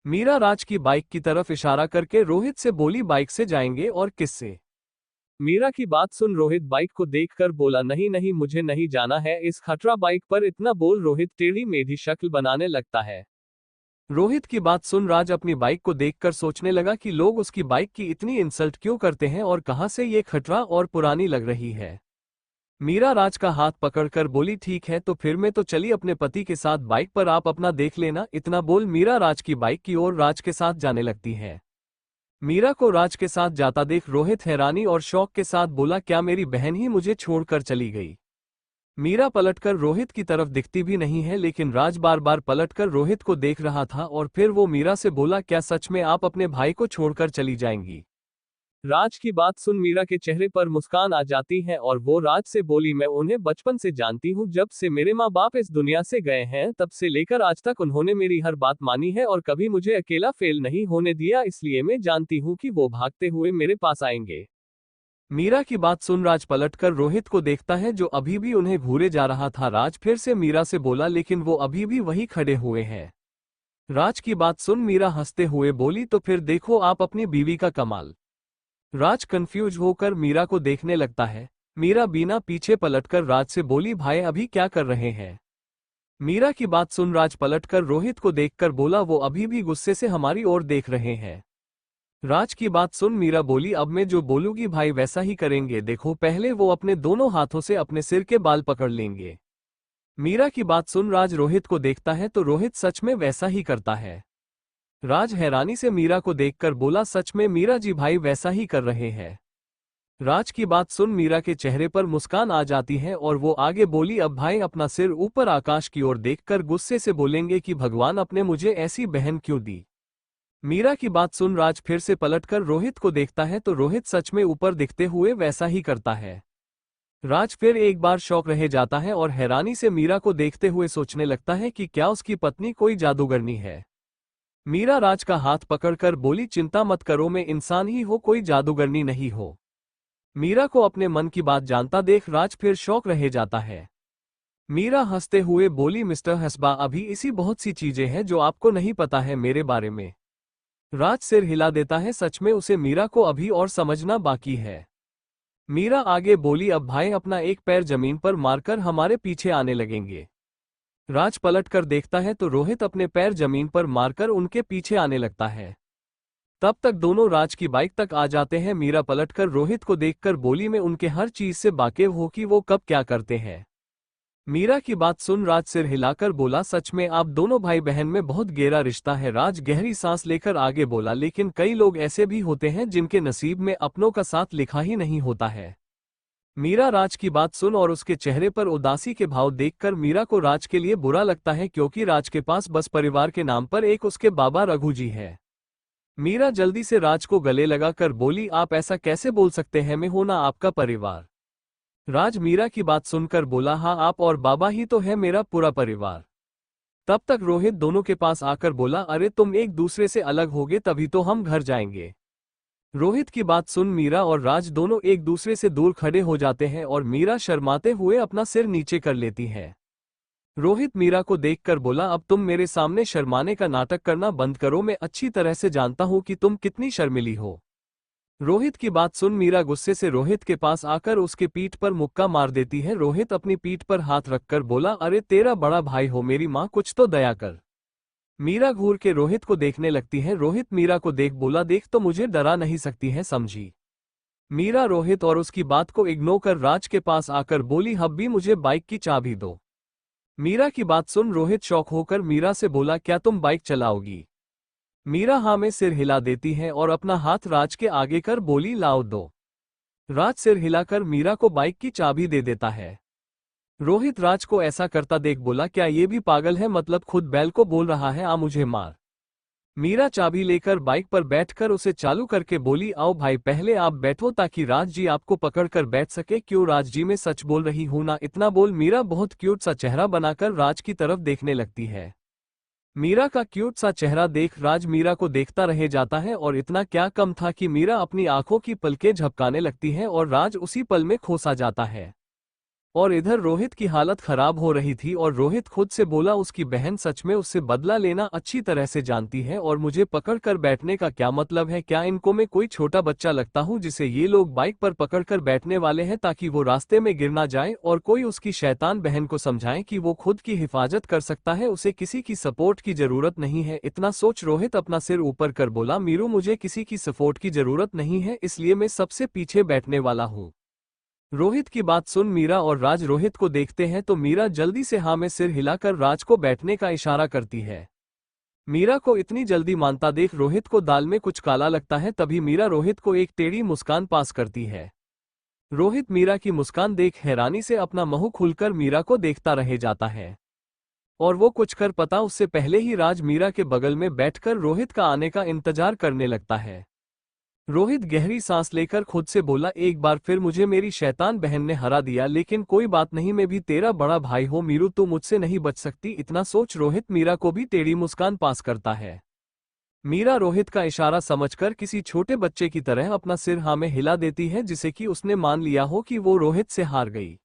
मीरा राज की बाइक की तरफ इशारा करके रोहित से बोली, बाइक से जाएंगे और किससे? मीरा की बात सुन रोहित बाइक को देखकर बोला, नहीं नहीं मुझे नहीं जाना है इस खटरा बाइक पर। इतना बोल रोहित टेढ़ी मेढ़ी शक्ल बनाने लगता है। रोहित की बात सुन राज अपनी बाइक को देखकर सोचने लगा कि लोग उसकी बाइक की इतनी इंसल्ट क्यों करते हैं और कहां से ये खटरा और पुरानी लग रही है। मीरा राज का हाथ पकड़कर बोली, ठीक है तो फिर मैं तो चली अपने पति के साथ बाइक पर, आप अपना देख लेना। इतना बोल मीरा राज की बाइक की ओर राज के साथ जाने लगती है। मीरा को राज के साथ जाता देख रोहित हैरानी और शौक के साथ बोला, क्या मेरी बहन ही मुझे छोड़कर चली गई? मीरा पलटकर रोहित की तरफ दिखती भी नहीं है, लेकिन राज बार बार पलटकर रोहित को देख रहा था और फिर वो मीरा से बोला, क्या सच में आप अपने भाई को छोड़कर चली जाएंगी? राज की बात सुन मीरा के चेहरे पर मुस्कान आ जाती है और वो राज से बोली, मैं उन्हें बचपन से जानती हूँ। जब से मेरे माँ बाप इस दुनिया से गए हैं तब से लेकर आज तक उन्होंने मेरी हर बात मानी है और कभी मुझे अकेला फेल नहीं होने दिया, इसलिए मैं जानती हूँ कि वो भागते हुए मेरे पास आएंगे। मीरा की बात सुन राज पलटकर रोहित को देखता है जो अभी भी उन्हें घूरे जा रहा था। राज फिर से मीरा से बोला, लेकिन वो अभी भी वही खड़े हुए हैं। राज की बात सुन मीरा हंसते हुए बोली, तो फिर देखो आप अपनी बीवी का कमाल। राज कंफ्यूज होकर मीरा को देखने लगता है। मीरा बिना पीछे पलटकर राज से बोली, भाई अभी क्या कर रहे हैं? मीरा की बात सुन राज पलटकर रोहित को देखकर बोला, वो अभी भी गुस्से से हमारी ओर देख रहे हैं। राज की बात सुन मीरा बोली, अब मैं जो बोलूंगी भाई वैसा ही करेंगे, देखो। पहले वो अपने दोनों हाथों से अपने सिर के बाल पकड़ लेंगे। मीरा की बात सुन राज रोहित को देखता है तो रोहित सच में वैसा ही करता है। राज हैरानी से मीरा को देखकर बोला, सच में मीरा जी भाई वैसा ही कर रहे हैं। राज की बात सुन मीरा के चेहरे पर मुस्कान आ जाती है और वो आगे बोली, अब भाई अपना सिर ऊपर आकाश की ओर देखकर गुस्से से बोलेंगे कि भगवान अपने मुझे ऐसी बहन क्यों दी। मीरा की बात सुन राज फिर से पलटकर रोहित को देखता है तो रोहित सच में ऊपर दिखते हुए वैसा ही करता है। राज फिर एक बार शौक रह जाता है और हैरानी से मीरा को देखते हुए सोचने लगता है कि क्या उसकी पत्नी कोई जादूगरनी है। मीरा राज का हाथ पकड़कर बोली, चिंता मत करो, मैं इंसान ही हो, कोई जादूगरनी नहीं हो। मीरा को अपने मन की बात जानता देख राज फिर शौक रह जाता है। मीरा हंसते हुए बोली, मिस्टर हसबा अभी ऐसी बहुत सी चीजें हैं जो आपको नहीं पता है मेरे बारे में। राज सिर हिला देता है, सच में उसे मीरा को अभी और समझना बाकी है। मीरा आगे बोली, अब भाई अपना एक पैर जमीन पर मारकर हमारे पीछे आने लगेंगे। राज पलटकर देखता है तो रोहित अपने पैर जमीन पर मारकर उनके पीछे आने लगता है। तब तक दोनों राज की बाइक तक आ जाते हैं। मीरा पलटकर रोहित को देखकर बोली, मैं उनके हर चीज से वाकिफ हूं कि वो कब क्या करते हैं। मीरा की बात सुन राज सिर हिलाकर बोला, सच में आप दोनों भाई बहन में बहुत गहरा रिश्ता है। राज गहरी सांस लेकर आगे बोला, लेकिन कई लोग ऐसे भी होते हैं जिनके नसीब में अपनों का साथ लिखा ही नहीं होता है। मीरा राज की बात सुन और उसके चेहरे पर उदासी के भाव देखकर मीरा को राज के लिए बुरा लगता है, क्योंकि राज के पास बस परिवार के नाम पर एक उसके बाबा रघु जी है। मीरा जल्दी से राज को गले लगाकर बोली, आप ऐसा कैसे बोल सकते हैं, मैं हूं ना आपका परिवार। राज मीरा की बात सुनकर बोला, हाँ आप और बाबा ही तो है मेरा पूरा परिवार। तब तक रोहित दोनों के पास आकर बोला, अरे तुम एक दूसरे से अलग होगे तभी तो हम घर जाएंगे। रोहित की बात सुन मीरा और राज दोनों एक दूसरे से दूर खड़े हो जाते हैं और मीरा शर्माते हुए अपना सिर नीचे कर लेती है। रोहित मीरा को देखकर बोला, अब तुम मेरे सामने शर्माने का नाटक करना बंद करो, मैं अच्छी तरह से जानता हूं कि तुम कितनी शर्मिली हो। रोहित की बात सुन मीरा गुस्से से रोहित के पास आकर उसके पीठ पर मुक्का मार देती है। रोहित अपनी पीठ पर हाथ रखकर बोला, अरे तेरा बड़ा भाई हो मेरी माँ, कुछ तो दया कर। मीरा घूर के रोहित को देखने लगती है। रोहित मीरा को देख बोला, देख तो मुझे डरा नहीं सकती है, समझी। मीरा रोहित और उसकी बात को इग्नोर कर राज के पास आकर बोली, हब्बी मुझे बाइक की चाबी दो। मीरा की बात सुन रोहित शौक होकर मीरा से बोला, क्या तुम बाइक चलाओगी? मीरा हाँ में सिर हिला देती है और अपना हाथ राज के आगे कर बोली, लाओ दो। राज सिर हिलाकर मीरा को बाइक की चाबी दे देता है। रोहित राज को ऐसा करता देख बोला, क्या ये भी पागल है, मतलब खुद बैल को बोल रहा है आ मुझे मार। मीरा चाबी लेकर बाइक पर बैठकर उसे चालू करके बोली, आओ भाई पहले आप बैठो ताकि राज जी आपको पकड़कर बैठ सके। क्यों राज जी, मैं सच बोल रही हूं ना। इतना बोल मीरा बहुत क्यूट सा चेहरा बनाकर राज की तरफ देखने लगती है। मीरा का क्यूट सा चेहरा देख राज मीरा को देखता रह जाता है और इतना क्या कम था कि मीरा अपनी आंखों की पलकें झपकाने लगती है और राज उसी पल में खो सा जाता है। और इधर रोहित की हालत खराब हो रही थी और रोहित खुद से बोला उसकी बहन सच में उससे बदला लेना अच्छी तरह से जानती है और मुझे पकड़ कर बैठने का क्या मतलब है, क्या इनको मैं कोई छोटा बच्चा लगता हूँ जिसे ये लोग बाइक पर पकड़ कर बैठने वाले हैं ताकि वो रास्ते में गिर ना जाए और कोई उसकी शैतान बहन को समझाए कि वो खुद की हिफाजत कर सकता है, उसे किसी की सपोर्ट की जरूरत नहीं है। इतना सोच रोहित अपना सिर ऊपर कर बोला, मीरू मुझे किसी की सपोर्ट की जरूरत नहीं है, इसलिए मैं सबसे पीछे बैठने वाला हूँ। रोहित की बात सुन मीरा और राज रोहित को देखते हैं तो मीरा जल्दी से हाँ में सिर हिलाकर राज को बैठने का इशारा करती है। मीरा को इतनी जल्दी मानता देख रोहित को दाल में कुछ काला लगता है। तभी मीरा रोहित को एक टेढ़ी मुस्कान पास करती है। रोहित मीरा की मुस्कान देख हैरानी से अपना मुंह खुलकर मीरा को देखता रह जाता है और वो कुछ कर पता उससे पहले ही राज मीरा के बगल में बैठकर रोहित का आने का इंतजार करने लगता है। रोहित गहरी सांस लेकर खुद से बोला, एक बार फिर मुझे मेरी शैतान बहन ने हरा दिया, लेकिन कोई बात नहीं, मैं भी तेरा बड़ा भाई हूँ मीरू, तू मुझसे नहीं बच सकती। इतना सोच रोहित मीरा को भी टेढ़ी मुस्कान पास करता है। मीरा रोहित का इशारा समझकर किसी छोटे बच्चे की तरह अपना सिर हाँ में हिला देती है, जिसे कि उसने मान लिया हो कि वो रोहित से हार गई।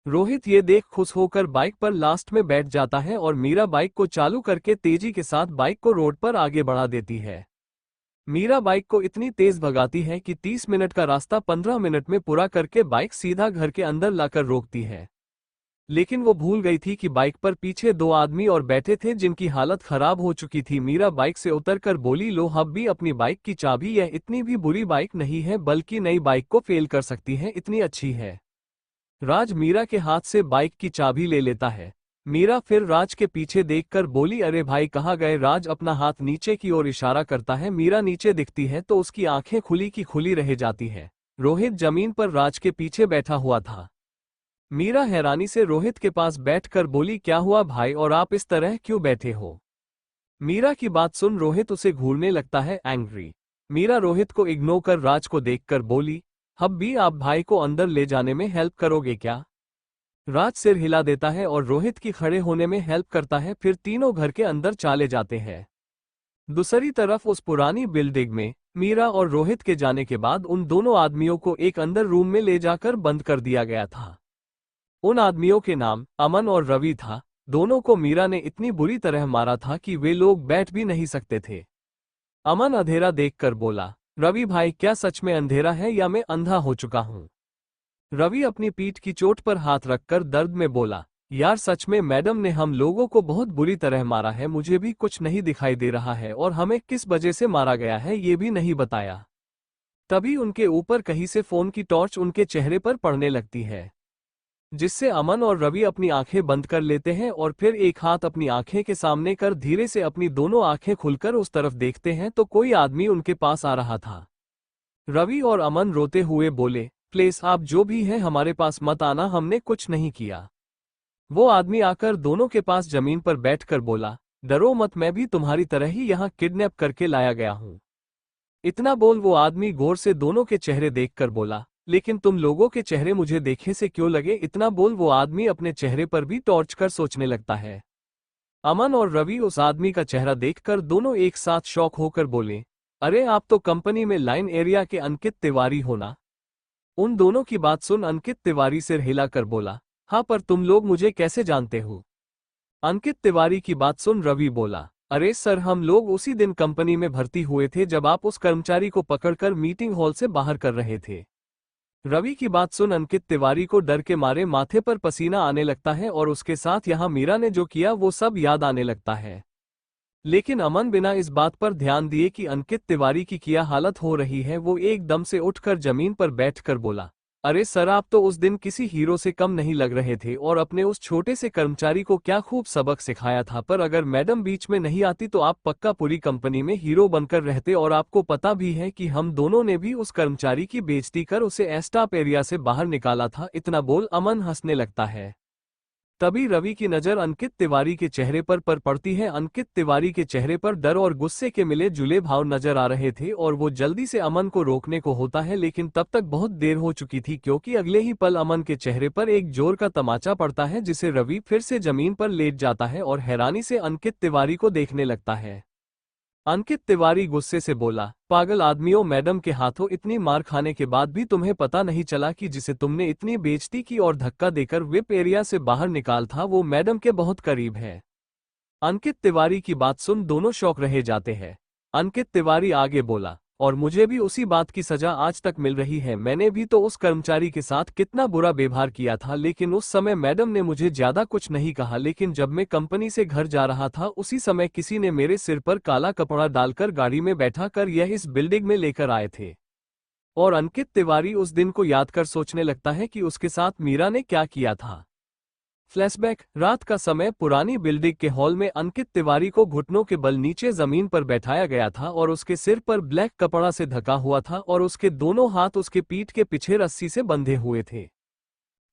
रोहित ये देख खुश होकर बाइक पर लास्ट में बैठ जाता है और मीरा बाइक को चालू करके तेजी के साथ बाइक को रोड पर आगे बढ़ा देती है। मीरा बाइक को इतनी तेज भगाती है कि 30 मिनट का रास्ता 15 मिनट में पूरा करके बाइक सीधा घर के अंदर लाकर रोकती है। लेकिन वो भूल गई थी कि बाइक पर पीछे 2 आदमी और बैठे थे जिनकी हालत खराब हो चुकी थी। मीरा बाइक से उतरकर बोली, लो अब भी अपनी बाइक की चाबी, यह इतनी भी बुरी बाइक नहीं है बल्कि नई बाइक को फेल कर सकती है, इतनी अच्छी है। राज मीरा के हाथ से बाइक की चाबी ले लेता है। मीरा फिर राज के पीछे देखकर बोली, अरे भाई कहाँ गए। राज अपना हाथ नीचे की ओर इशारा करता है। मीरा नीचे दिखती है तो उसकी आंखें खुली की खुली रह जाती है। रोहित जमीन पर राज के पीछे बैठा हुआ था। मीरा हैरानी से रोहित के पास बैठकर बोली, क्या हुआ भाई, और आप इस तरह क्यों बैठे हो। मीरा की बात सुन रोहित उसे घूरने लगता है, एंग्री। मीरा रोहित को इग्नोर कर राज को देखकर बोली, अब भी आप भाई को अंदर ले जाने में हेल्प करोगे क्या। राज सिर हिला देता है और रोहित की खड़े होने में हेल्प करता है। फिर तीनों घर के अंदर चले जाते हैं। दूसरी तरफ उस पुरानी बिल्डिंग में मीरा और रोहित के जाने के बाद उन दोनों आदमियों को एक अंदर रूम में ले जाकर बंद कर दिया गया था। उन आदमियों के नाम अमन और रवि था। दोनों को मीरा ने इतनी बुरी तरह मारा था कि वे लोग बैठ भी नहीं सकते थे। अमन अंधेरा देखकर बोला, रवि भाई क्या सच में अंधेरा है या मैं अंधा हो चुका हूँ। रवि अपनी पीठ की चोट पर हाथ रखकर दर्द में बोला, यार सच में मैडम ने हम लोगों को बहुत बुरी तरह मारा है, मुझे भी कुछ नहीं दिखाई दे रहा है और हमें किस वजह से मारा गया है ये भी नहीं बताया। तभी उनके ऊपर कहीं से फोन की टॉर्च उनके चेहरे पर पड़ने लगती है, जिससे अमन और रवि अपनी आंखें बंद कर लेते हैं और फिर एक हाथ अपनी आंखें के सामने कर धीरे से अपनी दोनों आंखें खुलकर उस तरफ देखते हैं तो कोई आदमी उनके पास आ रहा था। रवि और अमन रोते हुए बोले, प्लीज आप जो भी हैं हमारे पास मत आना, हमने कुछ नहीं किया। वो आदमी आकर दोनों के पास जमीन पर बैठकर बोला, डरो मत, मैं भी तुम्हारी तरह ही यहाँ किडनैप करके लाया गया हूँ। इतना बोल वो आदमी गौर से दोनों के चेहरे देखकर बोला, लेकिन तुम लोगों के चेहरे मुझे देखे से क्यों लगे। इतना बोल वो आदमी अपने चेहरे पर भी टॉर्च कर सोचने लगता है। अमन और रवि उस आदमी का चेहरा देखकर दोनों एक साथ शॉक होकर बोले, अरे आप तो कंपनी में लाइन एरिया के अंकित तिवारी हो ना। उन दोनों की बात सुन अंकित तिवारी सिर हिलाकर बोला, हाँ पर तुम लोग मुझे कैसे जानते हो। अंकित तिवारी की बात सुन रवि बोला, अरे सर हम लोग उसी दिन कंपनी में भर्ती हुए थे जब आप उस कर्मचारी को पकड़कर मीटिंग हॉल से बाहर कर रहे थे। रवि की बात सुन अंकित तिवारी को डर के मारे माथे पर पसीना आने लगता है और उसके साथ यहाँ मीरा ने जो किया वो सब याद आने लगता है। लेकिन अमन बिना इस बात पर ध्यान दिए कि अंकित तिवारी की क्या हालत हो रही है, वो एकदम से उठकर जमीन पर बैठकर बोला, अरे सर आप तो उस दिन किसी हीरो से कम नहीं लग रहे थे और अपने उस छोटे से कर्मचारी को क्या खूब सबक सिखाया था, पर अगर मैडम बीच में नहीं आती तो आप पक्का पूरी कंपनी में हीरो बनकर रहते। और आपको पता भी है कि हम दोनों ने भी उस कर्मचारी की बेइज्जती कर उसे एस्टाफ एरिया से बाहर निकाला था। इतना बोल अमन हंसने लगता है। तभी रवि की नजर अंकित तिवारी के चेहरे पर पड़ती है। अंकित तिवारी के चेहरे पर डर और गुस्से के मिले जुले भाव नजर आ रहे थे और वो जल्दी से अमन को रोकने को होता है, लेकिन तब तक बहुत देर हो चुकी थी क्योंकि अगले ही पल अमन के चेहरे पर एक जोर का तमाचा पड़ता है, जिसे रवि फिर से जमीन पर लेट जाता है और हैरानी से अंकित तिवारी को देखने लगता है। अंकित तिवारी गुस्से से बोला, पागल आदमियों, मैडम के हाथों इतनी मार खाने के बाद भी तुम्हें पता नहीं चला कि जिसे तुमने इतनी बेइज्जती की और धक्का देकर विप एरिया से बाहर निकाल था वो मैडम के बहुत करीब है। अंकित तिवारी की बात सुन दोनों शौक रह जाते हैं। अंकित तिवारी आगे बोला, और मुझे भी उसी बात की सजा आज तक मिल रही है। मैंने भी तो उस कर्मचारी के साथ कितना बुरा व्यवहार किया था, लेकिन उस समय मैडम ने मुझे ज्यादा कुछ नहीं कहा, लेकिन जब मैं कंपनी से घर जा रहा था उसी समय किसी ने मेरे सिर पर काला कपड़ा डालकर गाड़ी में बैठा कर यह इस बिल्डिंग में लेकर आए थे। और अंकित तिवारी उस दिन को याद कर सोचने लगता है कि उसके साथ मीरा ने क्या किया था। फ्लैशबैक, रात का समय, पुरानी बिल्डिंग के हॉल में अंकित तिवारी को घुटनों के बल नीचे जमीन पर बैठाया गया था और उसके सिर पर ब्लैक कपड़ा से ढका हुआ था और उसके दोनों हाथ उसके पीठ के पीछे रस्सी से बंधे हुए थे।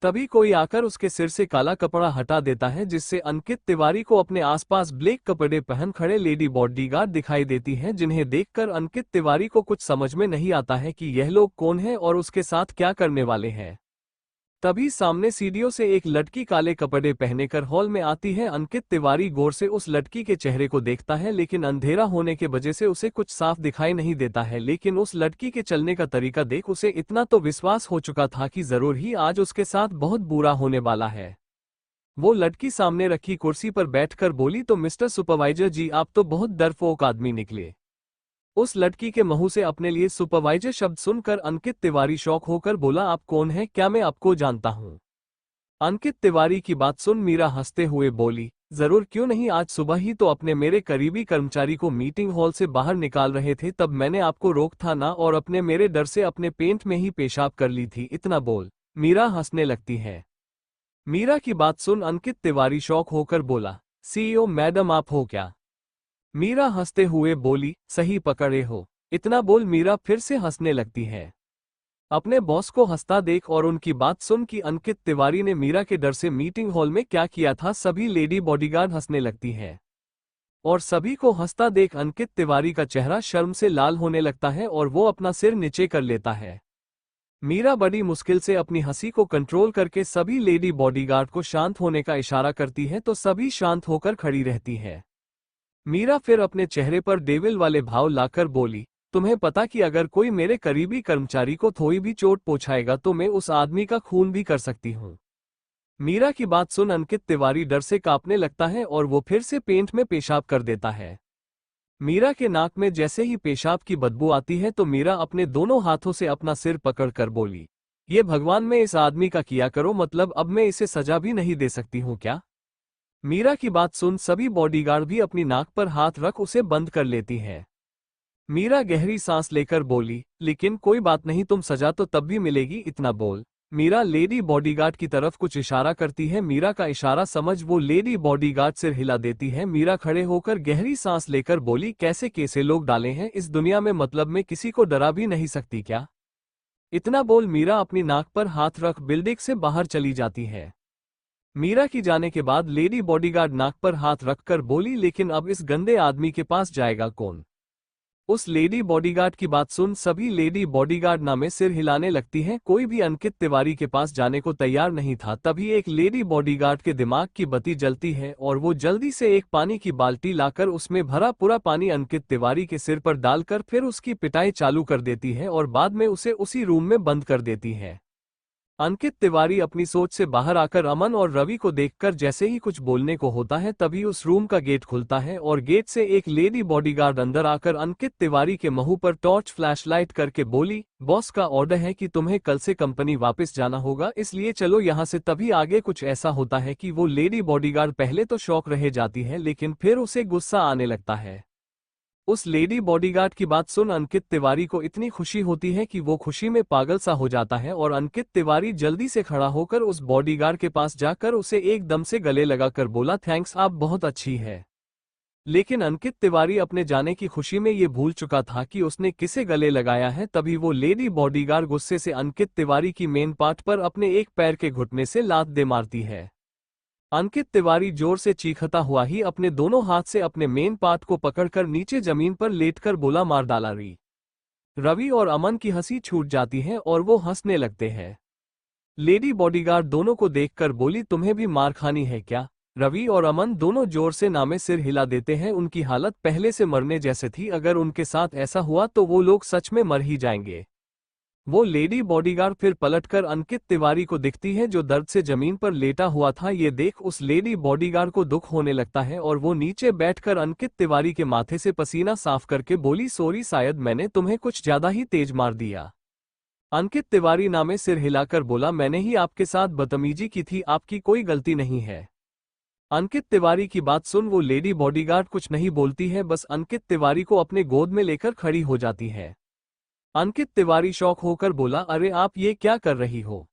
तभी कोई आकर उसके सिर से काला कपड़ा हटा देता है, जिससे अंकित तिवारी को अपने आसपास ब्लैक कपड़े पहन खड़े लेडी बॉडीगार्ड दिखाई देती हैं, जिन्हें देखकर अंकित तिवारी को कुछ समझ में नहीं आता है कि यह लोग कौन हैं और उसके साथ क्या करने वाले हैं। तभी सामने सीढ़ियों से एक लड़की काले कपड़े पहने कर हॉल में आती है। अंकित तिवारी गौर से उस लड़की के चेहरे को देखता है, लेकिन अंधेरा होने के वजह से उसे कुछ साफ दिखाई नहीं देता है, लेकिन उस लड़की के चलने का तरीका देख उसे इतना तो विश्वास हो चुका था कि जरूर ही आज उसके साथ बहुत बुरा होने वाला है। वो लड़की सामने रखी कुर्सी पर बैठकर बोली, तो मिस्टर सुपरवाइजर जी, आप तो बहुत डरपोक आदमी निकले। उस लड़की के मुंह से अपने लिए सुपरवाइजर शब्द सुनकर अंकित तिवारी शौक होकर बोला, आप कौन हैं, क्या मैं आपको जानता हूं? अंकित तिवारी की बात सुन मीरा हंसते हुए बोली, जरूर, क्यों नहीं। आज सुबह ही तो अपने मेरे करीबी कर्मचारी को मीटिंग हॉल से बाहर निकाल रहे थे, तब मैंने आपको रोक था ना, और अपने मेरे डर से अपने पेंट में ही पेशाब कर ली थी। इतना बोल मीरा हंसने लगती है। मीरा की बात सुन अंकित तिवारी शौक होकर बोला, सीईओ मैडम आप हो क्या? मीरा हंसते हुए बोली, सही पकड़े हो। इतना बोल मीरा फिर से हंसने लगती है। अपने बॉस को हंसता देख और उनकी बात सुन कि अंकित तिवारी ने मीरा के डर से मीटिंग हॉल में क्या किया था, सभी लेडी बॉडीगार्ड हंसने लगती है। और सभी को हंसता देख अंकित तिवारी का चेहरा शर्म से लाल होने लगता है और वो अपना सिर नीचे कर लेता है। मीरा बड़ी मुश्किल से अपनी हंसी को कंट्रोल करके सभी लेडी बॉडीगार्ड को शांत होने का इशारा करती है, तो सभी शांत होकर खड़ी रहती है। मीरा फिर अपने चेहरे पर डेविल वाले भाव लाकर बोली, तुम्हें पता कि अगर कोई मेरे करीबी कर्मचारी को थोड़ी भी चोट पहुंचाएगा तो मैं उस आदमी का खून भी कर सकती हूं। मीरा की बात सुन अंकित तिवारी डर से कांपने लगता है और वो फिर से पेंट में पेशाब कर देता है। मीरा के नाक में जैसे ही पेशाब की बदबू आती है तो मीरा अपने दोनों हाथों से अपना सिर पकड़कर बोली, ये भगवान, मैं इस आदमी का किया करो, मतलब अब मैं इसे सजा भी नहीं दे सकती हूँ क्या? मीरा की बात सुन सभी बॉडीगार्ड भी अपनी नाक पर हाथ रख उसे बंद कर लेती हैं। मीरा गहरी सांस लेकर बोली, लेकिन कोई बात नहीं, तुम सजा तो तब भी मिलेगी। इतना बोल मीरा लेडी बॉडीगार्ड की तरफ कुछ इशारा करती है। मीरा का इशारा समझ वो लेडी बॉडीगार्ड सिर हिला देती है। मीरा खड़े होकर गहरी सांस लेकर बोली, कैसे कैसे लोग डाले हैं इस दुनिया में, मतलब मैं किसी को डरा भी नहीं सकती क्या? इतना बोल मीरा अपनी नाक पर हाथ रख बिल्डिंग से बाहर चली जाती है। मीरा की जाने के बाद लेडी बॉडीगार्ड नाक पर हाथ रखकर बोली, लेकिन अब इस गंदे आदमी के पास जाएगा कौन? उस लेडी बॉडीगार्ड की बात सुन सभी लेडी बॉडीगार्ड नामे सिर हिलाने लगती हैं। कोई भी अंकित तिवारी के पास जाने को तैयार नहीं था। तभी एक लेडी बॉडीगार्ड के दिमाग की बत्ती जलती है और वो जल्दी से एक पानी की बाल्टी लाकर उसमें भरा पूरा पानी अंकित तिवारी के सिर पर डालकर फिर उसकी पिटाई चालू कर देती है और बाद में उसे उसी रूम में बंद कर देती है। अंकित तिवारी अपनी सोच से बाहर आकर अमन और रवि को देखकर जैसे ही कुछ बोलने को होता है तभी उस रूम का गेट खुलता है और गेट से एक लेडी बॉडीगार्ड अंदर आकर अंकित तिवारी के मुंह पर टॉर्च फ्लैशलाइट करके बोली, बॉस का ऑर्डर है कि तुम्हें कल से कंपनी वापस जाना होगा, इसलिए चलो यहाँ से। तभी आगे कुछ ऐसा होता है कि वो लेडी बॉडीगार्ड पहले तो शॉक रह जाती है, लेकिन फिर उसे गुस्सा आने लगता है। उस लेडी बॉडीगार्ड की बात सुन अंकित तिवारी को इतनी खुशी होती है कि वो खुशी में पागल सा हो जाता है और अंकित तिवारी जल्दी से खड़ा होकर उस बॉडीगार्ड के पास जाकर उसे एकदम से गले लगाकर बोला, थैंक्स, आप बहुत अच्छी है। लेकिन अंकित तिवारी अपने जाने की खुशी में ये भूल चुका था कि उसने किसे गले लगाया है। तभी वो लेडी बॉडीगार्ड गुस्से से अंकित तिवारी की मेन पार्ट पर अपने एक पैर के घुटने से लात दे मारती है। अंकित तिवारी जोर से चीखता हुआ ही अपने दोनों हाथ से अपने मेन पार्ट को पकड़कर नीचे जमीन पर लेटकर बोला, मार डाला री। रवि और अमन की हंसी छूट जाती है और वो हंसने लगते हैं। लेडी बॉडीगार्ड दोनों को देखकर बोली, तुम्हें भी मार खानी है क्या? रवि और अमन दोनों जोर से नामे सिर हिला देते हैं। उनकी हालत पहले से मरने जैसे थी। अगर उनके साथ ऐसा हुआ तो वो लोग सच में मर ही जाएंगे। वो लेडी बॉडीगार्ड फिर पलटकर अंकित तिवारी को दिखती है जो दर्द से जमीन पर लेटा हुआ था। ये देख उस लेडी बॉडीगार्ड को दुख होने लगता है और वो नीचे बैठकर अंकित तिवारी के माथे से पसीना साफ करके बोली, सॉरी, शायद मैंने तुम्हें कुछ ज्यादा ही तेज मार दिया। अंकित तिवारी नामे सिर हिलाकर बोला, मैंने ही आपके साथ बदतमीजी की थी, आपकी कोई गलती नहीं है। अंकित तिवारी की बात सुन वो लेडी बॉडीगार्ड कुछ नहीं बोलती है, बस अंकित तिवारी को अपने गोद में लेकर खड़ी हो जाती है। अंकित तिवारी शॉक होकर बोला, अरे आप ये क्या कर रही हो?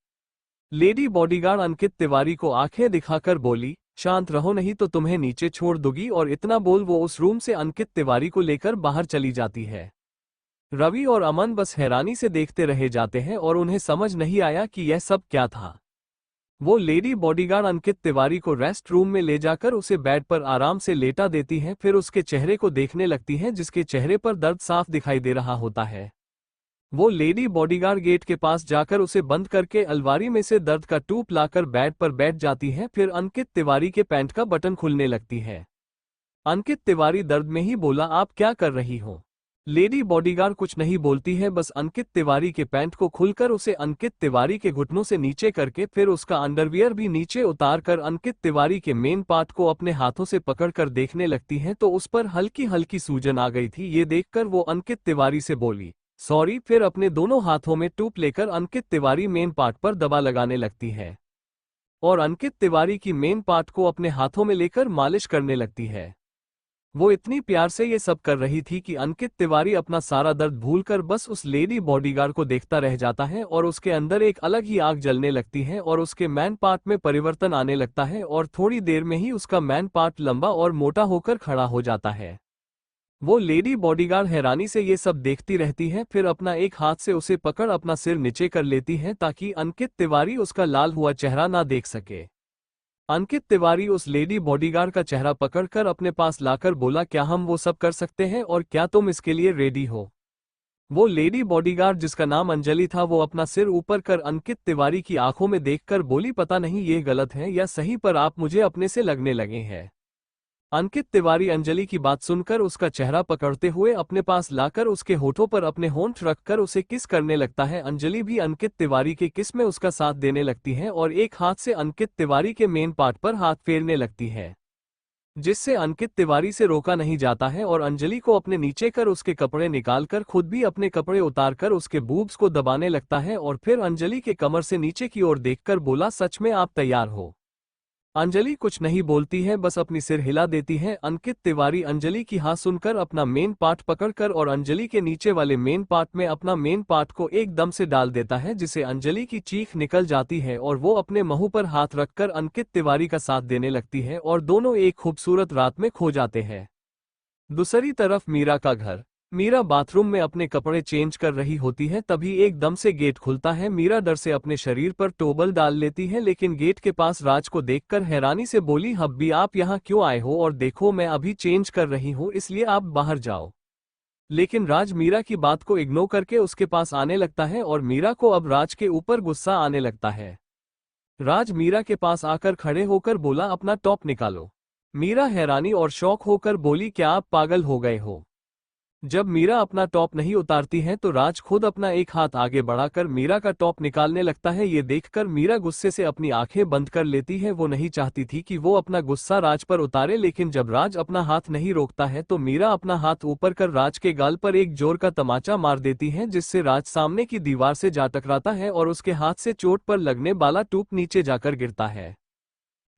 लेडी बॉडीगार्ड अंकित तिवारी को आंखें दिखाकर बोली, शांत रहो नहीं तो तुम्हें नीचे छोड़ दूंगी। और इतना बोल वो उस रूम से अंकित तिवारी को लेकर बाहर चली जाती है। रवि और अमन बस हैरानी से देखते रह जाते हैं और उन्हें समझ नहीं आया कि यह सब क्या था। वो लेडी बॉडीगार्ड अंकित तिवारी को रेस्ट रूम में ले जाकर उसे बेड पर आराम से लेटा देती हैं। फिर उसके चेहरे को देखने लगती हैं जिसके चेहरे पर दर्द साफ दिखाई दे रहा होता है। वो लेडी बॉडीगार्ड गेट के पास जाकर उसे बंद करके अलमारी में से दर्द का ट्यूब लाकर बेड पर बैठ जाती है। फिर अंकित तिवारी के पैंट का बटन खुलने लगती है। अंकित तिवारी दर्द में ही बोला, आप क्या कर रही हो? लेडी बॉडीगार्ड कुछ नहीं बोलती है, बस अंकित तिवारी के पैंट को खुलकर उसे अंकित तिवारी के घुटनों से नीचे करके फिर उसका अंडरवियर भी नीचे उतार कर अंकित तिवारी के मेन पार्ट को अपने हाथों से पकड़कर देखने लगती है तो उस पर हल्की हल्की सूजन आ गई थी। ये देखकर वो अंकित तिवारी से बोली, सॉरी। फिर अपने दोनों हाथों में ट्यूब लेकर अंकित तिवारी मेन पार्ट पर दबा लगाने लगती है और अंकित तिवारी की मेन पार्ट को अपने हाथों में लेकर मालिश करने लगती है। वो इतनी प्यार से ये सब कर रही थी कि अंकित तिवारी अपना सारा दर्द भूलकर बस उस लेडी बॉडीगार्ड को देखता रह जाता है और उसके अंदर एक अलग ही आग जलने लगती है और उसके मैन पार्ट में परिवर्तन आने लगता है और थोड़ी देर में ही उसका मैन पार्ट लंबा और मोटा होकर खड़ा हो जाता है। वो लेडी बॉडीगार्ड हैरानी से ये सब देखती रहती है, फिर अपना एक हाथ से उसे पकड़ अपना सिर नीचे कर लेती है ताकि अंकित तिवारी उसका लाल हुआ चेहरा ना देख सके। अंकित तिवारी उस लेडी बॉडीगार्ड का चेहरा पकड़कर अपने पास लाकर बोला, क्या हम वो सब कर सकते हैं और क्या तुम इसके लिए रेडी हो? वो लेडी बॉडीगार्ड जिसका नाम अंजलि था वो अपना सिर ऊपर कर अंकित तिवारी की आंखों में देखकर बोली, पता नहीं ये गलत है या सही पर आप मुझे अपने से लगने लगे हैं। अंकित तिवारी अंजलि की बात सुनकर उसका चेहरा पकड़ते हुए अपने पास लाकर उसके होठों पर अपने होंठ रखकर उसे किस करने लगता है। अंजलि भी अंकित तिवारी के किस में उसका साथ देने लगती है और एक हाथ से अंकित तिवारी के मेन पार्ट पर हाथ फेरने लगती है, जिससे अंकित तिवारी से रोका नहीं जाता है और अंजलि को अपने नीचे कर उसके कपड़े निकालकर खुद भी अपने कपड़े उतारकर उसके बूब्स को दबाने लगता है और फिर अंजलि के कमर से नीचे की ओर देखकर बोला, सच में आप तैयार हो? अंजलि कुछ नहीं बोलती है, बस अपनी सिर हिला देती है। अंकित तिवारी अंजलि की हाँ सुनकर अपना मेन पार्ट पकड़कर और अंजलि के नीचे वाले मेन पार्ट में अपना मेन पार्ट को एकदम से डाल देता है, जिसे अंजलि की चीख निकल जाती है और वो अपने मुंह पर हाथ रखकर अंकित तिवारी का साथ देने लगती है और दोनों एक खूबसूरत रात में खो जाते हैं। दूसरी तरफ मीरा का घर। मीरा बाथरूम में अपने कपड़े चेंज कर रही होती है, तभी एकदम से गेट खुलता है। मीरा डर से अपने शरीर पर टोवल डाल लेती है, लेकिन गेट के पास राज को देखकर हैरानी से बोली, हब्बी आप यहाँ क्यों आए हो? और देखो मैं अभी चेंज कर रही हूँ, इसलिए आप बाहर जाओ। लेकिन राज मीरा की बात को इग्नोर करके उसके पास आने लगता है और मीरा को अब राज के ऊपर गुस्सा आने लगता है। राज मीरा के पास आकर खड़े होकर बोला, अपना टॉप निकालो। मीरा हैरानी और शौक होकर बोली, क्या आप पागल हो गए हो? जब मीरा अपना टॉप नहीं उतारती है तो राज खुद अपना एक हाथ आगे बढ़ाकर मीरा का टॉप निकालने लगता है। ये देखकर मीरा गुस्से से अपनी आंखें बंद कर लेती है। वो नहीं चाहती थी कि वो अपना गुस्सा राज पर उतारे, लेकिन जब राज अपना हाथ नहीं रोकता है तो मीरा अपना हाथ ऊपर कर राज के गाल पर एक जोर का तमाचा मार देती है, जिससे राज सामने की दीवार से जा टकराता है और उसके हाथ से चोट पर लगने वाला ट्यूब नीचे जाकर गिरता है।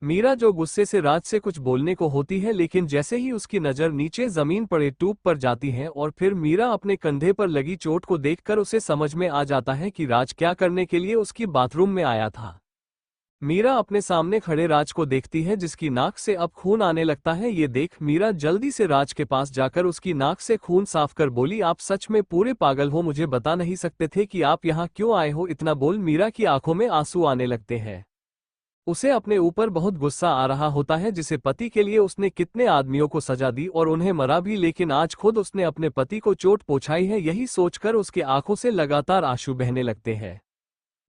मीरा जो गुस्से से राज से कुछ बोलने को होती है, लेकिन जैसे ही उसकी नज़र नीचे जमीन पड़े ट्यूब पर जाती है और फिर मीरा अपने कंधे पर लगी चोट को देखकर उसे समझ में आ जाता है कि राज क्या करने के लिए उसकी बाथरूम में आया था। मीरा अपने सामने खड़े राज को देखती है जिसकी नाक से अब खून आने लगता है। ये देख मीरा जल्दी से राज के पास जाकर उसकी नाक से खून साफ कर बोली, आप सच में पूरे पागल हो, मुझे बता नहीं सकते थे कि आप यहाँ क्यों आए हो? इतना बोल मीरा की आंखों में आंसू आने लगते हैं। उसे अपने ऊपर बहुत गुस्सा आ रहा होता है, जिसे पति के लिए उसने कितने आदमियों को सजा दी और उन्हें मरा भी, लेकिन आज खुद उसने अपने पति को चोट पहुंचाई है। यही सोचकर उसकी आंखों से लगातार आंसू बहने लगते हैं।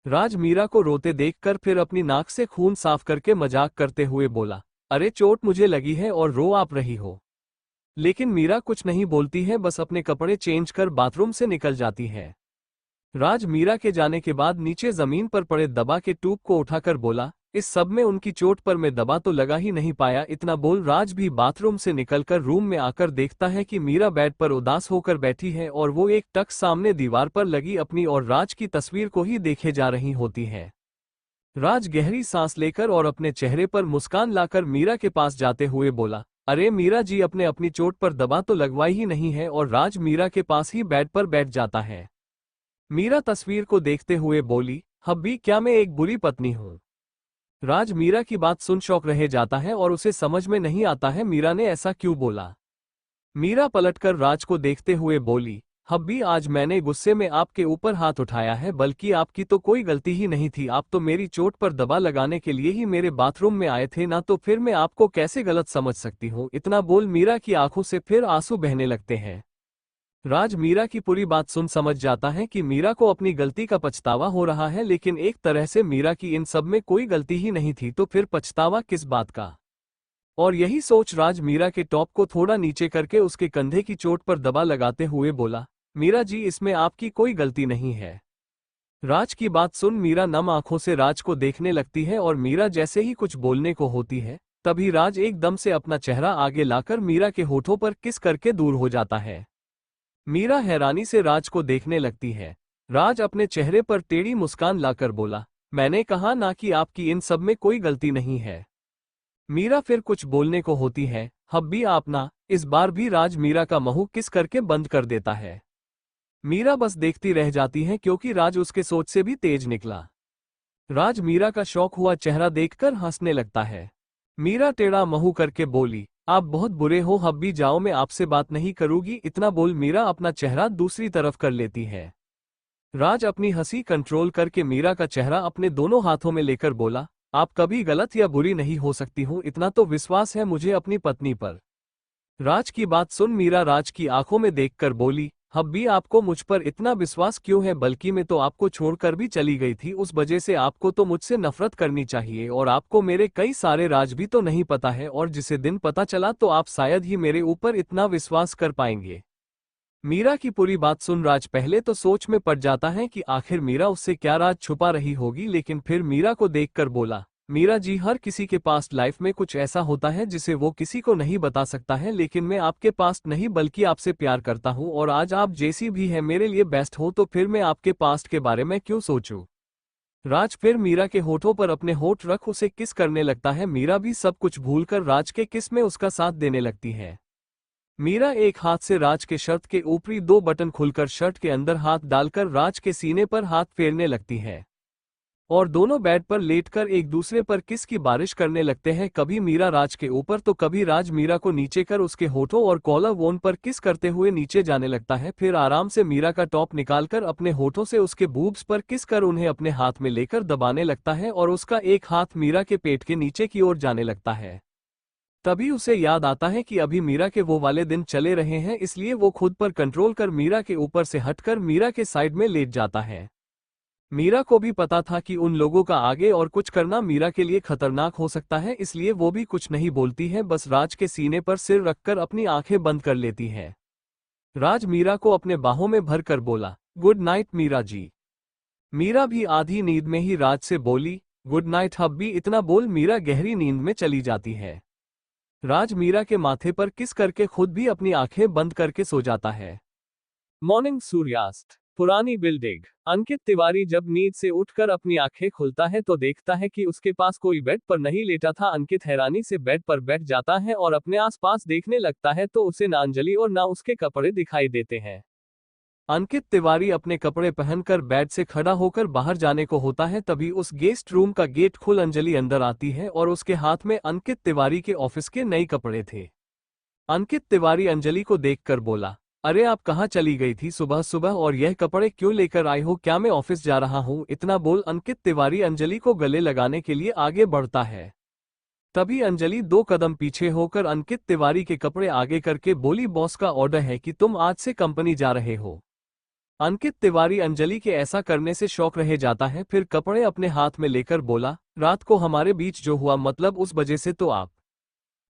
राज मीरा को रोते देखकर फिर अपनी नाक से खून साफ करके मजाक करते हुए बोला, अरे चोट मुझे लगी है और रो आप रही हो। लेकिन मीरा कुछ नहीं बोलती है, बस अपने कपड़े चेंज कर बाथरूम से निकल जाती है। राज मीरा के जाने के बाद नीचे जमीन पर पड़े दबा के ट्यूब को उठाकर बोला, इस सब में उनकी चोट पर मैं दबा तो लगा ही नहीं पाया। इतना बोल राज भी बाथरूम से निकलकर रूम में आकर देखता है कि मीरा बेड पर उदास होकर बैठी है और वो एक टक सामने दीवार पर लगी अपनी और राज की तस्वीर को ही देखे जा रही होती है। राज गहरी सांस लेकर और अपने चेहरे पर मुस्कान लाकर मीरा के पास जाते हुए बोला, अरे मीरा जी, अपने अपनी चोट पर दबा तो लगवाई ही नहीं है। और राज मीरा के पास ही बेड पर बैठ जाता है। मीरा तस्वीर को देखते हुए बोली, हब्बी क्या मैं एक बुरी पत्नी हूँ? राज मीरा की बात सुन शौक रह जाता है और उसे समझ में नहीं आता है मीरा ने ऐसा क्यों बोला। मीरा पलटकर राज को देखते हुए बोली, हब्बी आज मैंने गुस्से में आपके ऊपर हाथ उठाया है, बल्कि आपकी तो कोई गलती ही नहीं थी। आप तो मेरी चोट पर दबा लगाने के लिए ही मेरे बाथरूम में आए थे ना, तो फिर मैं आपको कैसे गलत समझ सकती हूँ। इतना बोल मीरा की आंखों से फिर आंसू बहने लगते हैं। राज मीरा की पूरी बात सुन समझ जाता है कि मीरा को अपनी गलती का पछतावा हो रहा है, लेकिन एक तरह से मीरा की इन सब में कोई गलती ही नहीं थी, तो फिर पछतावा किस बात का। और यही सोच राज मीरा के टॉप को थोड़ा नीचे करके उसके कंधे की चोट पर दबा लगाते हुए बोला, मीरा जी इसमें आपकी कोई गलती नहीं है। राज की बात सुन मीरा नम आंखों से राज को देखने लगती है और मीरा जैसे ही कुछ बोलने को होती है, तभी राज एकदम से अपना चेहरा आगे लाकर मीरा के होठों पर किस करके दूर हो जाता है। मीरा हैरानी से राज को देखने लगती है। राज अपने चेहरे पर टेढ़ी मुस्कान लाकर बोला, मैंने कहा ना कि आपकी इन सब में कोई गलती नहीं है। मीरा फिर कुछ बोलने को होती है, हब्बी आप ना। इस बार भी राज मीरा का मुंह किस करके बंद कर देता है। मीरा बस देखती रह जाती है, क्योंकि राज उसके सोच से भी तेज निकला। राज मीरा का शौक हुआ चेहरा देखकर हंसने लगता है। मीरा टेढ़ा मुंह करके बोली, आप बहुत बुरे हो हब्बी, जाओ मैं आपसे बात नहीं करूंगी। इतना बोल मीरा अपना चेहरा दूसरी तरफ कर लेती है। राज अपनी हंसी कंट्रोल करके मीरा का चेहरा अपने दोनों हाथों में लेकर बोला, आप कभी गलत या बुरी नहीं हो सकती हूँ, इतना तो विश्वास है मुझे अपनी पत्नी पर। राज की बात सुन मीरा राज की आंखों में देखकर बोली, हब्बी आपको मुझ पर इतना विश्वास क्यों है? बल्कि मैं तो आपको छोड़कर भी चली गई थी, उस वजह से आपको तो मुझसे नफरत करनी चाहिए। और आपको मेरे कई सारे राज भी तो नहीं पता है, और जिसे दिन पता चला तो आप शायद ही मेरे ऊपर इतना विश्वास कर पाएंगे। मीरा की पूरी बात सुन राज पहले तो सोच में पड़ जाता है कि आखिर मीरा उससे क्या राज छुपा रही होगी, लेकिन फिर मीरा को देखकर बोला, मीरा जी हर किसी के पास लाइफ में कुछ ऐसा होता है जिसे वो किसी को नहीं बता सकता है, लेकिन मैं आपके पास्ट नहीं बल्कि आपसे प्यार करता हूँ, और आज आप जैसी भी है मेरे लिए बेस्ट हो, तो फिर मैं आपके पास्ट के बारे में क्यों सोचूं। राज फिर मीरा के होठों पर अपने होठ रख उसे किस करने लगता है। मीरा भी सब कुछ भूलकर राज के किस में उसका साथ देने लगती है। मीरा एक हाथ से राज के शर्ट के ऊपरी 2 बटन खुलकर शर्ट के अंदर हाथ डालकर राज के सीने पर हाथ फेरने लगती है, और दोनों बेड पर लेटकर एक दूसरे पर किस की बारिश करने लगते हैं। कभी मीरा राज के ऊपर तो कभी राज मीरा को नीचे कर उसके होठों और कॉलर वोन पर किस करते हुए नीचे जाने लगता है। फिर आराम से मीरा का टॉप निकालकर अपने होठों से उसके बूब्स पर किस कर उन्हें अपने हाथ में लेकर दबाने लगता है, और उसका एक हाथ मीरा के पेट के नीचे की ओर जाने लगता है। तभी उसे याद आता है कि अभी मीरा के वो वाले दिन चले रहे हैं, इसलिए वो खुद पर कंट्रोल कर मीरा के ऊपर से हटकर मीरा के साइड में लेट जाता है। मीरा को भी पता था कि उन लोगों का आगे और कुछ करना मीरा के लिए खतरनाक हो सकता है, इसलिए वो भी कुछ नहीं बोलती है, बस राज के सीने पर सिर रखकर अपनी आंखें बंद कर लेती है। राज मीरा को अपने बाहों में भरकर बोला, गुड नाइट मीरा जी। मीरा भी आधी नींद में ही राज से बोली, गुड नाइट हब्बी। इतना बोल मीरा गहरी नींद में चली जाती है। राज मीरा के माथे पर किस करके खुद भी अपनी आंखें बंद करके सो जाता है। मॉर्निंग सूर्यास्त। पुरानी बिल्डिंग। अंकित तिवारी जब नींद से उठकर अपनी आंखें खुलता है तो देखता है कि उसके पास कोई बेड पर नहीं लेटा था। अंकित हैरानी से बेड पर बैठ जाता है और अपने आसपास देखने लगता है, तो उसे ना अंजलि और ना उसके कपड़े दिखाई देते हैं। अंकित तिवारी अपने कपड़े पहनकर बेड से खड़ा होकर बाहर जाने को होता है, तभी उस गेस्ट रूम का गेट खुल अंजलि अंदर आती है और उसके हाथ में अंकित तिवारी के ऑफिस के नए कपड़े थे। अंकित तिवारी अंजलि को देखकर बोला, अरे आप कहाँ चली गई थी सुबह सुबह, और यह कपड़े क्यों लेकर आई हो? क्या मैं ऑफिस जा रहा हूँ? इतना बोल अंकित तिवारी अंजलि को गले लगाने के लिए आगे बढ़ता है। तभी अंजलि 2 कदम पीछे होकर अंकित तिवारी के कपड़े आगे करके बोली, बॉस का ऑर्डर है कि तुम आज से कंपनी जा रहे हो। अंकित तिवारी अंजलि के ऐसा करने से शौक रह जाता है, फिर कपड़े अपने हाथ में लेकर बोला, रात को हमारे बीच जो हुआ, मतलब उस वजह से तो आप।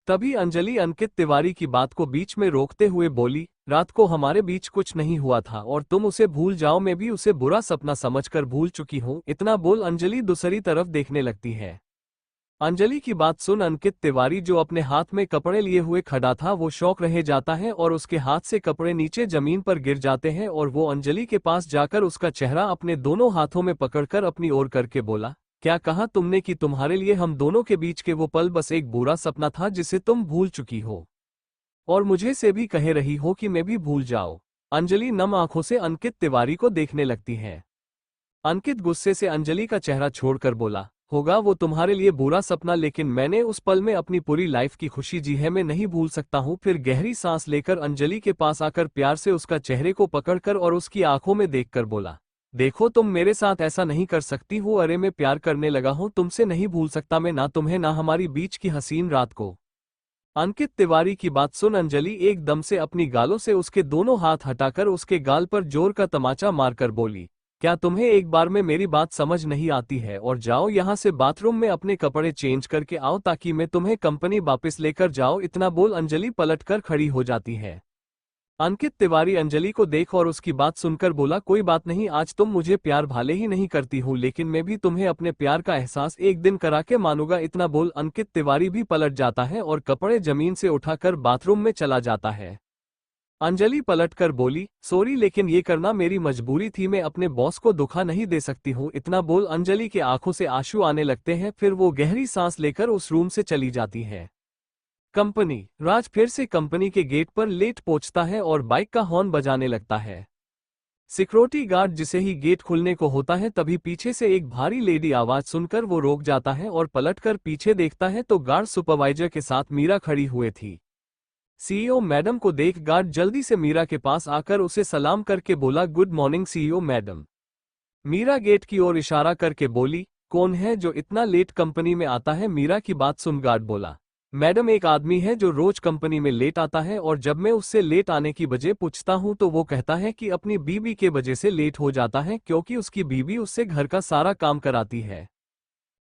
तभी अंजलि अंकित तिवारी की बात को बीच में रोकते हुए बोली, रात को हमारे बीच कुछ नहीं हुआ था और तुम उसे भूल जाओ, मैं भी उसे बुरा सपना समझकर भूल चुकी हूं। इतना बोल अंजलि दूसरी तरफ देखने लगती है। अंजलि की बात सुन अंकित तिवारी, जो अपने हाथ में कपड़े लिए हुए खड़ा था, वो शौक रह जाता है और उसके हाथ से कपड़े नीचे जमीन पर गिर जाते हैं और वो अंजलि के पास जाकर उसका चेहरा अपने दोनों हाथों में पकड़कर अपनी ओर करके बोला, क्या कहा तुमने कि तुम्हारे लिए हम दोनों के बीच के वो पल बस एक बुरा सपना था जिसे तुम भूल चुकी हो, और मुझे से भी कह रही हो कि मैं भी भूल जाओ। अंजलि नम आंखों से अंकित तिवारी को देखने लगती है। अंकित गुस्से से अंजलि का चेहरा छोड़कर बोला, होगा वो तुम्हारे लिए बुरा सपना, लेकिन मैंने उस पल में अपनी पूरी लाइफ की खुशी जी है, मैं नहीं भूल सकता हूँ। फिर गहरी सांस लेकर अंजलि के पास आकर प्यार से उसका चेहरे को पकड़कर और उसकी आंखों में देखकर बोला, देखो तुम मेरे साथ ऐसा नहीं कर सकती हो, अरे मैं प्यार करने लगा हूँ, तुमसे नहीं भूल सकता मैं, ना तुम्हें ना हमारी बीच की हसीन रात को। अंकित तिवारी की बात सुन अंजलि एकदम से अपनी गालों से उसके दोनों हाथ हटाकर उसके गाल पर जोर का तमाचा मारकर बोली, क्या तुम्हें एक बार में मेरी बात समझ नहीं आती है? और जाओ यहाँ से बाथरूम में अपने कपड़े चेंज करके आओ ताकि मैं तुम्हें कंपनी वापस लेकर जाओ। इतना बोल अंजलि पलटकर खड़ी हो जाती है। अंकित तिवारी अंजलि को देख और उसकी बात सुनकर बोला, कोई बात नहीं, आज तुम मुझे प्यार भाले ही नहीं करती हूँ, लेकिन मैं भी तुम्हें अपने प्यार का एहसास एक दिन करा के मानूंगा। इतना बोल अंकित तिवारी भी पलट जाता है और कपड़े जमीन से उठाकर बाथरूम में चला जाता है। अंजलि पलटकर बोली, सॉरी लेकिन ये करना मेरी मजबूरी थी, मैं अपने बॉस को धोखा नहीं दे सकती हूँ। इतना बोल अंजलि के आंखों से आंसू आने लगते हैं, फिर वो गहरी सांस लेकर उस रूम से चली जाती है। कंपनी। राज फिर से कंपनी के गेट पर लेट पहुंचता है और बाइक का हॉर्न बजाने लगता है। सिक्योरिटी गार्ड जिसे ही गेट खुलने को होता है तभी पीछे से एक भारी लेडी आवाज सुनकर वो रुक जाता है और पलटकर पीछे देखता है तो गार्ड सुपरवाइजर के साथ मीरा खड़ी हुई थी। सीईओ मैडम को देख गार्ड जल्दी से मीरा के पास आकर उसे सलाम करके बोला, good morning CEO madam. Meera gate की ओर इशारा करके बोली, कौन है जो इतना लेट कंपनी में आता है? मीरा की बात सुन गार्ड बोला, मैडम एक आदमी है जो रोज कंपनी में लेट आता है और जब मैं उससे लेट आने की वजह पूछता हूं तो वो कहता है कि अपनी बीवी के वजह से लेट हो जाता है क्योंकि उसकी बीवी उससे घर का सारा काम कराती है।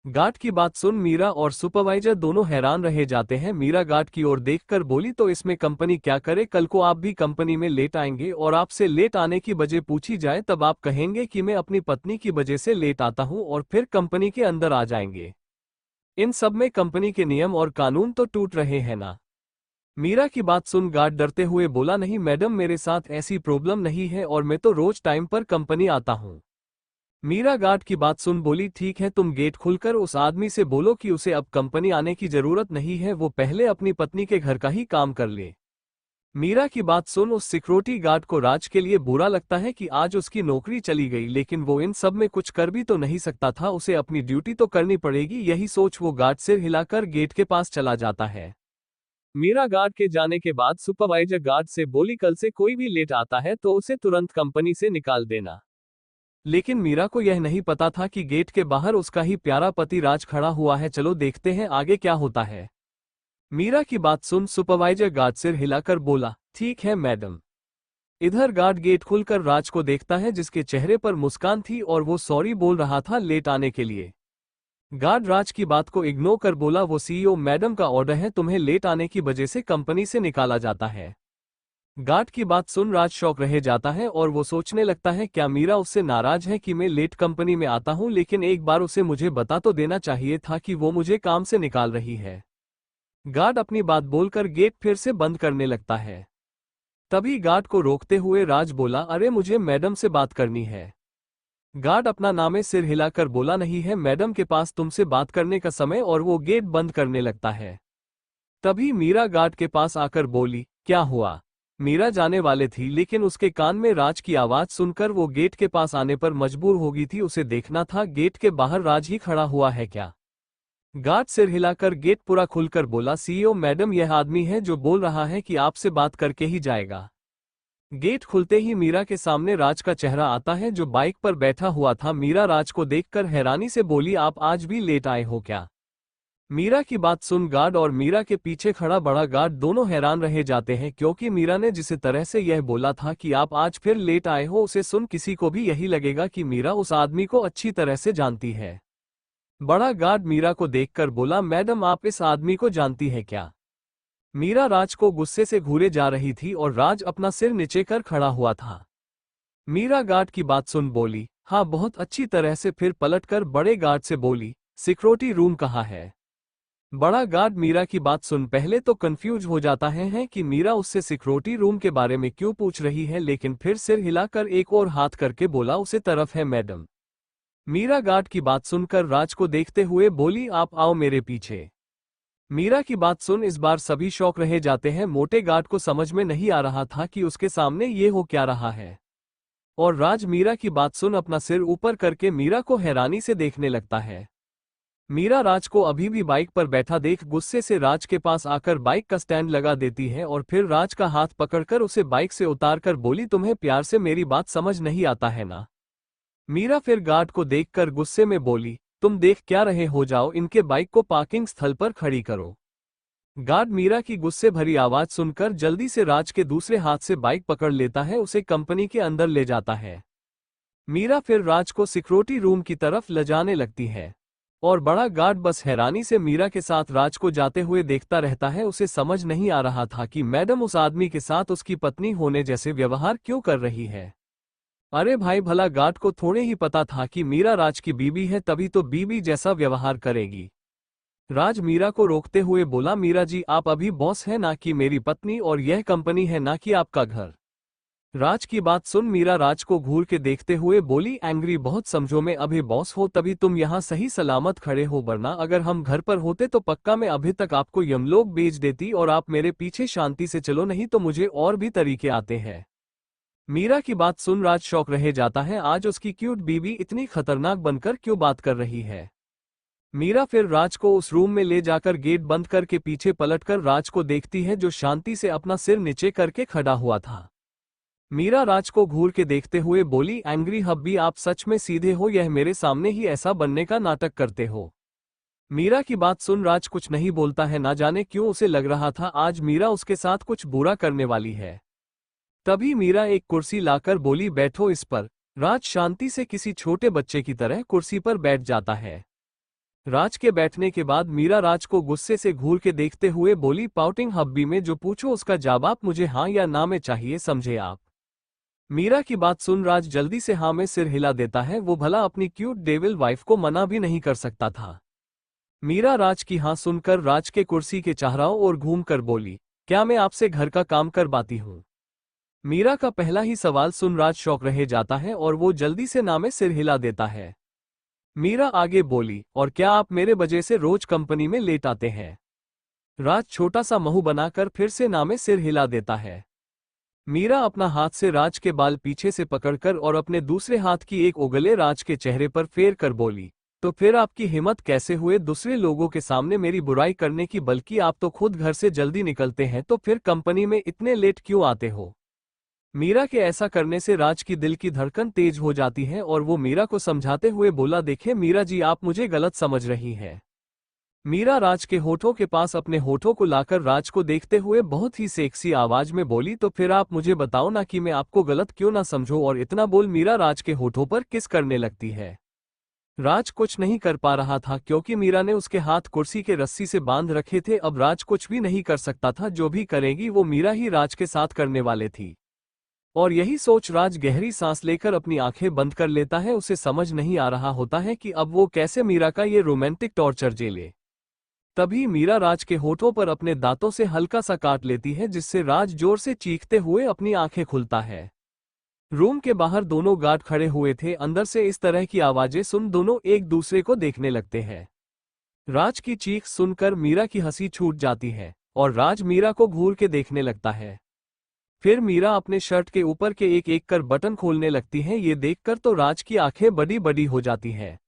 गार्ड की बात सुन मीरा और सुपरवाइजर दोनों हैरान रह जाते हैं। मीरा गार्ड की ओर देखकर बोली, तो इसमें कंपनी क्या करे? कल को आप भी कंपनी में लेट आएंगे और आपसे लेट आने की वजह पूछी जाए तब आप कहेंगे कि मैं अपनी पत्नी की वजह से लेट आता हूं और फिर कंपनी के अंदर आ जाएंगे। इन सब में कंपनी के नियम और कानून तो टूट रहे हैं ना। मीरा की बात सुन गार्ड डरते हुए बोला, नहीं मैडम मेरे साथ ऐसी प्रॉब्लम नहीं है और मैं तो रोज टाइम पर कंपनी आता हूं। मीरा गार्ड की बात सुन बोली, ठीक है तुम गेट खुलकर उस आदमी से बोलो कि उसे अब कंपनी आने की जरूरत नहीं है, वो पहले अपनी पत्नी के घर का ही काम कर ले। मीरा की बात सुन उस सिक्योरिटी गार्ड को राज के लिए बुरा लगता है कि आज उसकी नौकरी चली गई, लेकिन वो इन सब में कुछ कर भी तो नहीं सकता था, उसे अपनी ड्यूटी तो करनी पड़ेगी। यही सोच वो गार्ड सिर हिलाकर गेट के पास चला जाता है। मीरा गार्ड के जाने के बाद सुपरवाइजर गार्ड से बोली, कल से कोई भी लेट आता है तो उसे तुरंत कंपनी से निकाल देना। लेकिन मीरा को यह नहीं पता था कि गेट के बाहर उसका ही प्यारा पति राज खड़ा हुआ है। चलो देखते हैं आगे क्या होता है। मीरा की बात सुन सुपरवाइजर गार्ड सिर हिलाकर बोला, ठीक है मैडम। इधर गार्ड गेट खुलकर राज को देखता है जिसके चेहरे पर मुस्कान थी और वो सॉरी बोल रहा था लेट आने के लिए। गार्ड राज की बात को इग्नोर कर बोला, वो सीईओ मैडम का ऑर्डर है, तुम्हें लेट आने की वजह से कंपनी से निकाला जाता है। गार्ड की बात सुन राज शॉक रह जाता है और वो सोचने लगता है, क्या मीरा उससे नाराज है कि मैं लेट कंपनी में आता हूं, लेकिन एक बार उसे मुझे बता तो देना चाहिए था कि वो मुझे काम से निकाल रही है। गार्ड अपनी बात बोलकर गेट फिर से बंद करने लगता है। तभी गार्ड को रोकते हुए राज बोला, अरे मुझे मैडम से बात करनी है। गार्ड अपना नामे सिर हिलाकर बोला, नहीं है मैडम के पास तुमसे बात करने का समय, और वो गेट बंद करने लगता है। तभी मीरा गार्ड के पास आकर बोली, क्या हुआ? मीरा जाने वाले थी लेकिन उसके कान में राज की आवाज सुनकर वो गेट के पास आने पर मजबूर हो गई थी। उसे देखना था गेट के बाहर राज ही खड़ा हुआ है क्या। गार्ड सिर हिलाकर गेट पूरा खुलकर बोला, सीईओ मैडम यह आदमी है जो बोल रहा है कि आपसे बात करके ही जाएगा। गेट खुलते ही मीरा के सामने राज का चेहरा आता है, जो बाइक पर बैठा हुआ था। मीरा राज को देखकर हैरानी से बोली, आप आज भी लेट आए हो क्या? मीरा की बात सुन गार्ड और मीरा के पीछे खड़ा बड़ा गार्ड दोनों हैरान रह जाते हैं, क्योंकि मीरा ने जिस तरह से यह बोला था कि आप आज फिर लेट आए हो, उसे सुन किसी को भी यही लगेगा कि मीरा उस आदमी को अच्छी तरह से जानती है। बड़ा गार्ड मीरा को देखकर बोला, मैडम आप इस आदमी को जानती है क्या? मीरा राज को गुस्से से घूरे जा रही थी और राज अपना सिर नीचे कर खड़ा हुआ था। मीरा गार्ड की बात सुन बोली, हाँ बहुत अच्छी तरह से। फिर पलटकर बड़े गार्ड से बोली, सिक्योरिटी रूम कहाँ है? बड़ा गार्ड मीरा की बात सुन पहले तो कंफ्यूज हो जाता है कि मीरा उससे सिक्योरिटी रूम के बारे में क्यों पूछ रही है, लेकिन फिर सिर हिलाकर एक और हाथ करके बोला, उसे तरफ है मैडम। मीरा गार्ड की बात सुनकर राज को देखते हुए बोली, आप आओ मेरे पीछे। मीरा की बात सुन इस बार सभी शौक रह जाते हैं। मोटे गार्ड को समझ में नहीं आ रहा था कि उसके सामने ये हो क्या रहा है, और राज मीरा की बात सुन अपना सिर ऊपर करके मीरा को हैरानी से देखने लगता है। मीरा राज को अभी भी बाइक पर बैठा देख गुस्से से राज के पास आकर बाइक का स्टैंड लगा देती है और फिर राज का हाथ पकड़कर उसे बाइक से उतारकर बोली, तुम्हें प्यार से मेरी बात समझ नहीं आता है ना? मीरा फिर गार्ड को देखकर गुस्से में बोली, तुम देख क्या रहे हो, जाओ इनके बाइक को पार्किंग स्थल पर खड़ी करो। गार्ड मीरा की गुस्से भरी आवाज सुनकर जल्दी से राज के दूसरे हाथ से बाइक पकड़ लेता है, उसे कंपनी के अंदर ले जाता है। मीरा फिर राज को सिक्योरिटी रूम की तरफ ले जाने लगती है और बड़ा गार्ड बस हैरानी से मीरा के साथ राज को जाते हुए देखता रहता है। उसे समझ नहीं आ रहा था कि मैडम उस आदमी के साथ उसकी पत्नी होने जैसे व्यवहार क्यों कर रही है। अरे भाई भला गार्ड को थोड़े ही पता था कि मीरा राज की बीवी है, तभी तो बीवी जैसा व्यवहार करेगी। राज मीरा को रोकते हुए बोला, मीरा जी आप अभी बॉस है ना कि मेरी पत्नी, और यह कंपनी है ना कि आपका घर। राज की बात सुन मीरा राज को घूर के देखते हुए बोली, एंग्री बहुत समझो, मैं अभी बॉस हो तभी तुम यहाँ सही सलामत खड़े हो, वरना अगर हम घर पर होते तो पक्का मैं अभी तक आपको यमलोक भेज देती। और आप मेरे पीछे शांति से चलो, नहीं तो मुझे और भी तरीके आते हैं। मीरा की बात सुन राज शौक रह जाता है, आज उसकी क्यूट बीवी इतनी खतरनाक बनकर क्यों बात कर रही है। मीरा फिर राज को उस रूम में ले जाकर गेट बंद करके पीछे पलटकर राज को देखती है, जो शांति से अपना सिर नीचे करके खड़ा हुआ था। मीरा राज को घूर के देखते हुए बोली, एंग्री हब्बी आप सच में सीधे हो, यह मेरे सामने ही ऐसा बनने का नाटक करते हो? मीरा की बात सुन राज कुछ नहीं बोलता है, ना जाने क्यों उसे लग रहा था आज मीरा उसके साथ कुछ बुरा करने वाली है। तभी मीरा एक कुर्सी लाकर बोली, बैठो इस पर। राज शांति से किसी छोटे बच्चे की तरह कुर्सी पर बैठ जाता है। राज के बैठने के बाद मीरा राज को गुस्से से घूर के देखते हुए बोली, पाउटिंग हब्बी में जो पूछो उसका जवाब मुझे हाँ या ना में चाहिए, समझे आप? मीरा की बात सुन राज जल्दी से हाँ में सिर हिला देता है। वो भला अपनी क्यूट डेविल वाइफ को मना भी नहीं कर सकता था। मीरा राज की हाँ सुनकर राज के कुर्सी के चारों ओर घूमकर बोली, क्या मैं आपसे घर का काम करवाती हूँ? मीरा का पहला ही सवाल सुन राज शौक रह जाता है और वो जल्दी से ना में सिर हिला देता है। मीरा आगे बोली, और क्या आप मेरे वजह से रोज कंपनी में लेट आते हैं? राज छोटा सा मुंह बनाकर फिर से ना में सिर हिला देता है। मीरा अपना हाथ से राज के बाल पीछे से पकड़कर और अपने दूसरे हाथ की एक उंगली राज के चेहरे पर फेर कर बोली, तो फिर आपकी हिम्मत कैसे हुए दूसरे लोगों के सामने मेरी बुराई करने की? बल्कि आप तो खुद घर से जल्दी निकलते हैं, तो फिर कंपनी में इतने लेट क्यों आते हो? मीरा के ऐसा करने से राज की दिल की धड़कन तेज हो जाती है और वो मीरा को समझाते हुए बोला, देखे मीरा जी आप मुझे गलत समझ रही हैं। मीरा राज के होठों के पास अपने होठों को लाकर राज को देखते हुए बहुत ही सेक्सी आवाज में बोली, तो फिर आप मुझे बताओ ना कि मैं आपको गलत क्यों ना समझूं? और इतना बोल मीरा राज के होठों पर किस करने लगती है। राज कुछ नहीं कर पा रहा था, क्योंकि मीरा ने उसके हाथ कुर्सी के रस्सी से बांध रखे थे। अब राज कुछ भी नहीं कर सकता था, जो भी करेगी वो मीरा ही राज के साथ करने वाले थी। और यही सोच राज गहरी सांस लेकर अपनी आंखें बंद कर लेता है। उसे समझ नहीं आ रहा होता है कि अब वो कैसे मीरा का ये रोमांटिक टॉर्चर झेले। तभी मीरा राज के होठों पर अपने दांतों से हल्का सा काट लेती है, जिससे राज जोर से चीखते हुए अपनी आंखें खुलता है। रूम के बाहर दोनों गार्ड खड़े हुए थे। अंदर से इस तरह की आवाजें सुन दोनों एक दूसरे को देखने लगते हैं। राज की चीख सुनकर मीरा की हंसी छूट जाती है और राज मीरा को घूर के देखने लगता है। फिर मीरा अपने शर्ट के ऊपर के एक एक कर बटन खोलने लगती है। ये देखकर तो राज की आंखें बड़ी बड़ी हो जाती हैं।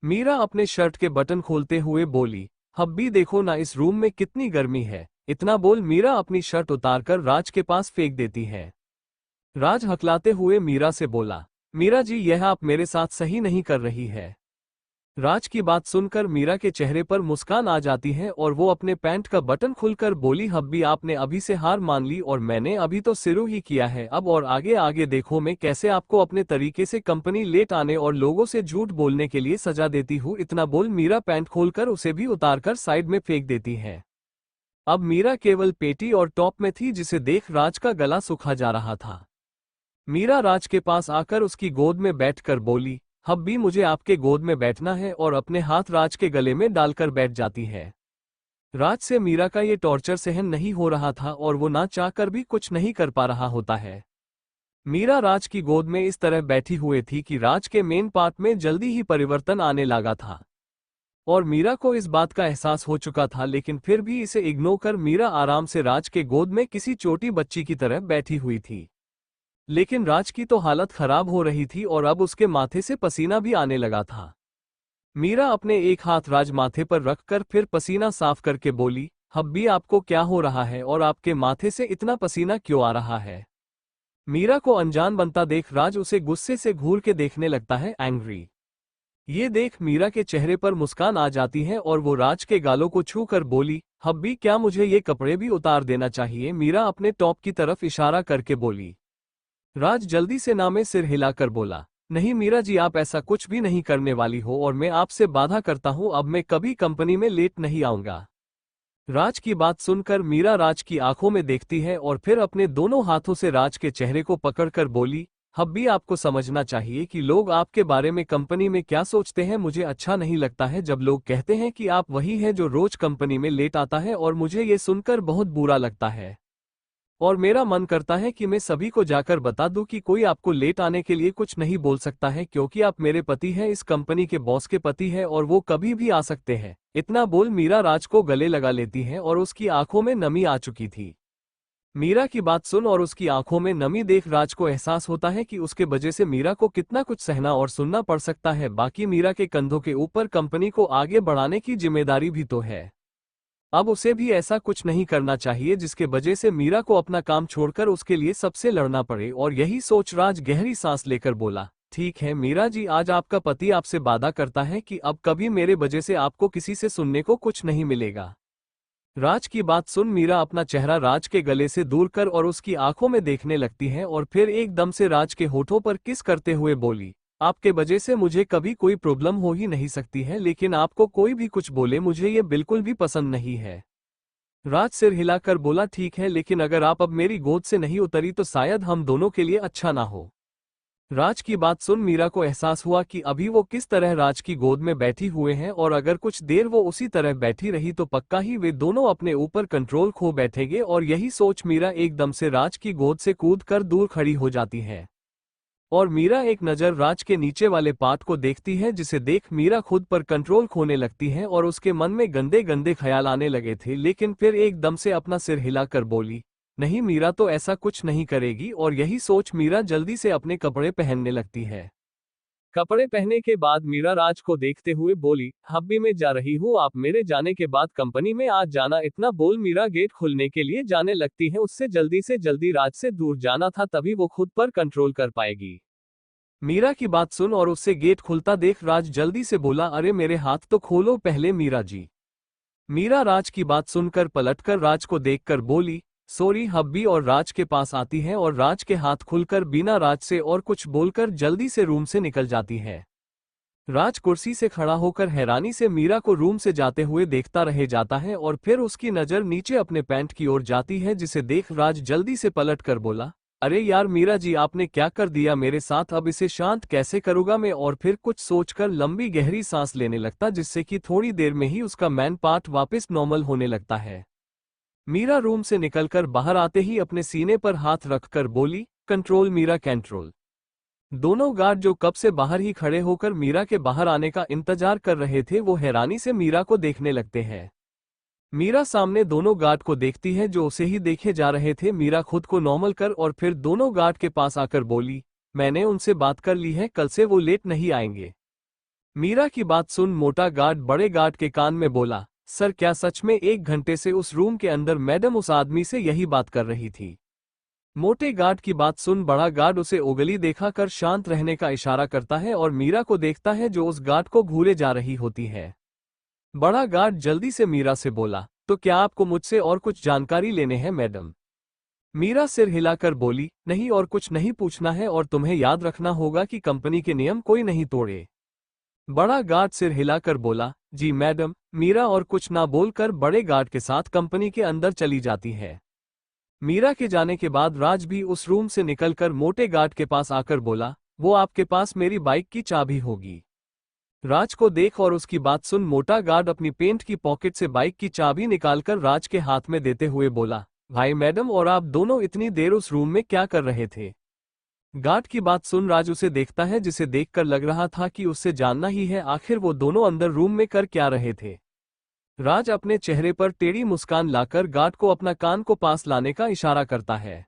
मीरा अपने शर्ट के बटन खोलते हुए बोली, हब्बी देखो ना इस रूम में कितनी गर्मी है। इतना बोल मीरा अपनी शर्ट उतारकर राज के पास फेंक देती है। राज हकलाते हुए मीरा से बोला, मीरा जी यह आप मेरे साथ सही नहीं कर रही है। राज की बात सुनकर मीरा के चेहरे पर मुस्कान आ जाती है और वो अपने पैंट का बटन खुलकर बोली, हब्बी आपने अभी से हार मान ली और मैंने अभी तो शुरू ही किया है, अब और आगे आगे देखो मैं कैसे आपको अपने तरीके से कंपनी लेट आने और लोगों से झूठ बोलने के लिए सजा देती हूँ। इतना बोल मीरा पैंट खोलकर उसे भी उतारकर साइड में फेंक देती है। अब मीरा केवल पेटी और टॉप में थी जिसे देख राज का गला सूखा जा रहा था। मीरा राज के पास आकर उसकी गोद में बैठकर बोली, हब्बी मुझे आपके गोद में बैठना है, और अपने हाथ राज के गले में डालकर बैठ जाती है। राज से मीरा का ये टॉर्चर सहन नहीं हो रहा था और वो ना चाहकर भी कुछ नहीं कर पा रहा होता है। मीरा राज की गोद में इस तरह बैठी हुई थी कि राज के मेन पार्ट में जल्दी ही परिवर्तन आने लगा था और मीरा को इस बात का एहसास हो चुका था, लेकिन फिर भी इसे इग्नोर कर मीरा आराम से राज के गोद में किसी छोटी बच्ची की तरह बैठी हुई थी। लेकिन राज की तो हालत खराब हो रही थी और अब उसके माथे से पसीना भी आने लगा था। मीरा अपने एक हाथ राज माथे पर रखकर फिर पसीना साफ करके बोली, हब्बी आपको क्या हो रहा है और आपके माथे से इतना पसीना क्यों आ रहा है? मीरा को अनजान बनता देख राज उसे गुस्से से घूर के देखने लगता है, एंग्री। ये देख मीरा के चेहरे पर मुस्कान आ जाती है और वो राज के गालों को छू कर बोली, हब्बी क्या मुझे ये कपड़े भी उतार देना चाहिए? मीरा अपने टॉप की तरफ इशारा करके बोली। राज जल्दी से ना में सिर हिलाकर बोला, नहीं मीरा जी आप ऐसा कुछ भी नहीं करने वाली हो और मैं आपसे वादा करता हूं अब मैं कभी कंपनी में लेट नहीं आऊंगा। राज की बात सुनकर मीरा राज की आंखों में देखती है और फिर अपने दोनों हाथों से राज के चेहरे को पकड़कर बोली, हब्बी आपको समझना चाहिए कि लोग आपके बारे में कंपनी में क्या सोचते हैं। मुझे अच्छा नहीं लगता है जब लोग कहते हैं कि आप वही हैं जो रोज कंपनी में लेट आता है और मुझे ये सुनकर बहुत बुरा लगता है और मेरा मन करता है कि मैं सभी को जाकर बता दूं कि कोई आपको लेट आने के लिए कुछ नहीं बोल सकता है, क्योंकि आप मेरे पति हैं, इस कंपनी के बॉस के पति हैं और वो कभी भी आ सकते हैं। इतना बोल मीरा राज को गले लगा लेती है और उसकी आंखों में नमी आ चुकी थी। मीरा की बात सुन और उसकी आंखों में नमी देख राज को एहसास होता है कि उसके वजह से मीरा को कितना कुछ सहना और सुनना पड़ सकता है। बाकी मीरा के कंधों के ऊपर कंपनी को आगे बढ़ाने की जिम्मेदारी भी तो है। अब उसे भी ऐसा कुछ नहीं करना चाहिए जिसके वजह से मीरा को अपना काम छोड़कर उसके लिए सबसे लड़ना पड़े, और यही सोच राज गहरी सांस लेकर बोला, ठीक है मीरा जी, आज आपका पति आपसे वादा करता है कि अब कभी मेरे वजह से आपको किसी से सुनने को कुछ नहीं मिलेगा। राज की बात सुन मीरा अपना चेहरा राज के गले से दूर कर और उसकी आंखों में देखने लगती है और फिर एकदम से राज के होठों पर किस करते हुए बोली, आपके वजह से मुझे कभी कोई प्रॉब्लम हो ही नहीं सकती है, लेकिन आपको कोई भी कुछ बोले मुझे ये बिल्कुल भी पसंद नहीं है। राज सिर हिलाकर बोला, ठीक है, लेकिन अगर आप अब मेरी गोद से नहीं उतरी तो शायद हम दोनों के लिए अच्छा ना हो। राज की बात सुन मीरा को एहसास हुआ कि अभी वो किस तरह राज की गोद में बैठी हुए हैं और अगर कुछ देर वो उसी तरह बैठी रही तो पक्का ही वे दोनों अपने ऊपर कंट्रोल खो बैठेंगे, और यही सोच मीरा एकदम से राज की गोद से कूदकर दूर खड़ी हो जाती है। और मीरा एक नज़र राज के नीचे वाले पार्ट को देखती है जिसे देख मीरा खुद पर कंट्रोल खोने लगती है और उसके मन में गंदे गंदे ख्याल आने लगे थे, लेकिन फिर एकदम से अपना सिर हिलाकर बोली, नहीं मीरा तो ऐसा कुछ नहीं करेगी। और यही सोच मीरा जल्दी से अपने कपड़े पहनने लगती है। कपड़े पहनने के बाद मीरा राज को देखते हुए बोली, हब्बी मैं जा रही हूँ, आप मेरे जाने के बाद कंपनी में आज जाना। इतना बोल मीरा गेट खुलने के लिए जाने लगती है। उससे जल्दी राज से दूर जाना था, तभी वो खुद पर कंट्रोल कर पाएगी। मीरा की बात सुन और उससे गेट खुलता देख राज जल्दी से बोला, अरे मेरे हाथ तो खोलो पहले मीरा जी। मीरा राज की बात सुनकर पलटकर राज को देखकर बोली, सॉरी हब्बी, और राज के पास आती है और राज के हाथ खुलकर बिना राज से और कुछ बोलकर जल्दी से रूम से निकल जाती है। राज कुर्सी से खड़ा होकर हैरानी से मीरा को रूम से जाते हुए देखता रह जाता है और फिर उसकी नज़र नीचे अपने पैंट की ओर जाती है, जिसे देख राज जल्दी से पलट कर बोला, अरे यार मीरा जी आपने क्या कर दिया मेरे साथ, अब इसे शांत कैसे करूँगा मैं? और फिर कुछ सोचकर लंबी गहरी सांस लेने लगता, जिससे कि थोड़ी देर में ही उसका मैन पार्ट वापस नॉर्मल होने लगता है। मीरा रूम से निकलकर बाहर आते ही अपने सीने पर हाथ रखकर बोली, कंट्रोल मीरा कंट्रोल। दोनों गार्ड जो कब से बाहर ही खड़े होकर मीरा के बाहर आने का इंतजार कर रहे थे वो हैरानी से मीरा को देखने लगते हैं। मीरा सामने दोनों गार्ड को देखती है जो उसे ही देखे जा रहे थे। मीरा खुद को नॉर्मल कर और फिर दोनों गार्ड के पास आकर बोली, मैंने उनसे बात कर ली है, कल से वो लेट नहीं आएंगे। मीरा की बात सुन मोटा गार्ड बड़े गार्ड के कान में बोला, सर क्या सच में 1 घंटे से उस रूम के अंदर मैडम उस आदमी से यही बात कर रही थी? मोटे गार्ड की बात सुन बड़ा गार्ड उसे उंगली देखा कर शांत रहने का इशारा करता है और मीरा को देखता है जो उस गार्ड को घूरे जा रही होती है। बड़ा गार्ड जल्दी से मीरा से बोला, तो क्या आपको मुझसे और कुछ जानकारी लेने हैं मैडम? मीरा सिर हिलाकर बोली, नहीं और कुछ नहीं पूछना है और तुम्हें याद रखना होगा कि कंपनी के नियम कोई नहीं तोड़े। बड़ा गार्ड सिर हिलाकर बोला, जी मैडम। मीरा और कुछ ना बोलकर बड़े गार्ड के साथ कंपनी के अंदर चली जाती है। मीरा के जाने के बाद राज भी उस रूम से निकलकर मोटे गार्ड के पास आकर बोला, वो आपके पास मेरी बाइक की चाबी होगी। राज को देख और उसकी बात सुन मोटा गार्ड अपनी पेंट की पॉकेट से बाइक की चाबी निकालकर राज के हाथ में देते हुए बोला, भाई मैडम और आप दोनों इतनी देर उस रूम में क्या कर रहे थे? गार्ड की बात सुन राज उसे देखता है जिसे देखकर लग रहा था कि उससे जानना ही है आखिर वो दोनों अंदर रूम में कर क्या रहे थे। राज अपने चेहरे पर टेढ़ी मुस्कान लाकर गार्ड को अपना कान को पास लाने का इशारा करता है।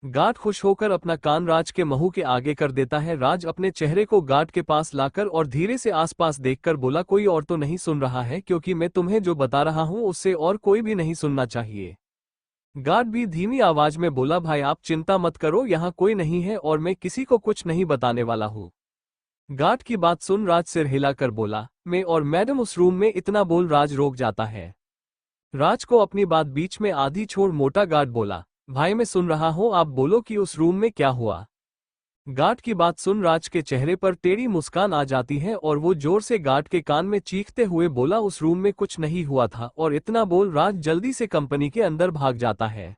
गार्ड खुश होकर अपना कान राज के मुंह के आगे कर देता है। राज अपने चेहरे को गार्ड के पास लाकर और धीरे से आसपास देखकर बोला, कोई और तो नहीं सुन रहा है क्योंकि मैं तुम्हें जो बता रहा हूं उससे और कोई भी नहीं सुनना चाहिए। गार्ड भी धीमी आवाज में बोला, भाई आप चिंता मत करो, यहाँ कोई नहीं है और मैं किसी को कुछ नहीं बताने वाला हूँ। गार्ड की बात सुन राज सिर हिलाकर बोला, मैं और मैडम उस रूम में। इतना बोल राज रोक जाता है। राज को अपनी बात बीच में आधी छोड़ मोटा गार्ड बोला, भाई मैं सुन रहा हूं, आप बोलो कि उस रूम में क्या हुआ। गार्ड की बात सुन राज के चेहरे पर टेढ़ी मुस्कान आ जाती है और वो जोर से गार्ड के कान में चीखते हुए बोला, उस रूम में कुछ नहीं हुआ था। और इतना बोल राज जल्दी से कंपनी के अंदर भाग जाता है।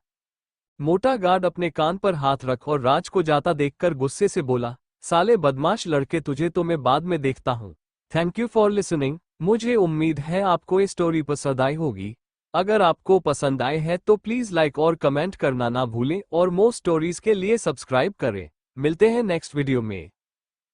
मोटा गार्ड अपने कान पर हाथ रख और राज को जाता देखकर गुस्से से बोला, साले बदमाश लड़के, तुझे तो मैं बाद में देखता हूँ। Thank you for listening. मुझे उम्मीद है आपको ये स्टोरी पसंद आई होगी। अगर आपको पसंद आए है तो प्लीज लाइक और कमेंट करना ना भूलें और मोर स्टोरीज के लिए सब्सक्राइब करें। मिलते हैं नेक्स्ट वीडियो में।